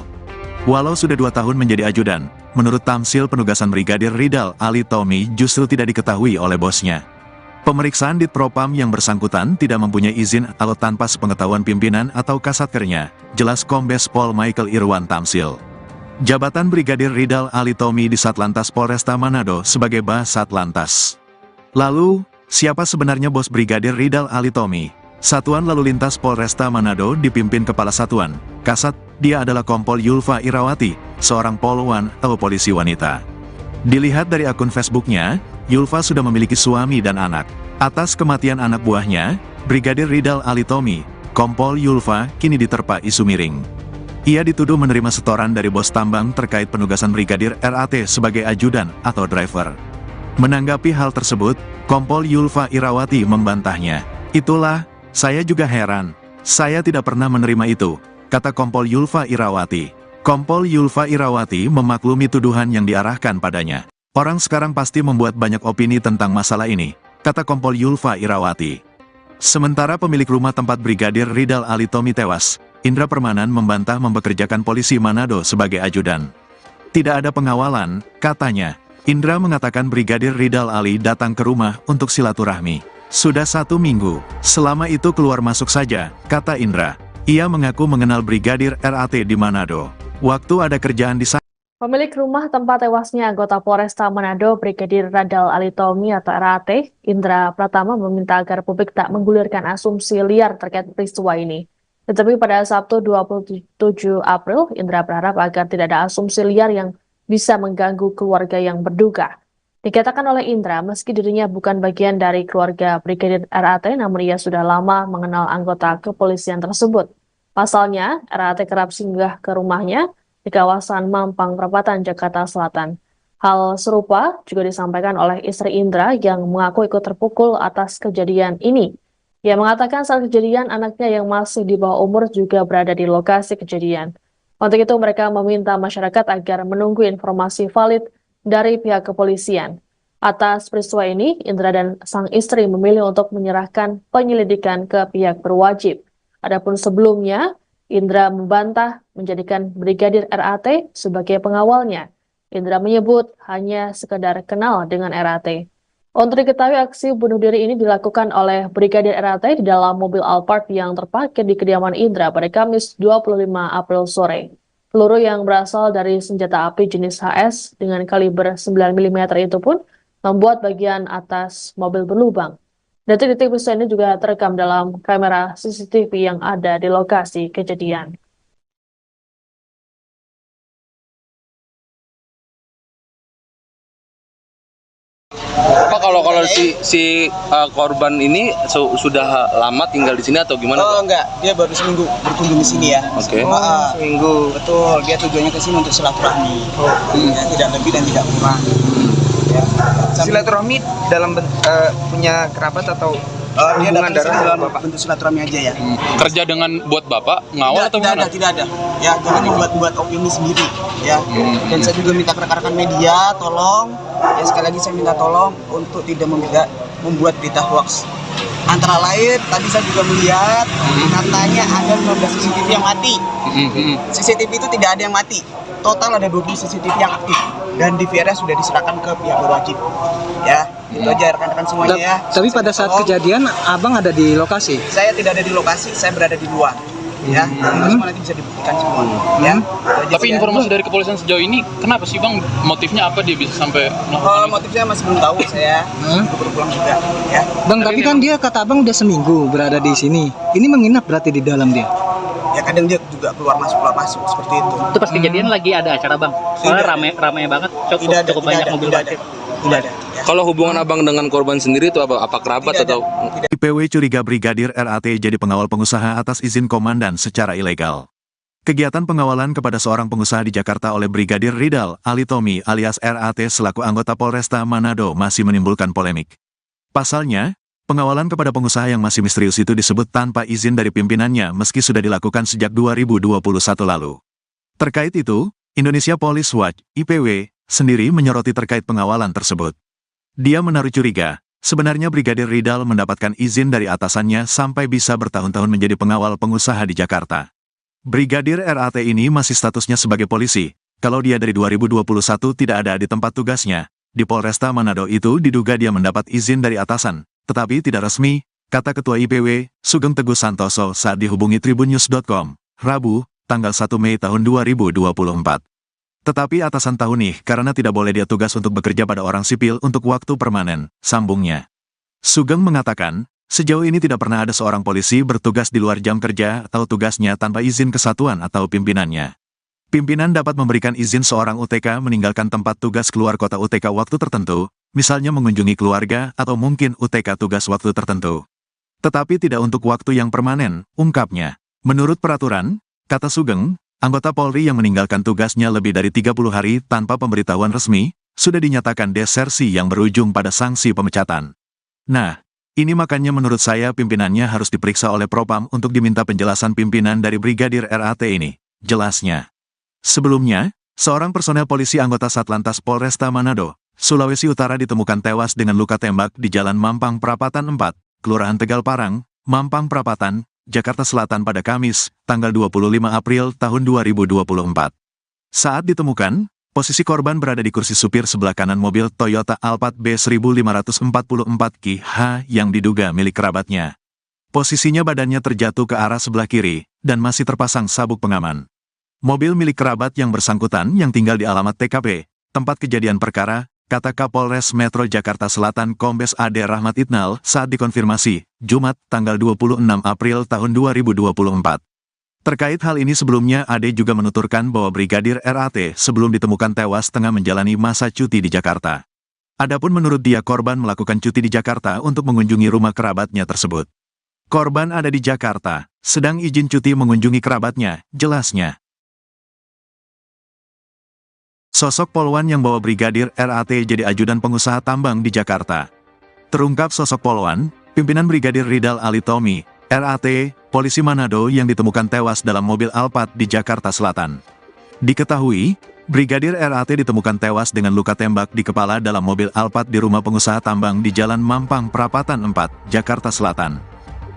Walau sudah 2 tahun menjadi ajudan, menurut Tamsil penugasan Brigadir Ridal Alitomi justru tidak diketahui oleh bosnya. Pemeriksaan di Propam yang bersangkutan tidak mempunyai izin atau tanpa sepengetahuan pimpinan atau kasatkernya, jelas Kombes Pol Michael Irwan Tamsil. Jabatan Brigadir Ridal Alitomi di Satlantas Polresta Manado sebagai Basatlantas. Lalu, siapa sebenarnya bos Brigadir Ridal Alitomi? Satuan Lalu Lintas Polresta Manado dipimpin Kepala Satuan, Kasat, dia adalah Kompol Yulfa Irawati, seorang polwan atau polisi wanita. Dilihat dari akun Facebooknya, Yulfa sudah memiliki suami dan anak. Atas kematian anak buahnya, Brigadir Ridal Alitomi, Kompol Yulfa kini diterpa isu miring. Ia dituduh menerima setoran dari bos tambang terkait penugasan Brigadir RAT sebagai ajudan atau driver. Menanggapi hal tersebut, Kompol Yulfa Irawati membantahnya. Itulah, saya juga heran. Saya tidak pernah menerima itu, kata Kompol Yulfa Irawati. Kompol Yulfa Irawati memaklumi tuduhan yang diarahkan padanya. Orang sekarang pasti membuat banyak opini tentang masalah ini, kata Kompol Yulfa Irawati. Sementara pemilik rumah tempat Brigadir Ridal Alitomi tewas, Indra Permanan membantah mempekerjakan polisi Manado sebagai ajudan. Tidak ada pengawalan, katanya. Indra mengatakan Brigadir Ridal Ali datang ke rumah untuk silaturahmi. Sudah 1 minggu, selama itu keluar masuk saja, kata Indra. Ia mengaku mengenal Brigadir RAT di Manado. Waktu ada kerjaan di sana. Pemilik rumah tempat tewasnya anggota Polresta Manado, Brigadir Radal Alitomi atau RAT, Indra Pratama meminta agar publik tak menggulirkan asumsi liar terkait peristiwa ini. Tetapi pada Sabtu 27 April, Indra berharap agar tidak ada asumsi liar yang bisa mengganggu keluarga yang berduka. Dikatakan oleh Indra, meski dirinya bukan bagian dari keluarga Brigadir RAT, namun ia sudah lama mengenal anggota kepolisian tersebut. Pasalnya, RAT kerap singgah ke rumahnya di kawasan Mampang Perapatan, Jakarta Selatan. Hal serupa juga disampaikan oleh istri Indra yang mengaku ikut terpukul atas kejadian ini. Ia mengatakan saat kejadian anaknya yang masih di bawah umur juga berada di lokasi kejadian. Untuk itu mereka meminta masyarakat agar menunggu informasi valid dari pihak kepolisian. Atas peristiwa ini, Indra dan sang istri memilih untuk menyerahkan penyelidikan ke pihak berwajib. Adapun sebelumnya, Indra membantah menjadikan Brigadir RAT sebagai pengawalnya. Indra menyebut hanya sekedar kenal dengan RAT. Untuk diketahui, aksi bunuh diri ini dilakukan oleh Brigadir RAT di dalam mobil Alphard yang terparkir di kediaman Indra pada Kamis 25 April sore. Peluru yang berasal dari senjata api jenis HS dengan kaliber 9 mm itu pun membuat bagian atas mobil berlubang. Detik-detik peristiwa ini juga terekam dalam kamera CCTV yang ada di lokasi kejadian. Pak, kalau korban ini sudah lama tinggal di sini atau gimana? Oh enggak, dia baru seminggu berkunjung di sini ya. Oke. Seminggu. Betul, dia tujuannya ke sini untuk silaturahmi. Ya, tidak lebih dan tidak kurang. Ya. Silaturahmi dalam punya kerabat atau Dia hubungan datang ke sini darah dalam Bapak? bentuk silaturahmi aja ya. Kerja dengan buat Bapak ngawal atau gimana? Tidak ada. Ya, jangan membuat opini sendiri ya. Dan saya juga minta rekan-rekan media tolong, ya sekali lagi saya minta tolong untuk tidak membuat berita hoax. Antara lain tadi saya juga melihat katanya ada 15 CCTV yang mati. CCTV itu tidak ada yang mati. Total ada 20 CCTV yang aktif dan DVR-nya sudah diserahkan ke pihak berwajib. Ya, itu aja rekan-rekan semuanya ya. Tapi pada saat kejadian, abang ada di lokasi? Saya tidak ada di lokasi, saya berada di luar. Ya, semua nanti bisa dibuktikan semua. Ya. Tapi informasi dari kepolisian sejauh ini, kenapa sih Bang? Motifnya apa dia bisa sampai melakukan itu? Motifnya masih belum tahu saya. Baru pulang juga. Ya. Bang, tapi kan dia kata abang udah seminggu berada di sini. Ini menginap berarti di dalam dia? Ya kadang dia juga keluar masuk seperti itu. Itu pas kejadian lagi ada acara Bang. Soalnya rame banget, cukup banyak mobil parkir. Tidak ada. Ya. Kalau hubungan abang dengan korban sendiri itu apa kerabat Tidak ada. atau? IPW curiga Brigadir RAT jadi pengawal pengusaha atas izin komandan secara ilegal. Kegiatan pengawalan kepada seorang pengusaha di Jakarta oleh Brigadir Ridal Alitomi alias RAT selaku anggota Polresta Manado masih menimbulkan polemik. Pasalnya, pengawalan kepada pengusaha yang masih misterius itu disebut tanpa izin dari pimpinannya meski sudah dilakukan sejak 2021 lalu. Terkait itu, Indonesia Police Watch (IPW) sendiri menyoroti terkait pengawalan tersebut. Dia menaruh curiga, sebenarnya Brigadir Ridal mendapatkan izin dari atasannya sampai bisa bertahun-tahun menjadi pengawal pengusaha di Jakarta. Brigadir RAT ini masih statusnya sebagai polisi. Kalau dia dari 2021 tidak ada di tempat tugasnya, di Polresta Manado itu diduga dia mendapat izin dari atasan, tetapi tidak resmi, kata Ketua IPW, Sugeng Teguh Santoso saat dihubungi tribunnews.com, Rabu, tanggal 1 Mei tahun 2024. Tetapi atasan tahu nih karena tidak boleh dia tugas untuk bekerja pada orang sipil untuk waktu permanen, sambungnya. Sugeng mengatakan, sejauh ini tidak pernah ada seorang polisi bertugas di luar jam kerja atau tugasnya tanpa izin kesatuan atau pimpinannya. Pimpinan dapat memberikan izin seorang UTK meninggalkan tempat tugas keluar kota UTK waktu tertentu, misalnya mengunjungi keluarga atau mungkin UTK tugas waktu tertentu. Tetapi tidak untuk waktu yang permanen, ungkapnya. Menurut peraturan, kata Sugeng, anggota Polri yang meninggalkan tugasnya lebih dari 30 hari tanpa pemberitahuan resmi, sudah dinyatakan desersi yang berujung pada sanksi pemecatan. Nah, ini makanya menurut saya pimpinannya harus diperiksa oleh Propam untuk diminta penjelasan pimpinan dari Brigadir RAT ini, jelasnya. Sebelumnya, seorang personel polisi anggota Satlantas Polresta Manado, Sulawesi Utara ditemukan tewas dengan luka tembak di Jalan Mampang Perapatan 4, Kelurahan Tegal Parang, Mampang Perapatan, Jakarta Selatan pada Kamis, tanggal 25 April tahun 2024. Saat ditemukan, posisi korban berada di kursi supir sebelah kanan mobil Toyota Alphard B1544QH yang diduga milik kerabatnya. Posisinya badannya terjatuh ke arah sebelah kiri, dan masih terpasang sabuk pengaman. Mobil milik kerabat yang bersangkutan yang tinggal di alamat TKP, tempat kejadian perkara, kata Kapolres Metro Jakarta Selatan Kombes Ade Rahmat Itnal saat dikonfirmasi, Jumat, tanggal 26 April tahun 2024. Terkait hal ini sebelumnya Ade juga menuturkan bahwa Brigadir RAT sebelum ditemukan tewas tengah menjalani masa cuti di Jakarta. Adapun menurut dia korban melakukan cuti di Jakarta untuk mengunjungi rumah kerabatnya tersebut. Korban ada di Jakarta, sedang izin cuti mengunjungi kerabatnya, jelasnya. Sosok polwan yang bawa Brigadir RAT jadi ajudan pengusaha tambang di Jakarta. Terungkap sosok polwan, pimpinan Brigadir Ridal Ali Tommy, RAT, polisi Manado yang ditemukan tewas dalam mobil Alphard di Jakarta Selatan. Diketahui, Brigadir RAT ditemukan tewas dengan luka tembak di kepala dalam mobil Alphard di rumah pengusaha tambang di Jalan Mampang Perapatan 4, Jakarta Selatan.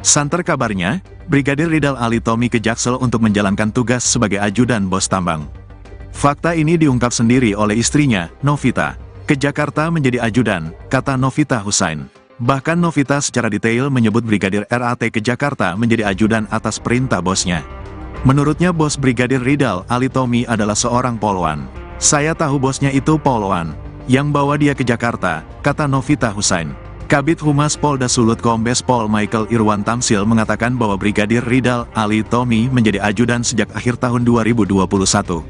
Santer kabarnya, Brigadir Ridal Ali Tommy ke Jaksel untuk menjalankan tugas sebagai ajudan bos tambang. Fakta ini diungkap sendiri oleh istrinya, Novita. Ke Jakarta menjadi ajudan, kata Novita Husain. Bahkan Novita secara detail menyebut Brigadir RAT ke Jakarta menjadi ajudan atas perintah bosnya. Menurutnya bos Brigadir Ridal Ali Tommy adalah seorang polwan. Saya tahu bosnya itu polwan, yang bawa dia ke Jakarta, kata Novita Husain. Kabid Humas Polda Sulut Kombes Pol Michael Irwan Tamsil mengatakan bahwa Brigadir Ridal Ali Tommy menjadi ajudan sejak akhir tahun 2021.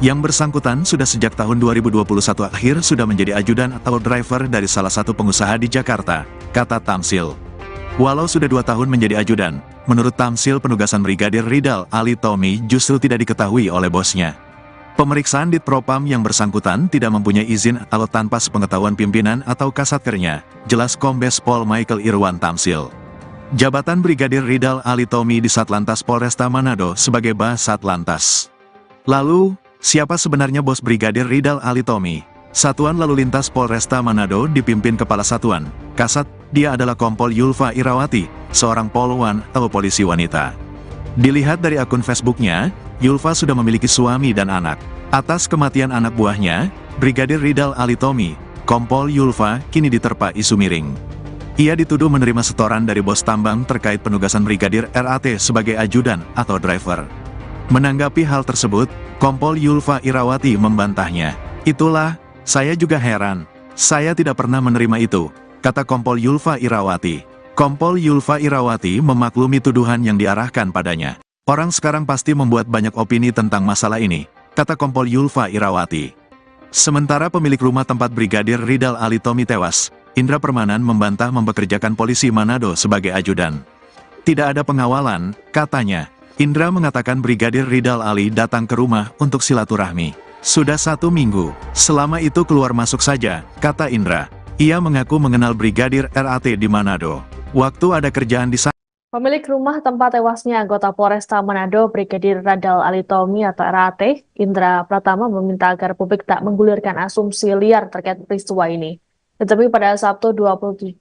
Yang bersangkutan sudah sejak tahun 2021 akhir sudah menjadi ajudan atau driver dari salah satu pengusaha di Jakarta, kata Tamsil. Walau sudah 2 tahun menjadi ajudan, menurut Tamsil penugasan Brigadir Ridal Ali Tommy justru tidak diketahui oleh bosnya. Pemeriksaan Ditpropam yang bersangkutan tidak mempunyai izin atau tanpa sepengetahuan pimpinan atau kasatkernya, jelas Kombes Pol Michael Irwan Tamsil. Jabatan Brigadir Ridal Ali Tommy di Satlantas Polresta Manado sebagai Basatlantas. Lalu, siapa sebenarnya bos Brigadir Ridal Ali Tommy? Satuan Lalu Lintas Polresta Manado dipimpin Kepala Satuan, Kasat, dia adalah Kompol Yulfa Irawati, seorang polwan atau polisi wanita. Dilihat dari akun Facebooknya, Yulfa sudah memiliki suami dan anak. Atas kematian anak buahnya, Brigadir Ridal Ali Tommy, Kompol Yulfa kini diterpa isu miring. Ia dituduh menerima setoran dari bos tambang terkait penugasan Brigadir RAT sebagai ajudan atau driver. Menanggapi hal tersebut, Kompol Yulfa Irawati membantahnya. Itulah, saya juga heran. Saya tidak pernah menerima itu, kata Kompol Yulfa Irawati. Kompol Yulfa Irawati memaklumi tuduhan yang diarahkan padanya. Orang sekarang pasti membuat banyak opini tentang masalah ini, kata Kompol Yulfa Irawati. Sementara pemilik rumah tempat Brigadir Ridal Ali Tommy tewas, Indra Permanan membantah mempekerjakan polisi Manado sebagai ajudan. Tidak ada pengawalan, katanya. Indra mengatakan Brigadir Ridal Ali datang ke rumah untuk silaturahmi. Sudah 1 minggu, selama itu keluar masuk saja, kata Indra. Ia mengaku mengenal Brigadir RAT di Manado. Waktu ada kerjaan di sana. Pemilik rumah tempat tewasnya anggota Polresta Manado Brigadir Ridal Ali Tommy atau RAT, Indra Pratama meminta agar publik tak menggulirkan asumsi liar terkait peristiwa ini. Tetapi pada Sabtu 27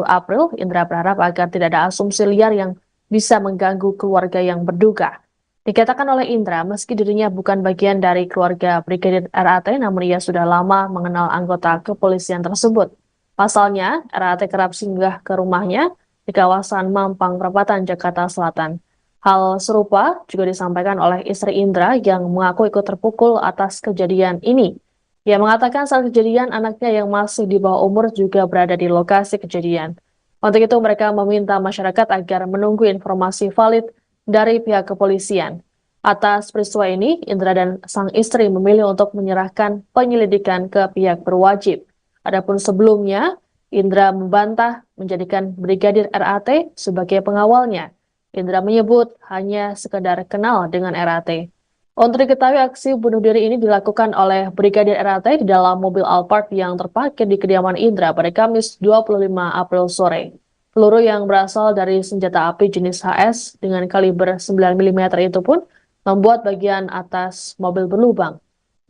April, Indra berharap agar tidak ada asumsi liar yang bisa mengganggu keluarga yang berduka. Dikatakan oleh Indra, meski dirinya bukan bagian dari keluarga Brigadir RAT, namun ia sudah lama mengenal anggota kepolisian tersebut. Pasalnya, RAT kerap singgah ke rumahnya di kawasan Mampang Perapatan, Jakarta Selatan. Hal serupa juga disampaikan oleh istri Indra yang mengaku ikut terpukul atas kejadian ini. Ia mengatakan saat kejadian anaknya yang masih di bawah umur juga berada di lokasi kejadian. Untuk itu mereka meminta masyarakat agar menunggu informasi valid dari pihak kepolisian. Atas peristiwa ini, Indra dan sang istri memilih untuk menyerahkan penyelidikan ke pihak berwajib. Adapun sebelumnya, Indra membantah menjadikan Brigadir RAT sebagai pengawalnya. Indra menyebut hanya sekedar kenal dengan RAT. Untuk diketahui aksi bunuh diri ini dilakukan oleh Brigadir RAT di dalam mobil Alphard yang terparkir di kediaman Indra pada Kamis 25 April sore. Peluru yang berasal dari senjata api jenis HS dengan kaliber 9 mm itu pun membuat bagian atas mobil berlubang.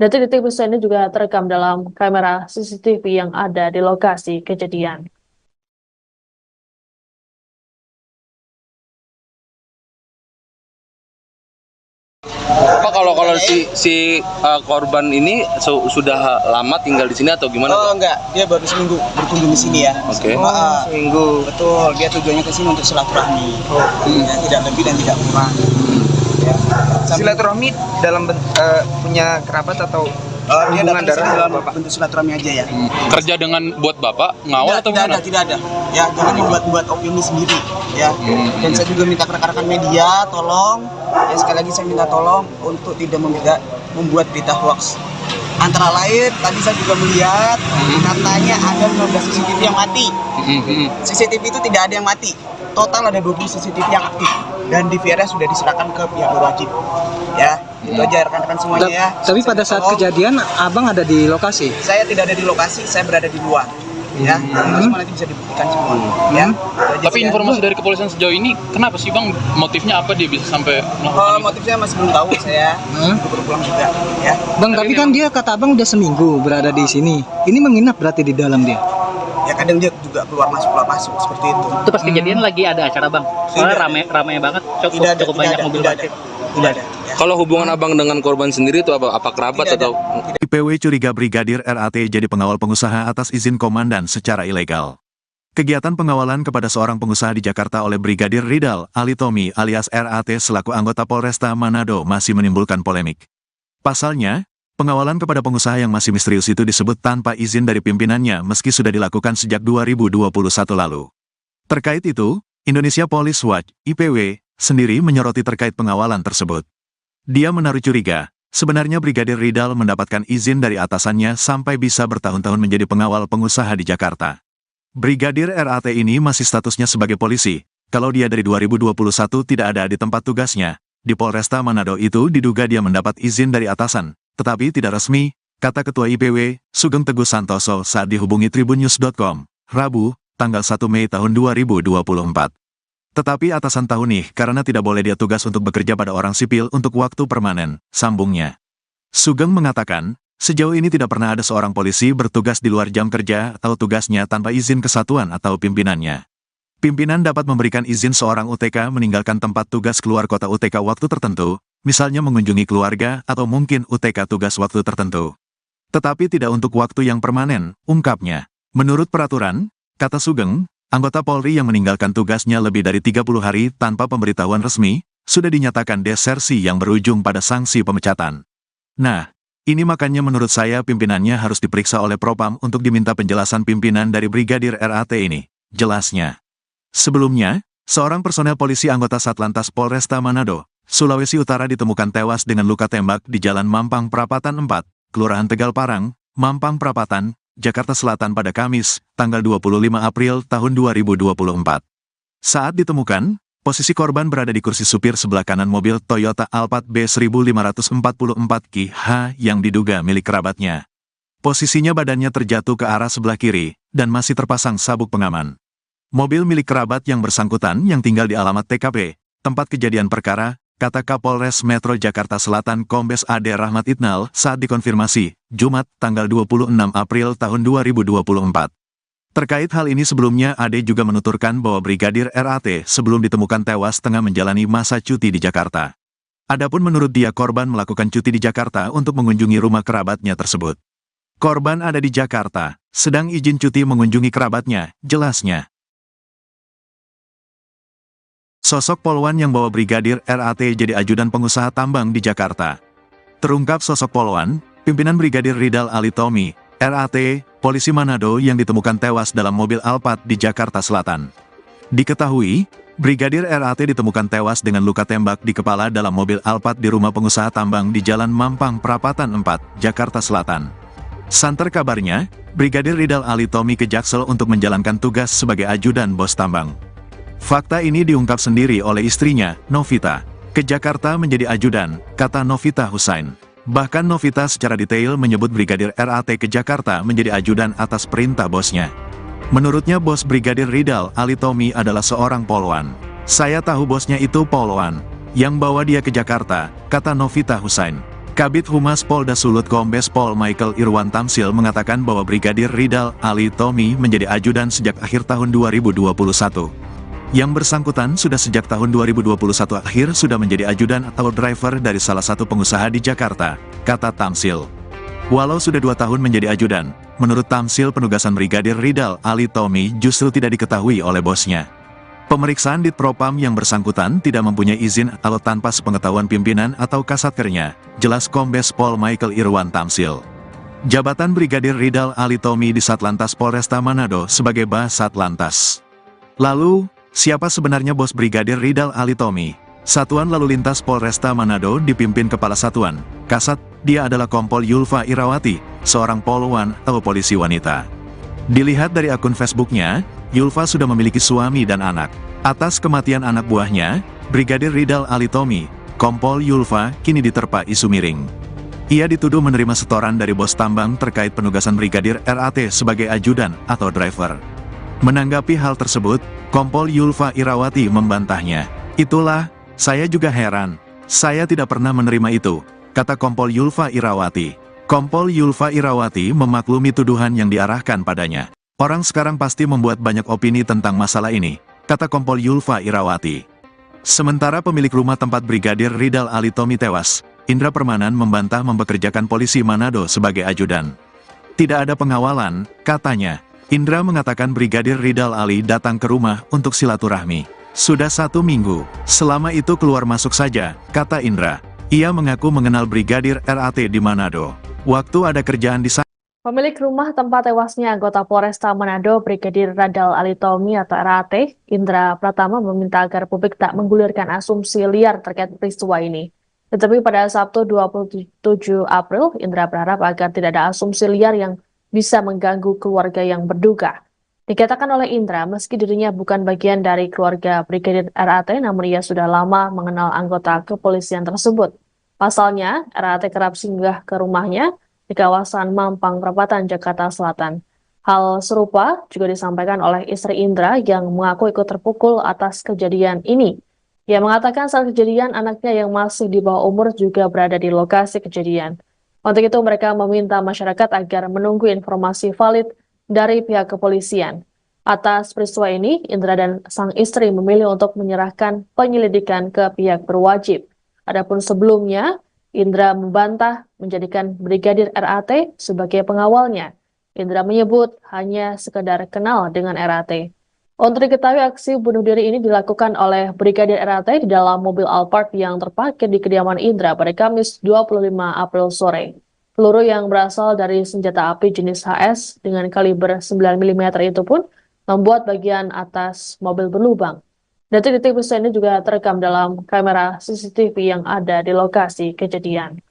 Detik-detik peristiwa ini juga terekam dalam kamera CCTV yang ada di lokasi kejadian. Pak, kalau korban ini sudah lama tinggal di sini atau gimana? Oh enggak, dia baru seminggu berkunjung di sini ya. Oke. Seminggu. Betul, dia tujuannya ke sini untuk silaturahmi. Ya, tidak lebih dan tidak kurang. Ya. Silaturahmi dalam punya kerabat atau Dia hubungan datang ke sini darah dalam Bapak? bentuk silaturahmi aja ya. Kerja dengan buat bapak ngawal atau gimana? Tidak ada. Ya, jangan membuat opini sendiri ya. Dan saya juga minta rekan-rekan media tolong, ya sekali lagi saya minta tolong untuk tidak membuat berita hoax. Antara lain tadi saya juga melihat katanya ada 15 CCTV yang mati. CCTV itu tidak ada yang mati. Total ada 20 CCTV yang aktif dan DVR sudah diserahkan ke pihak berwajib. Ya, itu aja rekan-rekan semuanya ya. Tapi pada saat kejadian abang ada di lokasi? Saya tidak ada di lokasi, saya berada di luar. Ya, semua nanti bisa dibuktikan semua. Ya. Tapi informasi dari kepolisian sejauh ini, kenapa sih bang? Motifnya apa dia bisa sampai melakukan itu? Motifnya masih belum tahu, saya baru pulang juga. Ya. Bang, tapi kan dia kata abang udah seminggu berada di sini. Ini menginap berarti di dalam dia? Ya kadang dia juga keluar masuk seperti itu. Itu pas kejadian lagi ada acara bang. Soalnya rame banget, cukup banyak mobil parkir. Tidak ada. Ya. Kalau hubungan abang dengan korban sendiri itu apa kerabat Tidak ada. atau? IPW curiga Brigadir RAT jadi pengawal pengusaha atas izin komandan secara ilegal. Kegiatan pengawalan kepada seorang pengusaha di Jakarta oleh Brigadir Ridal Alitomi alias RAT selaku anggota Polresta Manado masih menimbulkan polemik. Pasalnya, pengawalan kepada pengusaha yang masih misterius itu disebut tanpa izin dari pimpinannya meski sudah dilakukan sejak 2021 lalu. Terkait itu, Indonesia Police Watch (IPW) sendiri menyoroti terkait pengawalan tersebut. Dia menaruh curiga, sebenarnya Brigadir Ridal mendapatkan izin dari atasannya sampai bisa bertahun-tahun menjadi pengawal pengusaha di Jakarta. Brigadir RAT ini masih statusnya sebagai polisi, kalau dia dari 2021 tidak ada di tempat tugasnya. Di Polresta Manado itu diduga dia mendapat izin dari atasan, tetapi tidak resmi, kata Ketua IPW, Sugeng Teguh Santoso saat dihubungi tribunnews.com, Rabu, tanggal 1 Mei tahun 2024. Tetapi atasan tahu nih karena tidak boleh dia tugas untuk bekerja pada orang sipil untuk waktu permanen, sambungnya. Sugeng mengatakan, sejauh ini tidak pernah ada seorang polisi bertugas di luar jam kerja atau tugasnya tanpa izin kesatuan atau pimpinannya. Pimpinan dapat memberikan izin seorang UTK meninggalkan tempat tugas keluar kota UTK waktu tertentu, misalnya mengunjungi keluarga atau mungkin UTK tugas waktu tertentu. Tetapi tidak untuk waktu yang permanen, ungkapnya. Menurut peraturan, kata Sugeng, anggota Polri yang meninggalkan tugasnya lebih dari 30 hari tanpa pemberitahuan resmi, sudah dinyatakan desersi yang berujung pada sanksi pemecatan. Nah, ini makanya menurut saya pimpinannya harus diperiksa oleh Propam untuk diminta penjelasan pimpinan dari Brigadir RAT ini, jelasnya. Sebelumnya, seorang personel polisi anggota Satlantas Polresta Manado, Sulawesi Utara ditemukan tewas dengan luka tembak di Jalan Mampang Prapatan 4, Kelurahan Tegal Parang, Mampang Prapatan, Jakarta Selatan pada Kamis, tanggal 25 April tahun 2024. Saat ditemukan, posisi korban berada di kursi supir sebelah kanan mobil Toyota Alphard B1544 yang diduga milik kerabatnya. Posisinya badannya terjatuh ke arah sebelah kiri, dan masih terpasang sabuk pengaman. Mobil milik kerabat yang bersangkutan yang tinggal di alamat TKP, tempat kejadian perkara, kata Kapolres Metro Jakarta Selatan Kombes Ade Rahmat Itnal saat dikonfirmasi, Jumat, tanggal 26 April tahun 2024. Terkait hal ini sebelumnya Ade juga menuturkan bahwa Brigadir RAT sebelum ditemukan tewas tengah menjalani masa cuti di Jakarta. Adapun menurut dia korban melakukan cuti di Jakarta untuk mengunjungi rumah kerabatnya tersebut. Korban ada di Jakarta, sedang izin cuti mengunjungi kerabatnya, jelasnya. Sosok polwan yang bawa Brigadir RAT jadi ajudan pengusaha tambang di Jakarta. Terungkap sosok polwan, pimpinan Brigadir Ridal Alitomi, RAT, polisi Manado yang ditemukan tewas dalam mobil Alphard di Jakarta Selatan. Diketahui, Brigadir RAT ditemukan tewas dengan luka tembak di kepala dalam mobil Alphard di rumah pengusaha tambang di Jalan Mampang Prapatan 4, Jakarta Selatan. Santer kabarnya, Brigadir Ridal Alitomi ke Jaksel untuk menjalankan tugas sebagai ajudan bos tambang. Fakta ini diungkap sendiri oleh istrinya, Novita. Ke Jakarta menjadi ajudan, kata Novita Husain. Bahkan Novita secara detail menyebut Brigadir RAT ke Jakarta menjadi ajudan atas perintah bosnya. Menurutnya bos Brigadir Ridal Alitomi adalah seorang polwan. Saya tahu bosnya itu polwan, yang bawa dia ke Jakarta, kata Novita Husain. Kabid Humas Polda Sulut Kombes Pol Michael Irwan Tamsil mengatakan bahwa Brigadir Ridal Ali Tommy menjadi ajudan sejak akhir tahun 2021. Yang bersangkutan sudah sejak tahun 2021 akhir sudah menjadi ajudan atau driver dari salah satu pengusaha di Jakarta, kata Tamsil. Walau sudah 2 tahun menjadi ajudan, menurut Tamsil penugasan Brigadir Ridal Ali Tommy justru tidak diketahui oleh bosnya. Pemeriksaan Ditpropam yang bersangkutan tidak mempunyai izin atau tanpa sepengetahuan pimpinan atau kasatkernya, jelas Kombes Pol Michael Irwan Tamsil. Jabatan Brigadir Ridal Ali Tommy di Satlantas Polresta Manado sebagai Basatlantas. Lalu, siapa sebenarnya bos Brigadir Ridal Ali Tommy? Satuan Lalu Lintas Polresta Manado dipimpin Kepala Satuan, Kasat, dia adalah Kompol Yulfa Irawati, seorang polwan atau polisi wanita. Dilihat dari akun Facebooknya, Yulfa sudah memiliki suami dan anak. Atas kematian anak buahnya, Brigadir Ridal Ali Tommy, Kompol Yulfa kini diterpa isu miring. Ia dituduh menerima setoran dari bos tambang terkait penugasan Brigadir RAT sebagai ajudan atau driver. Menanggapi hal tersebut, Kompol Yulfa Irawati membantahnya. Itulah, saya juga heran. Saya tidak pernah menerima itu, kata Kompol Yulfa Irawati. Kompol Yulfa Irawati memaklumi tuduhan yang diarahkan padanya. Orang sekarang pasti membuat banyak opini tentang masalah ini, kata Kompol Yulfa Irawati. Sementara pemilik rumah tempat Brigadir Ridal Ali Tommy tewas, Indra Permanan membantah mempekerjakan polisi Manado sebagai ajudan. Tidak ada pengawalan, katanya. Indra mengatakan Brigadir Ridal Ali datang ke rumah untuk silaturahmi. Sudah 1 minggu, selama itu keluar masuk saja, kata Indra. Ia mengaku mengenal Brigadir RAT di Manado. Waktu ada kerjaan di sana. Pemilik rumah tempat tewasnya anggota Polresta Manado, Brigadir Ridal Ali Tommy atau RAT, Indra Pratama meminta agar publik tak menggulirkan asumsi liar terkait peristiwa ini. Tetapi pada Sabtu 27 April, Indra berharap agar tidak ada asumsi liar yang bisa mengganggu keluarga yang berduka. Dikatakan oleh Indra, meski dirinya bukan bagian dari keluarga Brigadir RAT, namun ia sudah lama mengenal anggota kepolisian tersebut. Pasalnya, RAT kerap singgah ke rumahnya di kawasan Mampang Perapatan, Jakarta Selatan. Hal serupa juga disampaikan oleh istri Indra yang mengaku ikut terpukul atas kejadian ini. Ia mengatakan saat kejadian anaknya yang masih di bawah umur juga berada di lokasi kejadian. Untuk itu mereka meminta masyarakat agar menunggu informasi valid dari pihak kepolisian. Atas peristiwa ini, Indra dan sang istri memilih untuk menyerahkan penyelidikan ke pihak berwajib. Adapun sebelumnya, Indra membantah menjadikan Brigadir RAT sebagai pengawalnya. Indra menyebut hanya sekedar kenal dengan RAT. Untuk diketahui aksi bunuh diri ini dilakukan oleh Brigadir RAT di dalam mobil Alphard yang terparkir di kediaman Indra pada Kamis 25 April sore. Peluru yang berasal dari senjata api jenis HS dengan kaliber 9 mm itu pun membuat bagian atas mobil berlubang. Detik-detik peristiwa ini juga terekam dalam kamera CCTV yang ada di lokasi kejadian.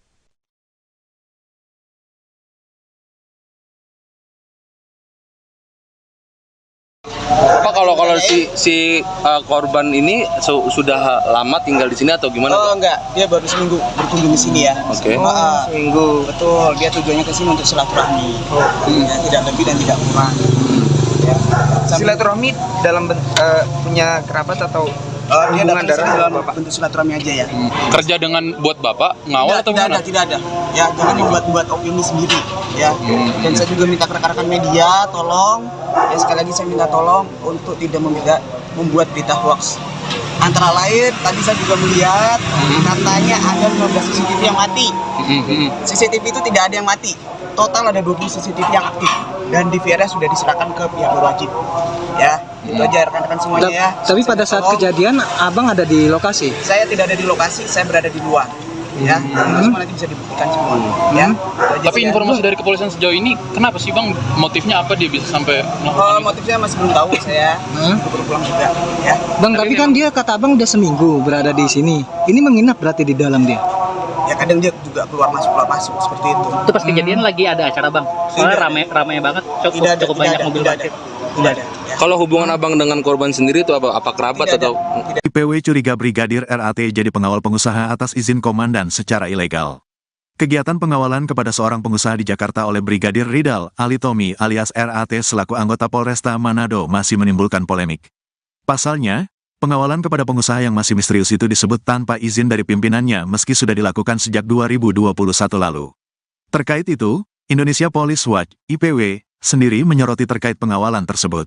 Pak, kalau si korban ini sudah lama tinggal di sini atau gimana? Oh enggak, dia baru seminggu berkunjung di sini ya. Oke. Seminggu, betul. Dia tujuannya ke sini untuk silaturahmi. Ya, tidak lebih dan tidak kurang. Ya. Silaturahmi dalam punya kerabat atau Dia hubungan datang darah dalam Bapak? bentuk silaturahmi aja ya. Kerja dengan buat Bapak ngawal atau gimana? Tidak ada. Ya, jangan membuat opini sendiri ya. Dan saya juga minta rekan-rekan media tolong, ya sekali lagi saya minta tolong untuk tidak membuat berita hoax. Antara lain tadi saya juga melihat katanya ada 15 CCTV yang mati. CCTV itu tidak ada yang mati. Total ada 20 CCTV yang aktif dan DVR sudah diserahkan ke pihak berwajib. Ya, itu aja rekan-rekan semuanya ya. Tapi pada saat kejadian abang ada di lokasi? Saya tidak ada di lokasi, saya berada di luar. Ya, semua nanti bisa dibuktikan semua. Ya. Tapi informasi dari kepolisian sejauh ini, kenapa sih Bang? Motifnya apa dia bisa sampai melakukan itu? Motifnya masih belum tahu saya. Baru pulang juga. Ya. Bang, tapi kan dia kata abang udah seminggu berada di sini. Ini menginap berarti di dalam dia? Ya kadang dia juga keluar masuk seperti itu. Itu pas kejadian lagi ada acara Bang. Soalnya ramai banget, cukup banyak mobil parkir. Tidak ada. Ya. Kalau hubungan abang dengan korban sendiri itu apa kerabat Tidak atau? ada. IPW curiga Brigadir RAT jadi pengawal pengusaha atas izin komandan secara ilegal. Kegiatan pengawalan kepada seorang pengusaha di Jakarta oleh Brigadir Ridal Ali Tommy alias RAT selaku anggota Polresta Manado masih menimbulkan polemik. Pasalnya, Pengawalan kepada pengusaha yang masih misterius itu disebut tanpa izin dari pimpinannya meski sudah dilakukan sejak 2021 lalu. Terkait itu, Indonesia Police Watch, IPW, sendiri menyoroti terkait pengawalan tersebut.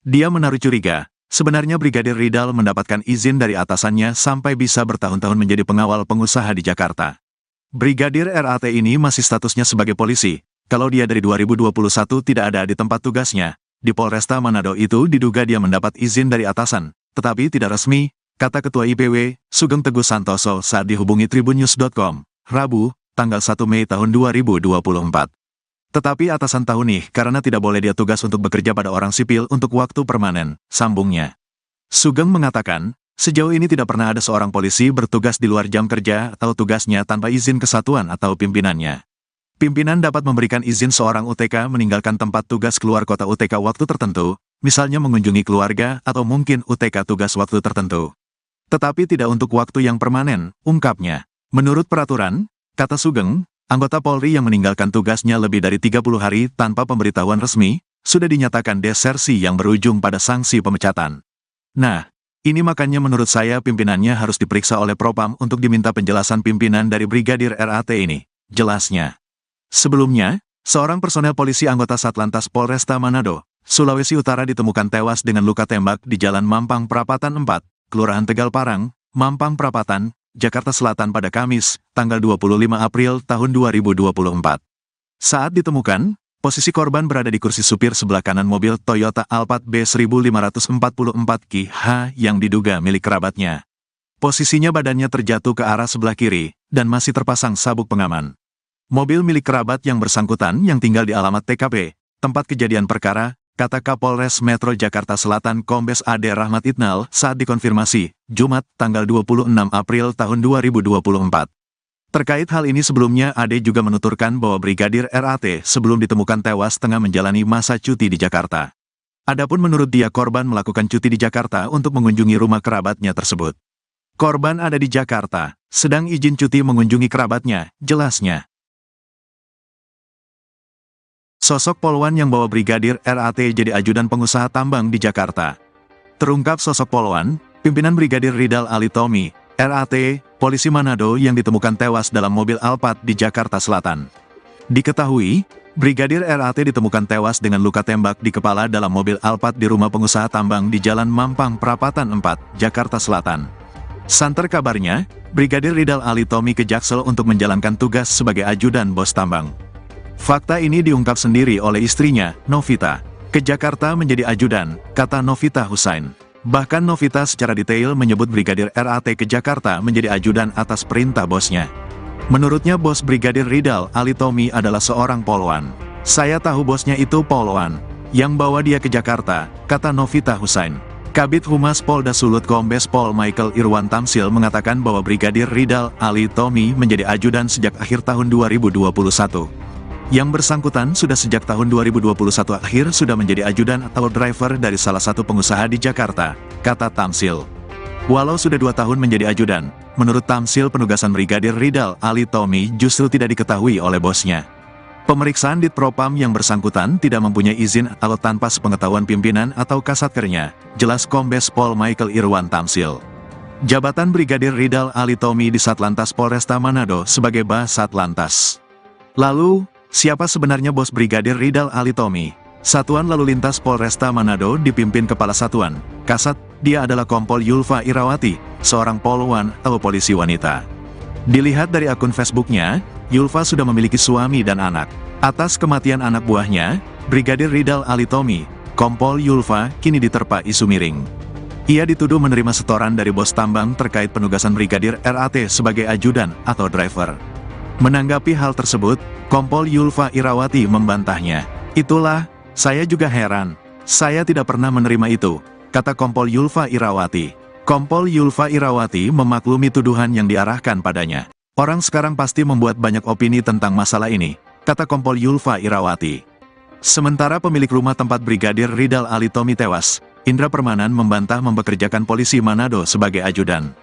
Dia menaruh curiga, sebenarnya Brigadir Ridal mendapatkan izin dari atasannya sampai bisa bertahun-tahun menjadi pengawal pengusaha di Jakarta. Brigadir RAT ini masih statusnya sebagai polisi, kalau dia dari 2021 tidak ada di tempat tugasnya. Di Polresta Manado itu diduga dia mendapat izin dari atasan, tetapi tidak resmi, kata Ketua IPW, Sugeng Teguh Santoso saat dihubungi tribunnews.com, Rabu, tanggal 1 Mei tahun 2024. Tetapi atasan tahu nih karena tidak boleh dia tugas untuk bekerja pada orang sipil untuk waktu permanen, sambungnya. Sugeng mengatakan, sejauh ini tidak pernah ada seorang polisi bertugas di luar jam kerja atau tugasnya tanpa izin kesatuan atau pimpinannya. Pimpinan dapat memberikan izin seorang UTK meninggalkan tempat tugas keluar kota UTK waktu tertentu, misalnya mengunjungi keluarga atau mungkin UTK tugas waktu tertentu. Tetapi tidak untuk waktu yang permanen, ungkapnya. Menurut peraturan, kata Sugeng, anggota Polri yang meninggalkan tugasnya lebih dari 30 hari tanpa pemberitahuan resmi, sudah dinyatakan desersi yang berujung pada sanksi pemecatan. Nah, ini makanya menurut saya pimpinannya harus diperiksa oleh Propam untuk diminta penjelasan pimpinan dari Brigadir RAT ini, jelasnya. Sebelumnya, seorang personel polisi anggota Satlantas Polresta Manado, Sulawesi Utara ditemukan tewas dengan luka tembak di Jalan Mampang Prapatan 4, Kelurahan Tegal Parang, Mampang Prapatan, Jakarta Selatan pada Kamis, tanggal 25 April tahun 2024. Saat ditemukan, posisi korban berada di kursi supir sebelah kanan mobil Toyota Alphard B1544 yang diduga milik kerabatnya. Posisinya badannya terjatuh ke arah sebelah kiri, dan masih terpasang sabuk pengaman. Mobil milik kerabat yang bersangkutan yang tinggal di alamat TKP, tempat kejadian perkara, kata Kapolres Metro Jakarta Selatan Kombes Ade Rahmat Itnal saat dikonfirmasi, Jumat, tanggal 26 April tahun 2024. Terkait hal ini sebelumnya Ade juga menuturkan bahwa Brigadir RAT sebelum ditemukan tewas tengah menjalani masa cuti di Jakarta. Adapun menurut dia korban melakukan cuti di Jakarta untuk mengunjungi rumah kerabatnya tersebut. Korban ada di Jakarta, sedang izin cuti mengunjungi kerabatnya, jelasnya. Sosok polwan yang bawa Brigadir RAT jadi ajudan pengusaha tambang di Jakarta. Terungkap sosok polwan, pimpinan Brigadir Ridal Ali Tommy, RAT, polisi Manado yang ditemukan tewas dalam mobil Alphard di Jakarta Selatan. Diketahui, Brigadir RAT ditemukan tewas dengan luka tembak di kepala dalam mobil Alphard di rumah pengusaha tambang di Jalan Mampang Prapatan 4, Jakarta Selatan. Santer kabarnya, Brigadir Ridal Ali Tommy ke Jaksel untuk menjalankan tugas sebagai ajudan bos tambang. Fakta ini diungkap sendiri oleh istrinya, Novita. Ke Jakarta menjadi ajudan, kata Novita Husain. Bahkan Novita secara detail menyebut Brigadir RAT ke Jakarta menjadi ajudan atas perintah bosnya. Menurutnya bos Brigadir Ridal Ali Tommy adalah seorang polwan. Saya tahu bosnya itu polwan, yang bawa dia ke Jakarta, kata Novita Husain. Kabid Humas Polda Sulut Kombes Pol Michael Irwan Tamsil mengatakan bahwa Brigadir Ridal Ali Tommy menjadi ajudan sejak akhir tahun 2021. Yang bersangkutan sudah sejak tahun 2021 akhir sudah menjadi ajudan atau driver dari salah satu pengusaha di Jakarta, kata Tamsil. Walau sudah 2 tahun menjadi ajudan, menurut Tamsil penugasan Brigadir Ridal Ali Tommy justru tidak diketahui oleh bosnya. Pemeriksaan di Propam yang bersangkutan tidak mempunyai izin atau tanpa sepengetahuan pimpinan atau kasatkernya, jelas Kombes Pol Michael Irwan Tamsil. Jabatan Brigadir Ridal Ali Tommy di Satlantas Polresta Manado sebagai Bas Satlantas. Lalu, siapa sebenarnya bos Brigadir Ridal Ali Tommy? Satuan Lalu Lintas Polresta Manado dipimpin Kepala Satuan, Kasat, dia adalah Kompol Yulfa Irawati, seorang polwan atau polisi wanita. Dilihat dari akun Facebooknya, Yulfa sudah memiliki suami dan anak. Atas kematian anak buahnya, Brigadir Ridal Ali Tommy, Kompol Yulfa kini diterpa isu miring. Ia dituduh menerima setoran dari bos tambang terkait penugasan Brigadir RAT sebagai ajudan atau driver. Menanggapi hal tersebut, Kompol Yulfa Irawati membantahnya. Itulah, saya juga heran. Saya tidak pernah menerima itu, kata Kompol Yulfa Irawati. Kompol Yulfa Irawati memaklumi tuduhan yang diarahkan padanya. Orang sekarang pasti membuat banyak opini tentang masalah ini, kata Kompol Yulfa Irawati. Sementara pemilik rumah tempat Brigadir Ridal Ali Tommy tewas, Indra Permanan membantah mempekerjakan polisi Manado sebagai ajudan.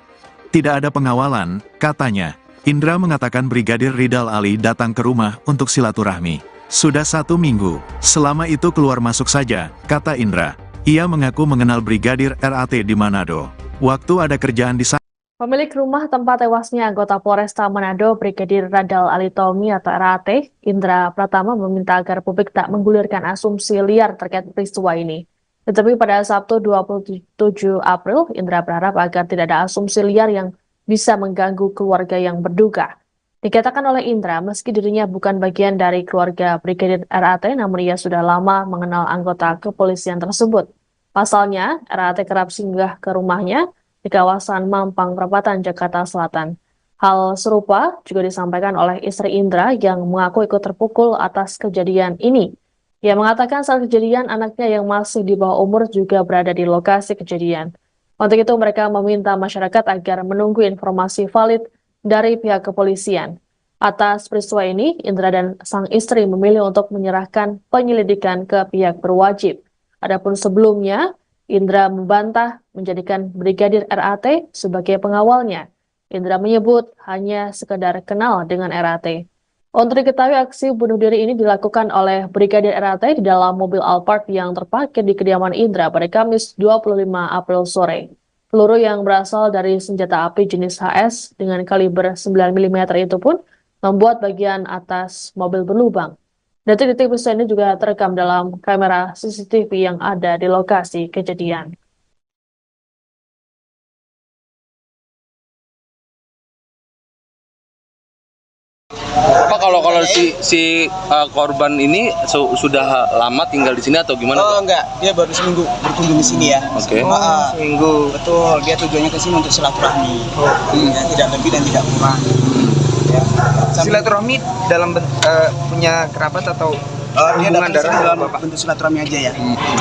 Tidak ada pengawalan, katanya. Indra mengatakan Brigadir Ridal Ali datang ke rumah untuk silaturahmi. Sudah 1 minggu, selama itu keluar masuk saja, kata Indra. Ia mengaku mengenal Brigadir RAT di Manado. Waktu ada kerjaan di sana. Pemilik rumah tempat tewasnya anggota Polresta Manado Brigadir Radal Alitomi atau RAT, Indra Pratama meminta agar publik tak menggulirkan asumsi liar terkait peristiwa ini. Tetapi pada Sabtu 27 April, Indra berharap agar tidak ada asumsi liar yang bisa mengganggu keluarga yang berduka. Dikatakan oleh Indra, meski dirinya bukan bagian dari keluarga Brigadir RAT, namun ia sudah lama mengenal anggota kepolisian tersebut. Pasalnya, RAT kerap singgah ke rumahnya di kawasan Mampang Perapatan, Jakarta Selatan. Hal serupa juga disampaikan oleh istri Indra yang mengaku ikut terpukul atas kejadian ini. Ia mengatakan saat kejadian anaknya yang masih di bawah umur juga berada di lokasi kejadian. Untuk itu mereka meminta masyarakat agar menunggu informasi valid dari pihak kepolisian. Atas peristiwa ini, Indra dan sang istri memilih untuk menyerahkan penyelidikan ke pihak berwajib. Adapun sebelumnya, Indra membantah menjadikan Brigadir RAT sebagai pengawalnya. Indra menyebut hanya sekedar kenal dengan RAT. Untuk diketahui, aksi bunuh diri ini dilakukan oleh Brigadir RAT di dalam mobil Alphard yang terparkir di kediaman Indra pada Kamis 25 April sore. Peluru yang berasal dari senjata api jenis HS dengan kaliber 9 mm itu pun membuat bagian atas mobil berlubang. Detik-detik peristiwa ini juga terekam dalam kamera CCTV yang ada di lokasi kejadian. Pak, kalau korban ini sudah lama tinggal di sini atau gimana? Oh enggak, dia baru seminggu berkunjung di sini ya. Oke. Seminggu. Betul, dia tujuannya ke sini untuk silaturahmi. Ya, tidak lebih dan tidak kurang. Ya. Silaturahmi dalam punya kerabat atau Dia hubungan datang ke sini darah dalam Bapak? bentuk silaturahmi aja ya.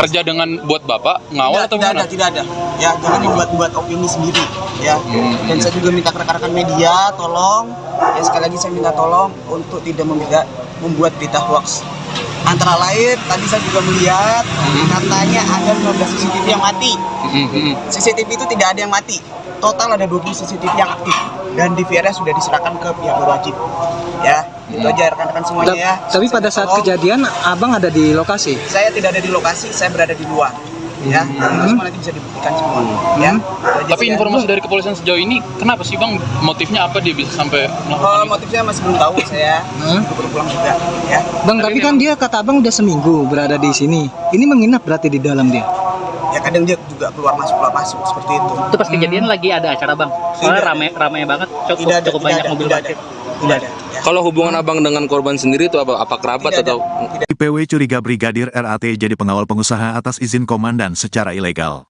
Kerja dengan buat Bapak ngawal atau gimana? Tidak ada. Ya, jangan membuat opini sendiri ya. Dan saya juga minta ke rekan-rekan media tolong, ya sekali lagi saya minta tolong untuk tidak membuat berita hoax. Antara lain tadi saya juga melihat katanya ada 15 CCTV yang mati. CCTV itu tidak ada yang mati. Total ada 20 CCTV yang aktif dan DVR-nya sudah diserahkan ke pihak berwajib. Ya, itu aja rekan-rekan semuanya ya. Tapi pada saat kejadian, abang ada di lokasi? Saya tidak ada di lokasi, saya berada di luar. Ya, semua nanti bisa dibuktikan semua. Ya. Tapi informasi dari kepolisian sejauh ini, kenapa sih Bang? Motifnya apa dia bisa sampai melakukan itu? Motifnya masih belum tahu saya. Baru pulang juga. Ya. Bang, tapi kan dia kata abang udah seminggu berada di sini. Ini menginap berarti di dalam dia? Ya kadang dia juga keluar masuk seperti itu. Itu pas kejadian lagi ada acara Bang. Soalnya rame banget, cukup banyak mobil parkir. Tidak ada. Ya. Kalau hubungan abang dengan korban sendiri itu apa kerabat Tidak ada. atau? IPW curiga Brigadir RAT jadi pengawal pengusaha atas izin komandan secara ilegal.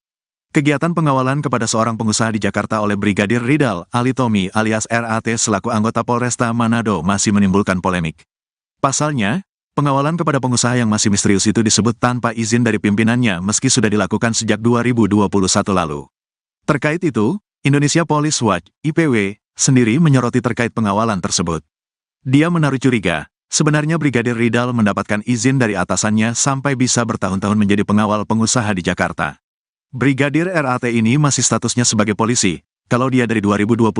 Kegiatan pengawalan kepada seorang pengusaha di Jakarta oleh Brigadir Ridal Alitomi alias RAT selaku anggota Polresta Manado masih menimbulkan polemik. Pasalnya, pengawalan kepada pengusaha yang masih misterius itu disebut tanpa izin dari pimpinannya meski sudah dilakukan sejak 2021 lalu. Terkait itu, Indonesia Police Watch (IPW) sendiri menyoroti terkait pengawalan tersebut. Dia menaruh curiga, sebenarnya Brigadir Ridal mendapatkan izin dari atasannya sampai bisa bertahun-tahun menjadi pengawal pengusaha di Jakarta. Brigadir RAT ini masih statusnya sebagai polisi. Kalau dia dari 2021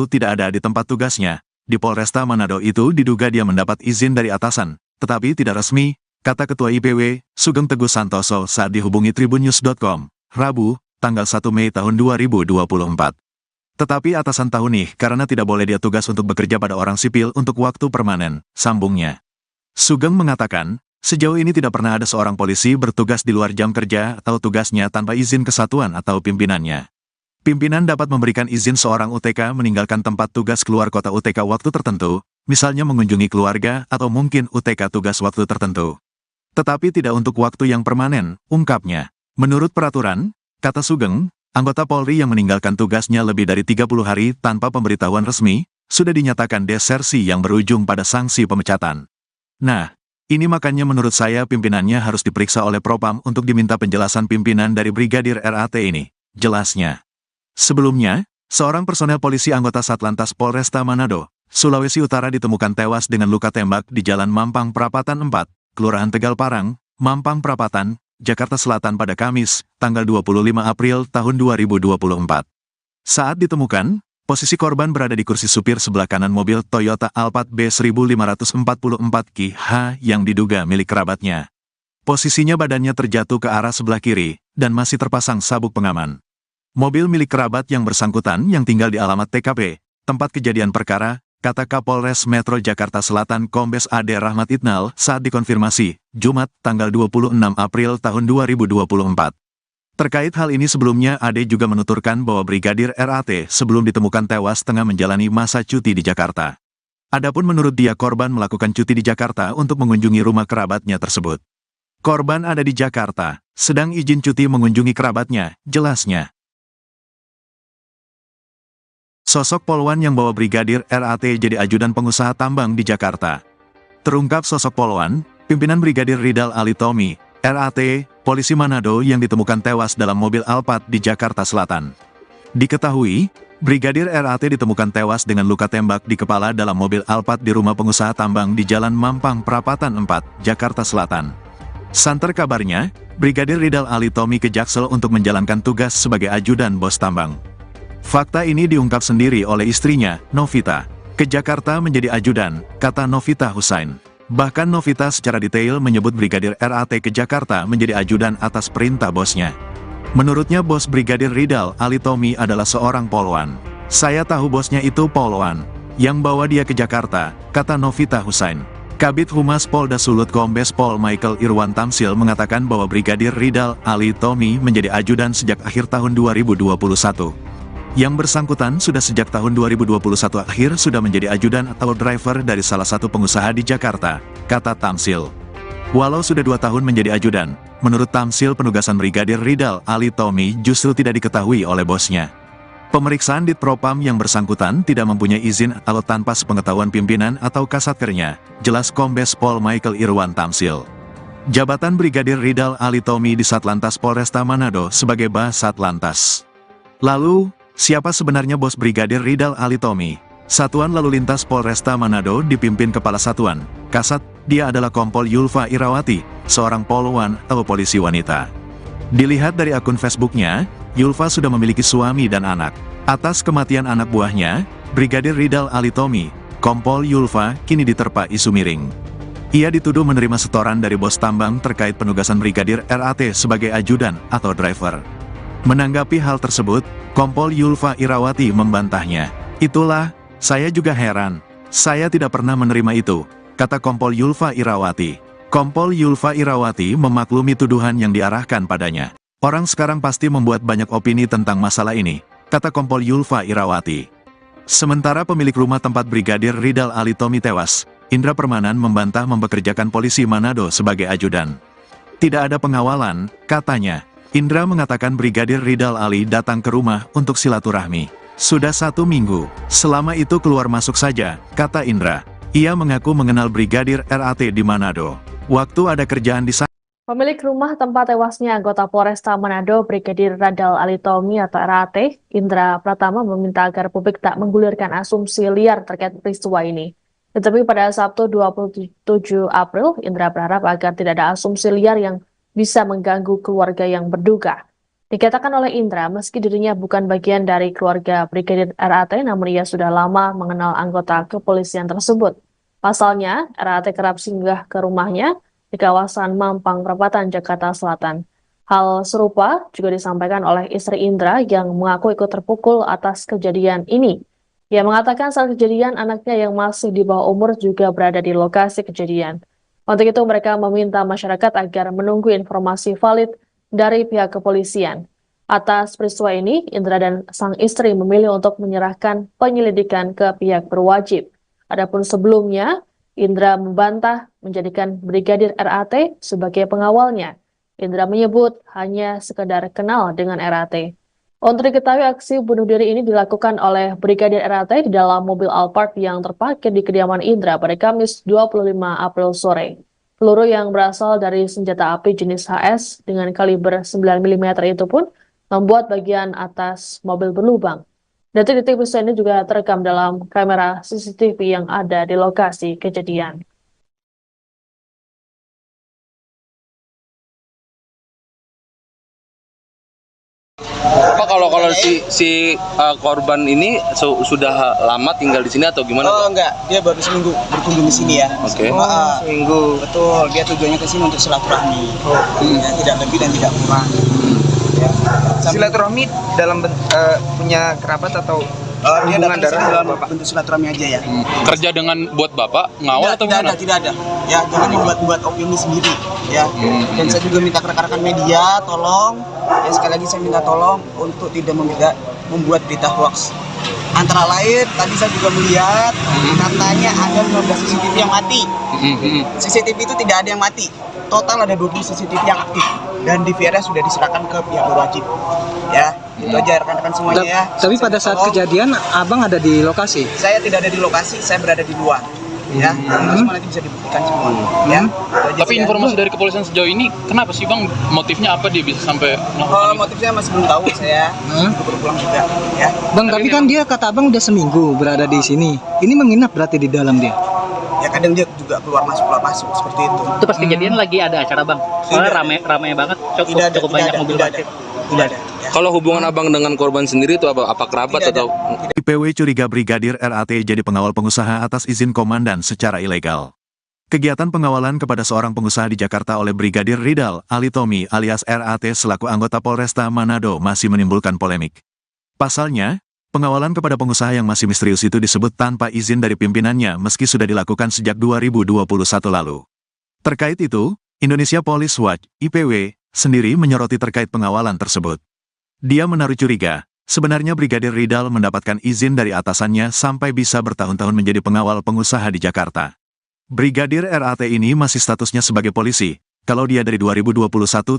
tidak ada di tempat tugasnya, di Polresta Manado itu diduga dia mendapat izin dari atasan, tetapi tidak resmi, kata Ketua IPW, Sugeng Teguh Santoso saat dihubungi tribunnews.com, Rabu, tanggal 1 Mei tahun 2024. Tetapi atasan tahu nih karena tidak boleh dia tugas untuk bekerja pada orang sipil untuk waktu permanen, sambungnya. Sugeng mengatakan, sejauh ini tidak pernah ada seorang polisi bertugas di luar jam kerja atau tugasnya tanpa izin kesatuan atau pimpinannya. Pimpinan dapat memberikan izin seorang UTK meninggalkan tempat tugas keluar kota UTK waktu tertentu, misalnya mengunjungi keluarga atau mungkin UTK tugas waktu tertentu. Tetapi tidak untuk waktu yang permanen, ungkapnya. Menurut peraturan, kata Sugeng, anggota Polri yang meninggalkan tugasnya lebih dari 30 hari tanpa pemberitahuan resmi, sudah dinyatakan desersi yang berujung pada sanksi pemecatan. Nah, ini makanya menurut saya pimpinannya harus diperiksa oleh Propam untuk diminta penjelasan pimpinan dari Brigadir RAT ini, jelasnya. Sebelumnya, seorang personel polisi anggota Satlantas Polresta Manado, Sulawesi Utara ditemukan tewas dengan luka tembak di Jalan Mampang Perapatan 4, Kelurahan Tegal Parang, Mampang Perapatan, Jakarta Selatan pada Kamis, tanggal 25 April tahun 2024. Saat ditemukan, posisi korban berada di kursi supir sebelah kanan mobil Toyota Alphard B1544 yang diduga milik kerabatnya. Posisinya badannya terjatuh ke arah sebelah kiri, dan masih terpasang sabuk pengaman. mobil milik kerabat yang bersangkutan yang tinggal di alamat TKP, tempat kejadian perkara, kata Kapolres Metro Jakarta Selatan Kombes Ade Rahmat Itnal saat dikonfirmasi, Jumat, tanggal 26 April tahun 2024. Terkait hal ini sebelumnya Ade juga menuturkan bahwa Brigadir RAT sebelum ditemukan tewas tengah menjalani masa cuti di Jakarta. Adapun menurut dia korban melakukan cuti di Jakarta untuk mengunjungi rumah kerabatnya tersebut. Korban ada di Jakarta, sedang izin cuti mengunjungi kerabatnya, jelasnya. Sosok polwan yang bawa Brigadir RAT jadi ajudan pengusaha tambang di Jakarta. Terungkap sosok polwan, pimpinan Brigadir Ridal Alitomi, RAT, polisi Manado yang ditemukan tewas dalam mobil Alphard di Jakarta Selatan. Diketahui, Brigadir RAT ditemukan tewas dengan luka tembak di kepala dalam mobil Alphard di rumah pengusaha tambang di Jalan Mampang Perapatan 4, Jakarta Selatan. Santer kabarnya, Brigadir Ridal Alitomi ke Jaksel untuk menjalankan tugas sebagai ajudan bos tambang. Fakta ini diungkap sendiri oleh istrinya, Novita. Ke Jakarta menjadi ajudan, kata Novita Husain. Bahkan Novita secara detail menyebut Brigadir RAT ke Jakarta menjadi ajudan atas perintah bosnya. Menurutnya bos Brigadir Ridal Alitomi adalah seorang polwan. Saya tahu bosnya itu polwan, yang bawa dia ke Jakarta, kata Novita Husain. Kabid Humas Polda Sulut Kombes Pol Michael Irwan Tamsil mengatakan bahwa Brigadir Ridal Alitomi menjadi ajudan sejak akhir tahun 2021. Yang bersangkutan sudah sejak tahun 2021 akhir sudah menjadi ajudan atau driver dari salah satu pengusaha di Jakarta, kata Tamsil. Walau sudah 2 tahun menjadi ajudan, menurut Tamsil penugasan Brigadir Ridal Alitomi justru tidak diketahui oleh bosnya. Pemeriksaan Ditpropam yang bersangkutan tidak mempunyai izin atau tanpa sepengetahuan pimpinan atau kasatkernya, jelas Kombes Pol Michael Irwan Tamsil. Jabatan Brigadir Ridal Alitomi di Satlantas Polresta Manado sebagai Basatlantas. Lalu, siapa sebenarnya bos Brigadir Ridal Alitomi? Satuan Lalu Lintas Polresta Manado dipimpin Kepala Satuan, Kasat, dia adalah Kompol Yulfa Irawati, seorang polwan atau polisi wanita. Dilihat dari akun Facebooknya, Yulfa sudah memiliki suami dan anak. Atas kematian anak buahnya, Brigadir Ridal Alitomi, Kompol Yulfa kini diterpa isu miring. Ia dituduh menerima setoran dari bos tambang terkait penugasan Brigadir RAT sebagai ajudan atau driver. Menanggapi hal tersebut, Kompol Yulfa Irawati membantahnya. Itulah, saya juga heran. Saya tidak pernah menerima itu, kata Kompol Yulfa Irawati. Kompol Yulfa Irawati memaklumi tuduhan yang diarahkan padanya. Orang sekarang pasti membuat banyak opini tentang masalah ini, kata Kompol Yulfa Irawati. Sementara pemilik rumah tempat Brigadir Ridal Alitomi tewas, Indra Permanan membantah mempekerjakan polisi Manado sebagai ajudan. Tidak ada pengawalan, katanya. Indra mengatakan Brigadir Ridal Ali datang ke rumah untuk silaturahmi. Sudah 1 minggu, selama itu keluar masuk saja, kata Indra. Ia mengaku mengenal Brigadir RAT di Manado. Waktu ada kerjaan di sana. Pemilik rumah tempat tewasnya anggota Polresta Manado, Brigadir Ridal Alitomi atau RAT, Indra Pratama meminta agar publik tak menggulirkan asumsi liar terkait peristiwa ini. Tetapi pada Sabtu 27 April, Indra berharap agar tidak ada asumsi liar yang bisa mengganggu keluarga yang berduka. Dikatakan oleh Indra, meski dirinya bukan bagian dari keluarga Brigadir RAT, namun ia sudah lama mengenal anggota kepolisian tersebut. Pasalnya, RAT kerap singgah ke rumahnya di kawasan Mampang Perapatan, Jakarta Selatan. Hal serupa juga disampaikan oleh istri Indra yang mengaku ikut terpukul atas kejadian ini. Ia mengatakan saat kejadian anaknya yang masih di bawah umur juga berada di lokasi kejadian. Untuk itu mereka meminta masyarakat agar menunggu informasi valid dari pihak kepolisian. Atas peristiwa ini, Indra dan sang istri memilih untuk menyerahkan penyelidikan ke pihak berwajib. Adapun sebelumnya, Indra membantah menjadikan Brigadir RAT sebagai pengawalnya. Indra menyebut hanya sekedar kenal dengan RAT. Untuk diketahui aksi bunuh diri ini dilakukan oleh Brigadir RAT di dalam mobil Alphard yang terparkir di kediaman Indra pada Kamis 25 April sore. Peluru yang berasal dari senjata api jenis HS dengan kaliber 9 mm itu pun membuat bagian atas mobil berlubang. Detik-detik peristiwa ini juga terekam dalam kamera CCTV yang ada di lokasi kejadian. Pak, kalau si korban ini sudah lama tinggal di sini atau gimana? Oh enggak, dia baru seminggu berkunjung di sini ya. Oke. Seminggu. Betul, dia tujuannya ke sini untuk silaturahmi. Ya, tidak lebih dan tidak kurang. Ya. silaturahmi dalam punya kerabat atau Dia hubungan datang ke sini darah dalam Bapak? bentuk silaturahmi aja ya. Kerja dengan buat bapak ngawal atau gimana? Tidak ada. Ya, jangan membuat opini sendiri ya. Dan saya juga minta ke rekan-rekan media, tolong ya, sekali lagi saya minta tolong untuk tidak membuat berita hoax. Antara lain tadi saya juga melihat katanya ada 15 CCTV yang mati. CCTV itu tidak ada yang mati. Total ada 20 CCTV yang aktif dan DVR sudah diserahkan ke pihak berwajib. Ya, itu aja rekan-rekan semuanya ya. Tapi pada saat Tolong. kejadian abang ada di lokasi. Saya tidak ada di lokasi, saya berada di luar. Ya, semua nanti bisa dibuktikan semua. Ya. Itu aja Tapi sih, ya. informasi dari kepolisian sejauh ini, kenapa sih bang? Motifnya apa dia bisa sampai melakukan itu? Motifnya masih belum tahu, saya baru pulang juga. Ya. Bang, tapi kan dia kata abang udah seminggu berada di sini. Ini menginap berarti di dalam dia. Ya kadang dia juga keluar masuk seperti itu. Itu pas kejadian lagi ada acara bang. Soalnya rame banget, cukup banyak mobil parkir. Tidak ada. Ya. Kalau hubungan abang dengan korban sendiri itu apa kerabat Tidak ada. atau IPW curiga Brigadir RAT jadi pengawal pengusaha atas izin komandan secara ilegal. Kegiatan pengawalan kepada seorang pengusaha di Jakarta oleh Brigadir Ridal Alitomi alias RAT selaku anggota Polresta Manado masih menimbulkan polemik. Pasalnya, pengawalan kepada pengusaha yang masih misterius itu disebut tanpa izin dari pimpinannya meski sudah dilakukan sejak 2021 lalu. Terkait itu, Indonesia Police Watch (IPW) sendiri menyoroti terkait pengawalan tersebut. Dia menaruh curiga, sebenarnya Brigadir Ridal mendapatkan izin dari atasannya sampai bisa bertahun-tahun menjadi pengawal pengusaha di Jakarta. Brigadir RAT ini masih statusnya sebagai polisi, kalau dia dari 2021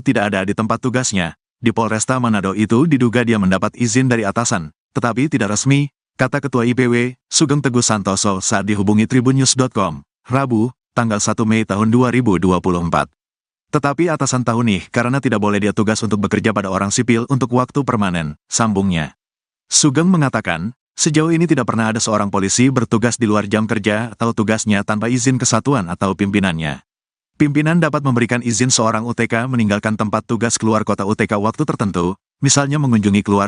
tidak ada di tempat tugasnya. Di Polresta Manado itu diduga dia mendapat izin dari atasan, tetapi tidak resmi, kata Ketua IPW, Sugeng Teguh Santoso saat dihubungi tribunnews.com, Rabu, tanggal 1 Mei tahun 2024. Tetapi atasan tahu nih karena tidak boleh dia tugas untuk bekerja pada orang sipil untuk waktu permanen, sambungnya. Sugeng mengatakan, sejauh ini tidak pernah ada seorang polisi bertugas di luar jam kerja atau tugasnya tanpa izin kesatuan atau pimpinannya. Pimpinan dapat memberikan izin seorang UTK meninggalkan tempat tugas keluar kota UTK waktu tertentu, misalnya mengunjungi keluarga.